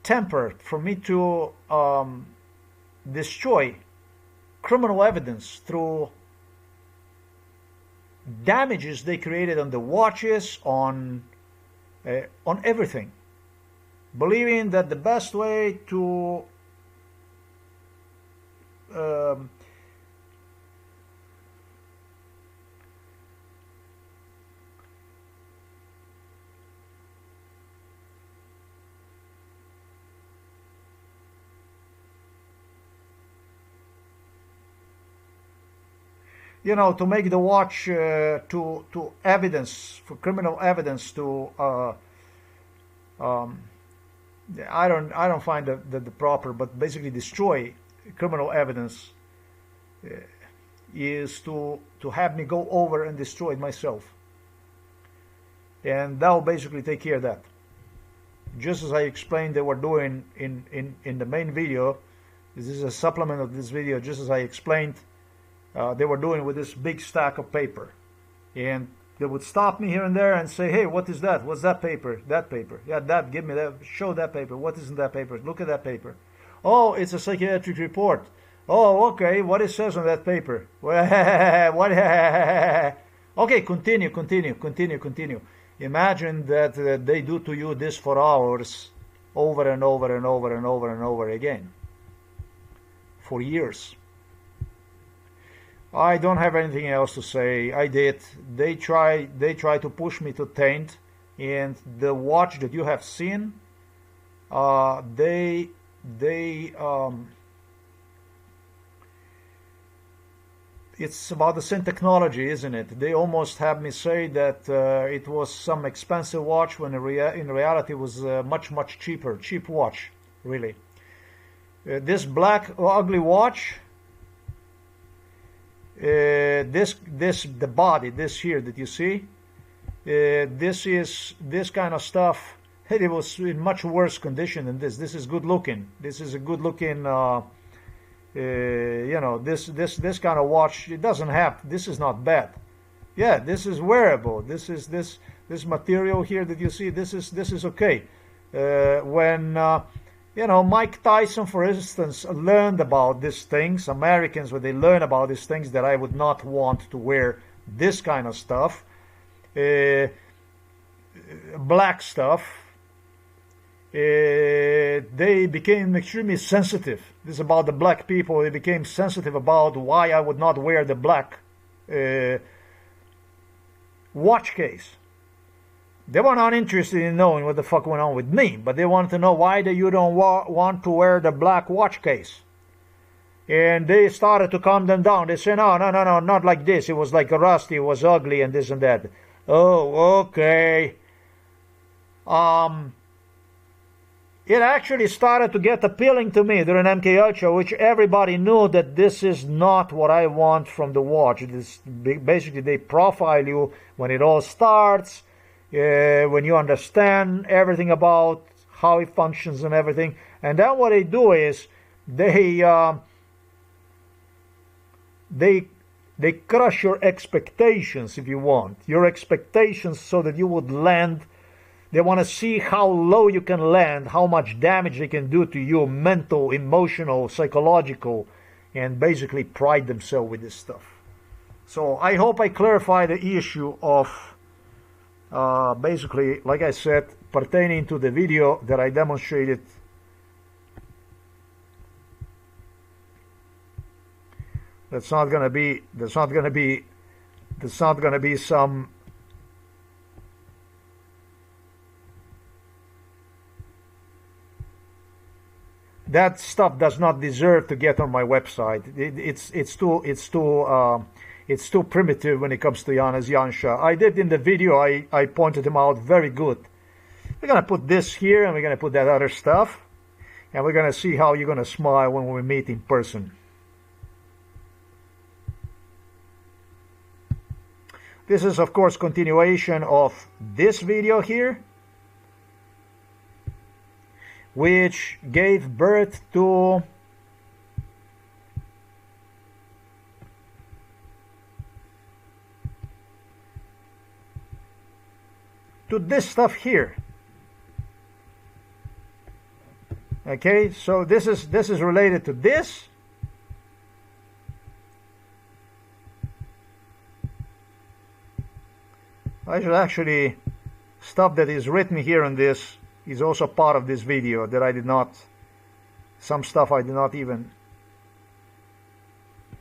temper, for me to destroy criminal evidence through damages they created on the watches, on everything, believing that the best way to to make the watch to evidence, for criminal evidence, to I don't find the proper, but basically destroy criminal evidence is to have me go over and destroy it myself, and that will basically take care of that. Just as I explained they were doing in the main video. This is a supplement of this video. Just as I explained. They were doing with this big stack of paper, and they would stop me here and there and say, hey, what is that? What's that paper? That paper. Yeah, that, give me that, show that paper. What is in that paper? Look at that paper. Oh, it's a psychiatric report. Oh, okay, what it says on that paper? What? Okay, continue. Imagine that they do to you this for hours, over and over and over and over and over again, for years. I don't have anything else to say. I did. They try to push me to taint, and the watch that you have seen, it's about the same technology, isn't it? They almost have me say that it was some expensive watch when in reality it was much cheaper, cheap watch, really. This black ugly watch. The body, this here that you see, This kind of stuff. It was in much worse condition than this. This is good looking. This is a good looking. This kind of watch. It doesn't have. This is not bad. Yeah, this is wearable. This material here that you see. This is okay. When Mike Tyson, for instance, learned about these things. Americans, when they learn about these things, that I would not want to wear this kind of stuff. Black stuff. They became extremely sensitive. This is about the black people. They became sensitive about why I would not wear the black watch case. They were not interested in knowing what the fuck went on with me, but they wanted to know why you don't want to wear the black watch case. And they started to calm them down. They said, no, not like this. It was like rusty, it was ugly, and this and that. Oh, okay. It actually started to get appealing to me during MK Ultra, which everybody knew that this is not what I want from the watch. Basically, they profile you when it all starts, when you understand everything about how it functions and everything. And then what they do is they crush your expectations, if you want. Your expectations so that you would land. They want to see how low you can land, how much damage they can do to you, mental, emotional, psychological, and basically pride themselves with this stuff. So I hope I clarify the issue of, basically, like I said, pertaining to the video that I demonstrated. That's not gonna be some. That stuff does not deserve to get on my website. It's too primitive when it comes to Janis Janša. I did in the video. I pointed him out very good. We're gonna put this here, and we're gonna put that other stuff, and we're gonna see how you're gonna smile when we meet in person. This is, of course, continuation of this video here, which gave birth to this stuff here. Okay, so this is related to this. I should actually, stuff that is written here on this is also part of this video that I did not, some stuff I did not even.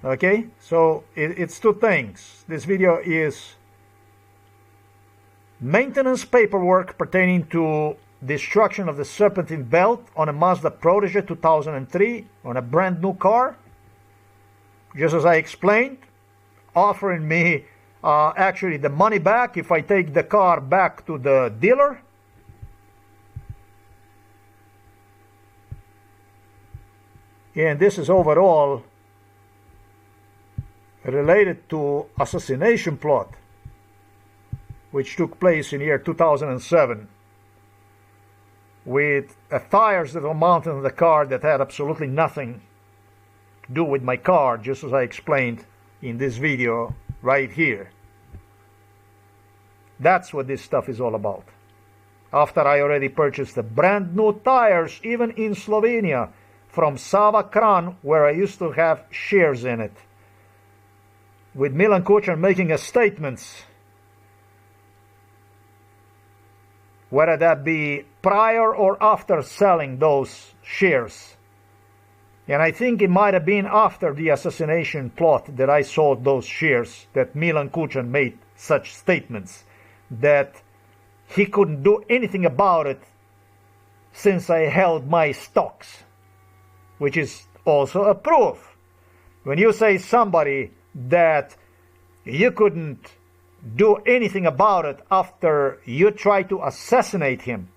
Okay, so it's two things. This video is maintenance paperwork pertaining to destruction of the serpentine belt on a Mazda Protege 2003 on a brand new car. Just as I explained, offering me actually the money back if I take the car back to the dealer. And this is overall related to assassination plot, which took place in year 2007, with tires that were mounted on the car that had absolutely nothing to do with my car, just as I explained in this video right here. That's what this stuff is all about. After I already purchased the brand new tires, even in Slovenia, from Sava Kran, where I used to have shares in it, with Milan Kučan making a statements, whether that be prior or after selling those shares. And I think it might have been after the assassination plot that I sold those shares, that Milan Kučan made such statements that he couldn't do anything about it since I held my stocks, which is also a proof. When you say somebody that you couldn't do anything about it after you tried to assassinate him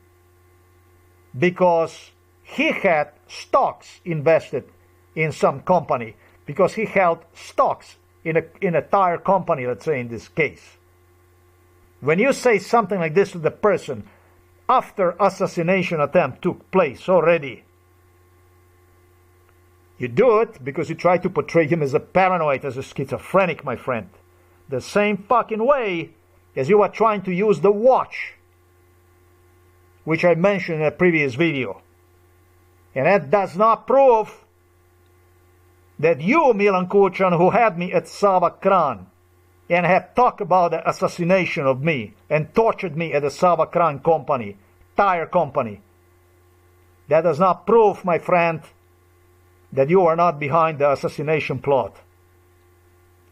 because he had stocks invested in some company, because he held stocks in a tire company, let's say in this case. When you say something like this to the person after assassination attempt took place already, you do it because you try to portray him as a paranoid, as a schizophrenic, my friend. The same fucking way as you are trying to use the watch, which I mentioned in a previous video. And that does not prove that you, Milan Kucan, who had me at Sava Kran and had talked about the assassination of me and tortured me at the Sava Kran company, tire company, that does not prove, my friend, that you are not behind the assassination plot.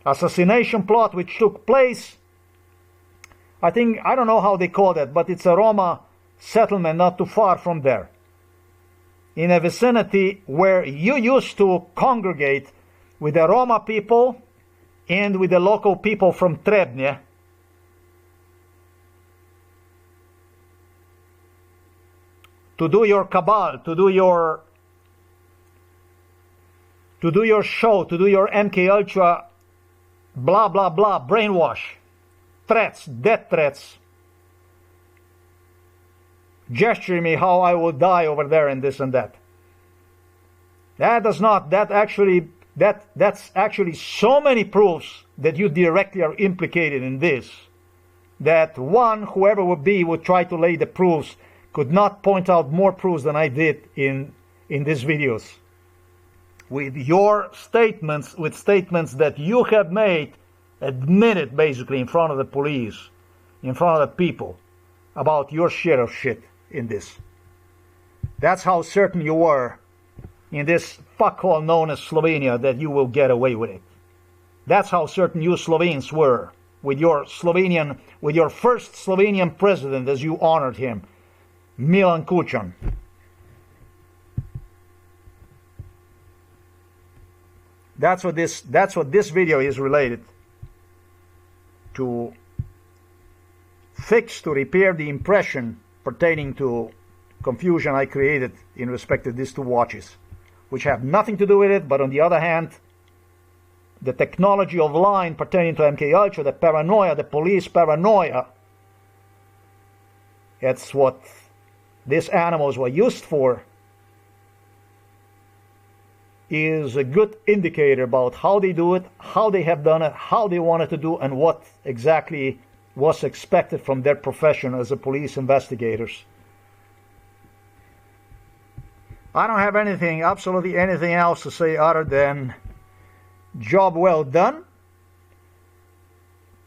Assassination plot which took place, I don't know how they call it, but it's a Roma settlement not too far from there, in a vicinity where you used to congregate with the Roma people and with the local people from Trebnje. To do your cabal, to do your show, to do your MK Ultra blah blah blah brainwash, threats, death threats, gesturing me how I will die over there and this and that. That's actually so many proofs that you directly are implicated in this, that whoever would be would try to lay the proofs, could not point out more proofs than I did in these videos. With your statements, with statements that you have made, admitted basically in front of the police, in front of the people, about your share of shit in this. That's how certain you were in this fuckhole known as Slovenia that you will get away with it. That's how certain you Slovenes were with your first Slovenian president, as you honored him, Milan Kucan. That's what this video is related to, fix, to repair the impression pertaining to confusion I created in respect to these two watches, which have nothing to do with it, but on the other hand, the technology of lying pertaining to MK Ultra, the paranoia, the police paranoia, that's what these animals were used for, is a good indicator about how they do it, how they have done it, how they wanted to do, and what exactly was expected from their profession as a police investigators. I don't have absolutely anything else to say other than job well done,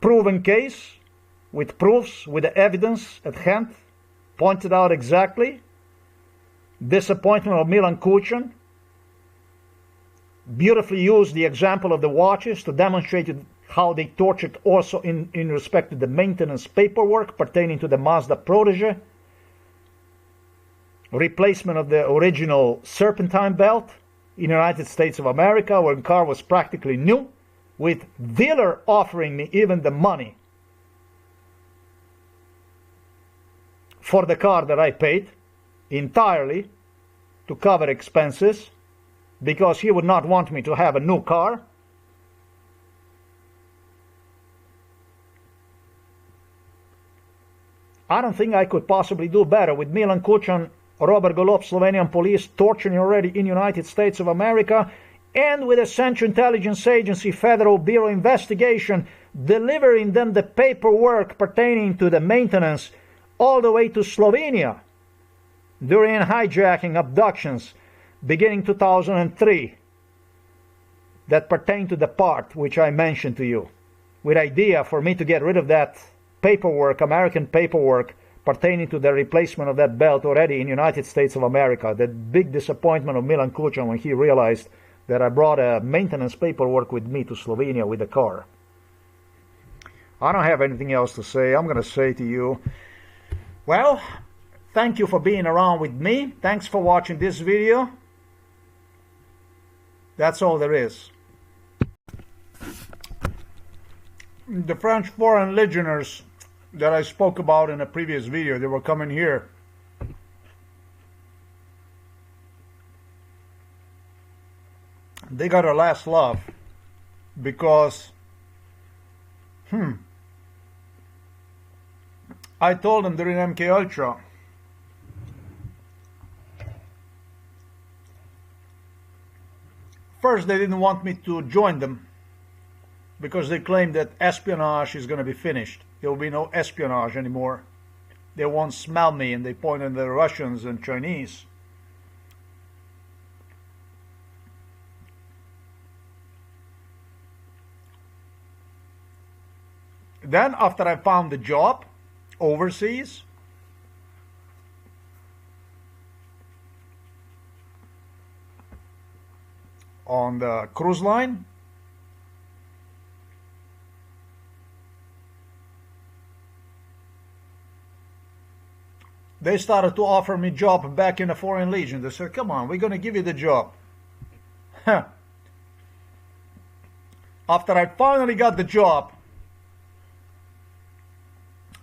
proven case, with proofs, with the evidence at hand, pointed out exactly, disappointment of Milan Kucan, beautifully used the example of the watches to demonstrate how they tortured also in respect to the maintenance paperwork pertaining to the Mazda protege, replacement of the original serpentine belt in the United States of America, when the car was practically new, with dealer offering me even the money for the car that I paid entirely to cover expenses, because he would not want me to have a new car. I don't think I could possibly do better with Milan Kucan, Robert Golob, Slovenian police torturing already in United States of America, and with the Central Intelligence Agency Federal Bureau investigation, delivering them the paperwork pertaining to the maintenance all the way to Slovenia during hijacking abductions beginning 2003 that pertain to the part which I mentioned to you, with idea for me to get rid of that paperwork, American paperwork, pertaining to the replacement of that belt already in United States of America. That big disappointment of Milan Kucan when he realized that I brought a maintenance paperwork with me to Slovenia with the car. I don't have anything else to say. I'm going to say to you, well, thank you for being around with me. Thanks for watching this video. That's all there is. The French foreign legionnaires that I spoke about in a previous video, they were coming here. They got a last laugh because I told them during MK Ultra, first they didn't want me to join them because they claimed that espionage is going to be finished. There will be no espionage anymore. They won't smell me, and they pointed at the Russians and Chinese. Then after I found the job overseas, on the cruise line, they started to offer me job back in the Foreign Legion. They said, come on, we're going to give you the job. After I finally got the job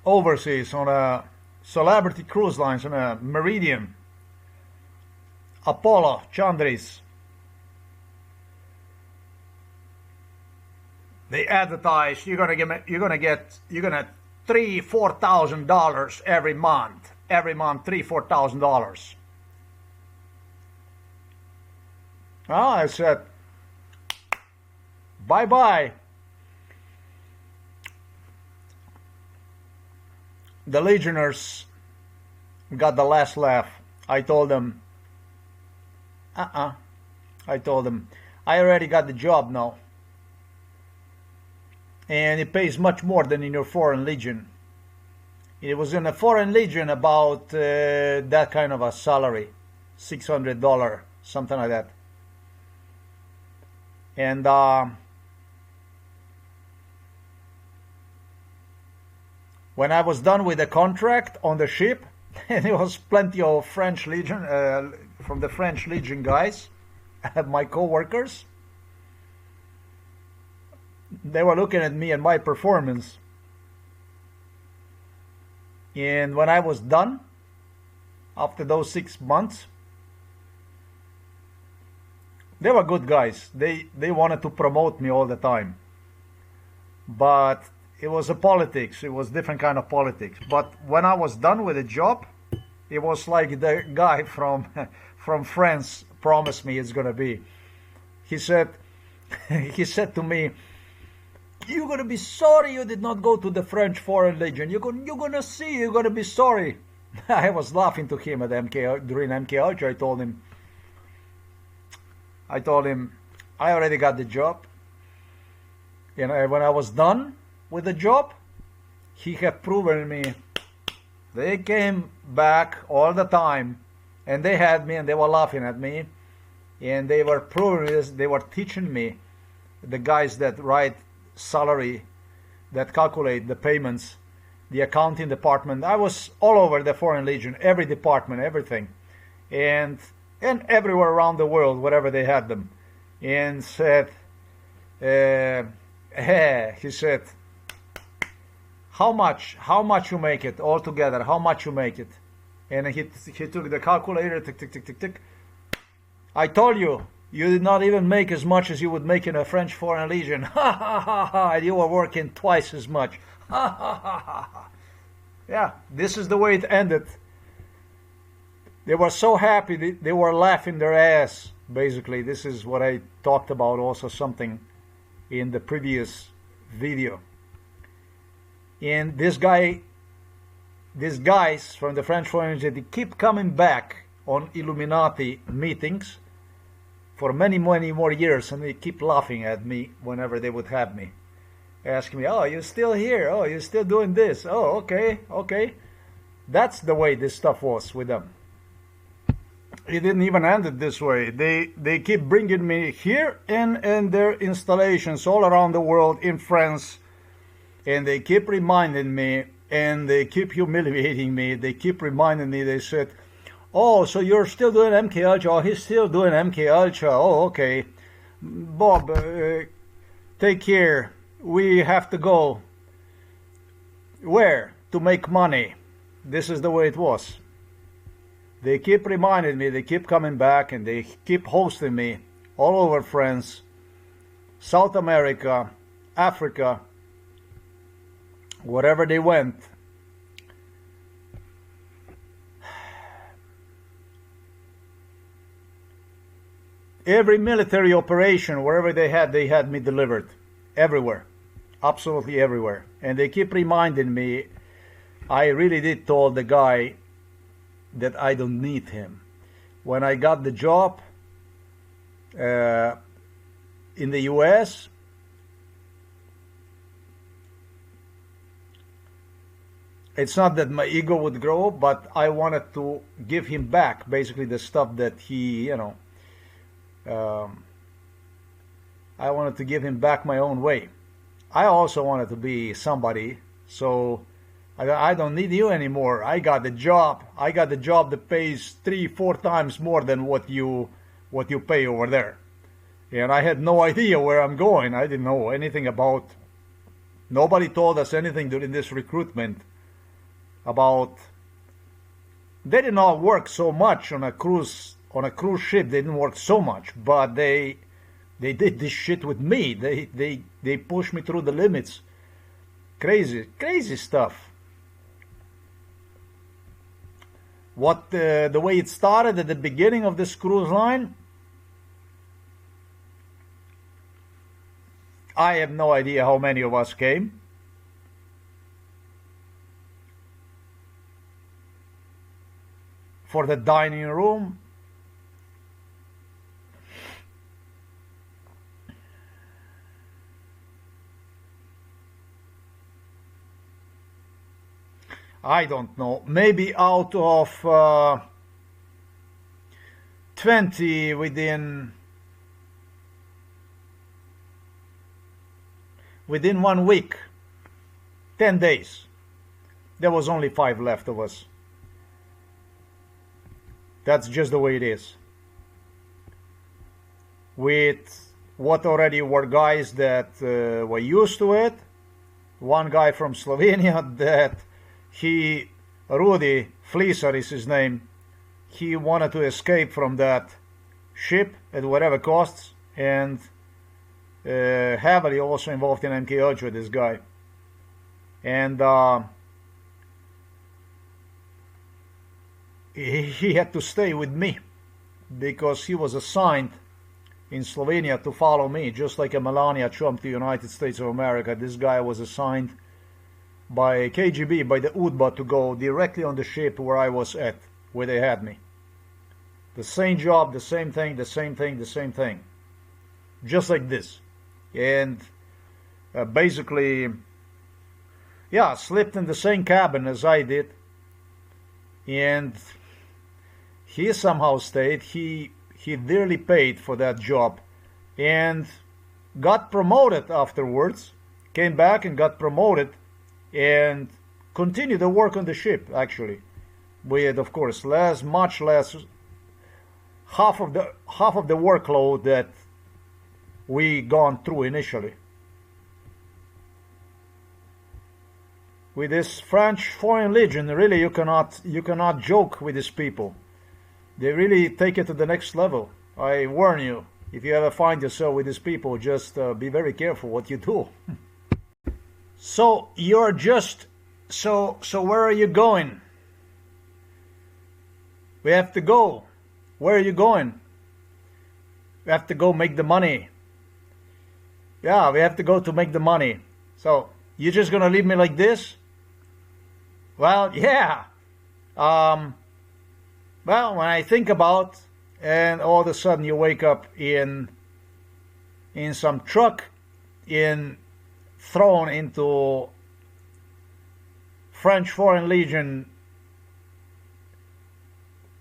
overseas on a celebrity cruise lines, on a Meridian, Apollo, Chandris, they advertised you're gonna get $3,000-$4,000 every month. Every month, $3,000-$4,000. Well, I said, bye-bye. The Legionnaires got the last laugh. I told them, I told them, I already got the job now. And it pays much more than in your Foreign Legion. It was in a Foreign Legion about that kind of a salary, $600, something like that. And when I was done with the contract on the ship, and there was plenty of French Legion, from the French Legion guys, my co-workers, they were looking at me and my performance. And when I was done, after those 6 months, they were good guys. They wanted to promote me all the time. But it was a politics. It was different kind of politics. But when I was done with the job, it was like the guy from France promised me it's gonna be. He said to me, "You're gonna be sorry you did not go to the French Foreign Legion. You're gonna see. You're gonna be sorry." I was laughing to him at during MK Ultra. I told him I already got the job. And when I was done with the job, he had proven me. They came back all the time, and they had me, and they were laughing at me, and they were proving this. They were teaching me, the guys that write salary, that calculate the payments, the accounting department. I was all over the Foreign Legion, every department, everything, and everywhere around the world, wherever they had them, and said, he said, how much you make it all together? How much you make it? And he took the calculator, tick, tick, tick, tick, tick. I told you, you did not even make as much as you would make in a French Foreign Legion. Ha ha ha ha! You were working twice as much. Ha ha ha ha! Yeah, this is the way it ended. They were so happy, they were laughing their ass. Basically, this is what I talked about also something in the previous video. And these guys from the French Foreign Legion, they keep coming back on Illuminati meetings for many, many more years, and they keep laughing at me whenever they would have me. Asking me, oh, you're still here? Oh, you're still doing this? Oh, okay, okay. That's the way this stuff was with them. It didn't even end it this way. They keep bringing me here in their installations all around the world, in France, and they keep reminding me, and they keep humiliating me. They keep reminding me. They said, oh, so you're still doing MK Ultra? Oh, he's still doing MK Ultra. Oh, okay. Bob, take care. We have to go. Where? To make money. This is the way it was. They keep reminding me, they keep coming back, and they keep hosting me all over France, South America, Africa, wherever they went. Every military operation, wherever they had me delivered. Everywhere. Absolutely everywhere. And they keep reminding me, I really did told the guy that I don't need him. When I got the job in the US, it's not that my ego would grow, but I wanted to give him back basically the stuff that he, I wanted to give him back my own way. I also wanted to be somebody, so I don't need you anymore. I got the job. I got the job that pays 3-4 times more than what you pay over there. And I had no idea where I'm going. I didn't know anything about. Nobody told us anything during this recruitment about. They did not work so much on a cruise ship. They didn't work so much, but they did this shit with me. They pushed me through the limits. Crazy stuff. What the way it started at the beginning of this cruise line, I have no idea how many of us came. For the dining room, I don't know, maybe out of 20 within 1 week, 10 days, there was only 5 left of us. That's just the way it is. With what already were guys that were used to it. One guy from Slovenia that Rudy Fleeser is his name, he wanted to escape from that ship at whatever costs, and heavily also involved in MKUltra with this guy. And he had to stay with me because he was assigned in Slovenia to follow me, just like a Melania Trump to the United States of America. This guy was assigned by KGB, by the UDBA, to go directly on the ship where I was at, where they had me. The same job, the same thing, the same thing, the same thing. Just like this. And basically, yeah, slept in the same cabin as I did. And he somehow stayed. He dearly paid for that job. And got promoted afterwards. Came back and got promoted. And continued to work on the ship, actually, with, of course, much less, half of the workload that we gone through initially. With this French Foreign Legion, really, you cannot joke with these people. They really take it to the next level. I warn you, if you ever find yourself with these people, just be very careful what you do. So you're just, so where are you going? We have to go. Where are you going? We have to go make the money. Yeah, we have to go to make the money. So you're just gonna leave me like this? Well, yeah. Well, when I think about, and all of a sudden you wake up in some truck, thrown into French Foreign Legion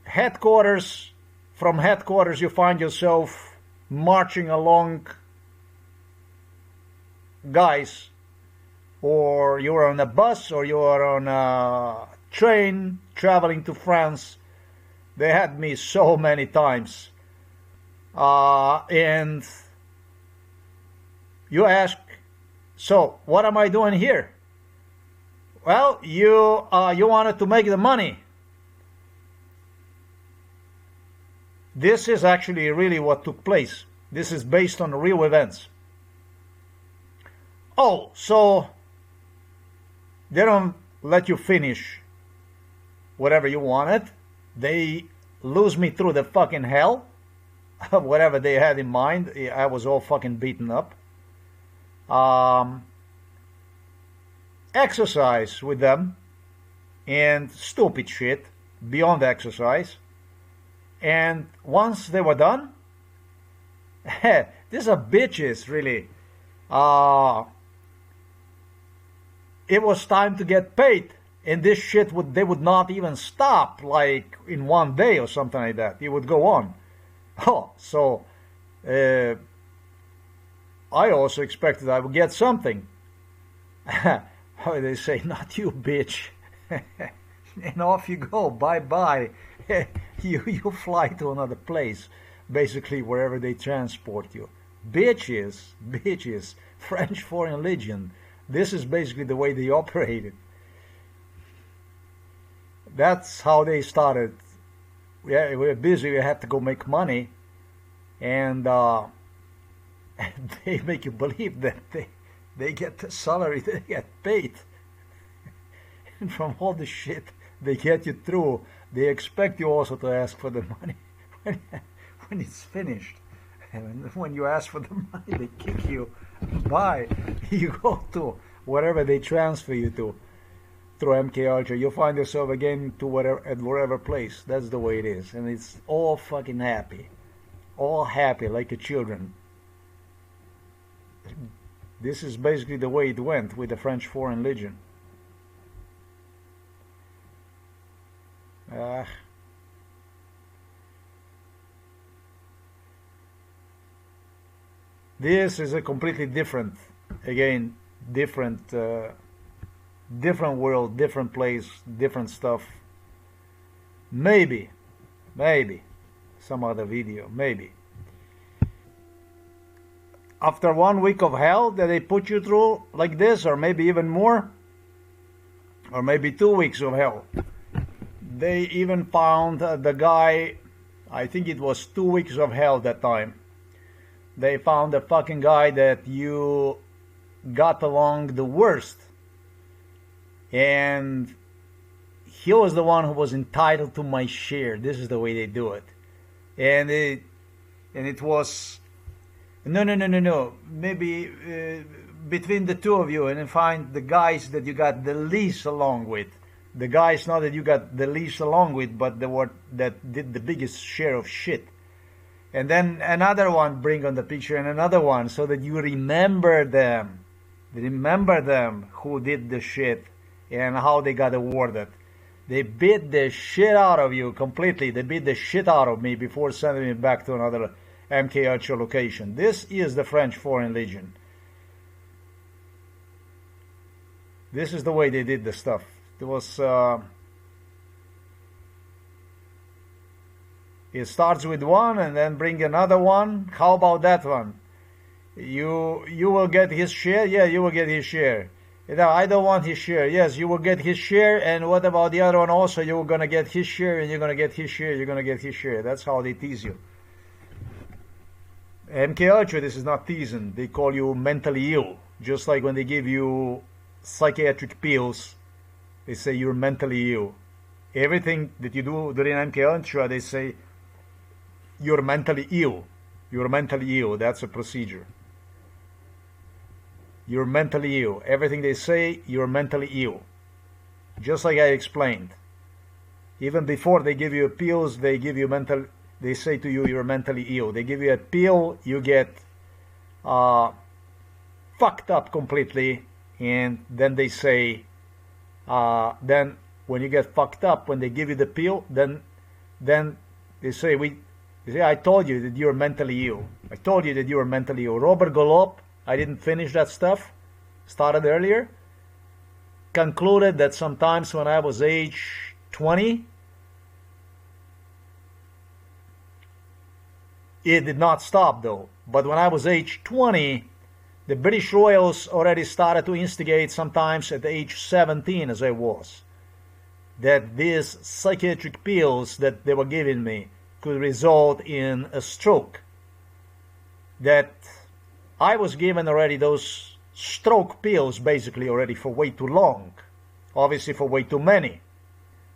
headquarters. From headquarters you find yourself marching along guys, or you're on a bus, or you're on a train traveling to France. They had me so many times. And you ask, so what am I doing here? Well, you wanted to make the money. This is actually really what took place. This is based on real events. Oh, so they don't let you finish whatever you wanted. They lose me through the fucking hell. whatever they had in mind. I was all fucking beaten up. Exercise with them and stupid shit beyond exercise. And once they were done, these are bitches, really. It was time to get paid, and this shit they would not even stop, like in one day or something like that. It would go on. Oh, so I also expected I would get something. How they say, not you, bitch. And off you go. Bye-bye. You fly to another place, basically wherever they transport you. Bitches. French Foreign Legion. This is basically the way they operated. That's how they started. Yeah, we were busy. We had to go make money, and they make you believe that they get the salary, they get paid, and from all the shit they get you through, they expect you also to ask for the money when it's finished. And when you ask for the money, they kick you. Bye. You go to wherever they transfer you to through MK Ultra. You'll find yourself again to wherever place. That's the way it is, and it's all fucking happy, all happy like a children. This is basically the way it went with the French Foreign Legion. This is a completely different, again, different world, different place, different stuff. Maybe some other video, maybe. After 1 week of hell that they put you through like this, or maybe even more, or maybe 2 weeks of hell, they even found the guy, I think it was 2 weeks of hell that time. They found the fucking guy that you got along the worst. And he was the one who was entitled to my share. This is the way they do it. And it was, no. Maybe between the two of you, and find the guys that you got the least along with. The guys not that you got the least along with, but the one that did the biggest share of shit. And then another one bring on the picture, and another one, so that you remember them. Remember them who did the shit and how they got awarded. They beat the shit out of you completely. They beat the shit out of me before sending me back to another MK Ultra location. This is the French Foreign Legion. This is the way they did the stuff. It was... it starts with one and then bring another one. How about that one? You will get his share? Yeah, you will get his share. No, I don't want his share. Yes, you will get his share. And what about the other one also? You're going to get his share, and you're going to get his share. You're going to get his share. That's how they tease you. MK Ultra, this is not teasing. They call you mentally ill. Just like when they give you psychiatric pills, they say you're mentally ill. Everything that you do during MK Ultra, they say you're mentally ill. You're mentally ill. That's a procedure. You're mentally ill. Everything they say, you're mentally ill. Just like I explained. Even before they give you pills, they give you they say to you, you're mentally ill. They give you a pill, you get fucked up completely, and then they say, then when you get fucked up, when they give you the pill, then they say, I told you that you're mentally ill. I told you that you were mentally ill. Robert Golop, I didn't finish that stuff, started earlier, concluded that sometimes when I was age 20, it did not stop though. But when I was age 20, the British Royals already started to instigate sometimes at age 17 as I was, that these psychiatric pills that they were giving me could result in a stroke. That I was given already those stroke pills basically already for way too long. Obviously for way too many.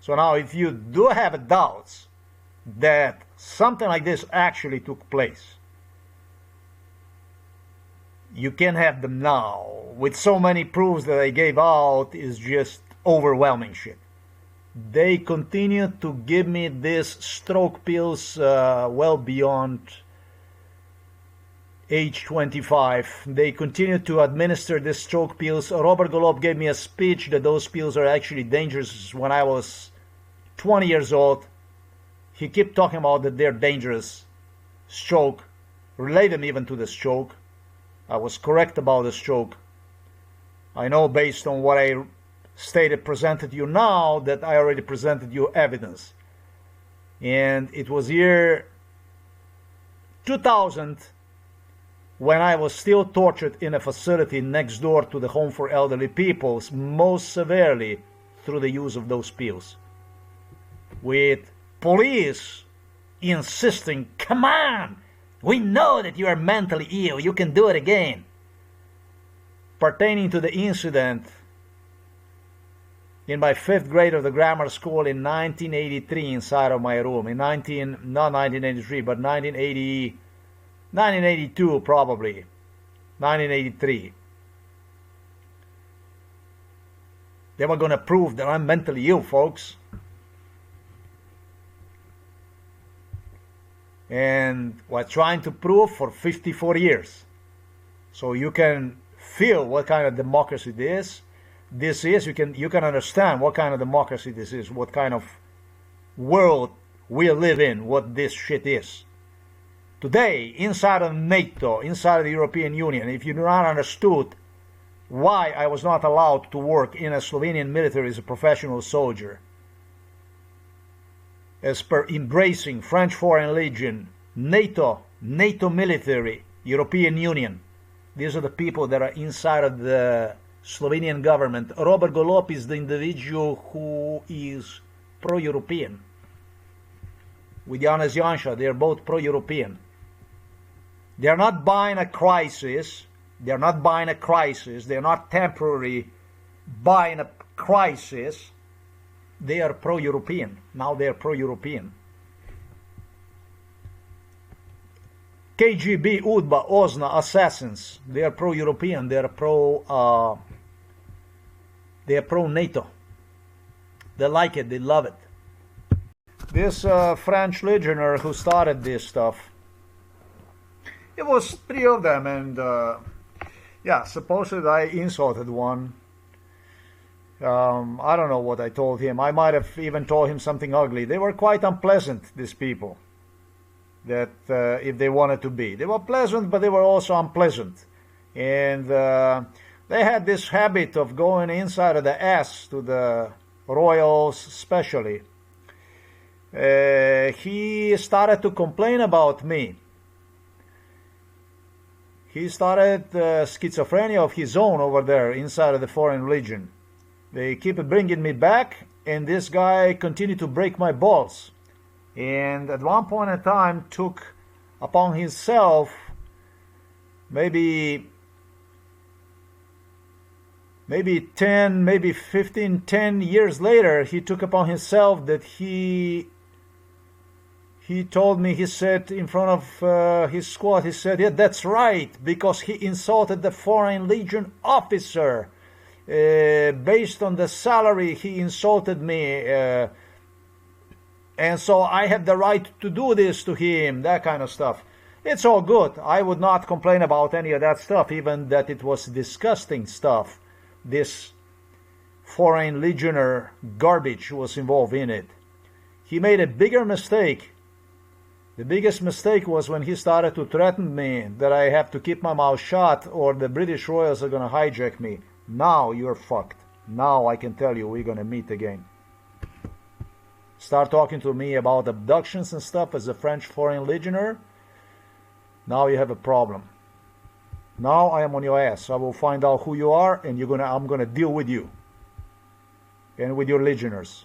So now if you do have doubts that something like this actually took place. You can't have them now. With so many proofs that I gave out, is just overwhelming shit. They continue to give me these stroke pills well beyond age 25. They continue to administer these stroke pills. Robert Golob gave me a speech that those pills are actually dangerous when I was 20 years old. He kept talking about that they're dangerous. Stroke, related even to the stroke. I was correct about the stroke. I know based on what I presented you now, that I already presented you evidence. And it was year 2000 when I was still tortured in a facility next door to the home for elderly people, most severely through the use of those pills. With police insisting, come on, we know that you are mentally ill, you can do it again. Pertaining to the incident in my 5th grade of the grammar school in 1983 inside of my room, not 1983, but 1982 probably, 1983. They were going to prove that I'm mentally ill, folks. And we're trying to prove for 54 years. So you can feel what kind of democracy this is. You can understand what kind of democracy this is, what kind of world we live in, what this shit is. Today, inside of NATO, inside of the European Union, if you do not understood why I was not allowed to work in a Slovenian military as a professional soldier, as per embracing French Foreign Legion, NATO military, European Union. These are the people that are inside of the Slovenian government. Robert Golob is the individual who is pro-European. With Janez Janša, they are both pro-European. They are not buying a crisis. They are not buying a crisis. They are not temporary buying a crisis. They are pro-European. Now they are pro-European. KGB, UDBA, OZNA, assassins. They are pro-European. They are pro-NATO. They like it. They love it. This French legionnaire who started this stuff, it was 3 of them, and yeah, supposedly I insulted one. I don't know what I told him. I might have even told him something ugly. They were quite unpleasant, these people, that if they wanted to be. They were pleasant, but they were also unpleasant. And they had this habit of going inside of the ass to the royals especially. He started to complain about me. He started schizophrenia of his own over there inside of the Foreign Legion. They keep bringing me back, and this guy continued to break my balls. And at one point in time took upon himself, maybe 10, maybe 15, 10 years later, he took upon himself that he told me, he said in front of his squad, he said, yeah, that's right, because he insulted the Foreign Legion officer. Based on the salary, he insulted me. And so I have the right to do this to him, that kind of stuff. It's all good. I would not complain about any of that stuff, even that it was disgusting stuff. This Foreign Legionnaire garbage was involved in it. He made a bigger mistake. The biggest mistake was when he started to threaten me that I have to keep my mouth shut or the British royals are going to hijack me. Now you're fucked. Now I can tell you we're going to meet again. Start talking to me about abductions and stuff as a French Foreign Legionnaire. Now you have a problem. Now I am on your ass. I will find out who you are, and I'm gonna deal with you and with your legionnaires.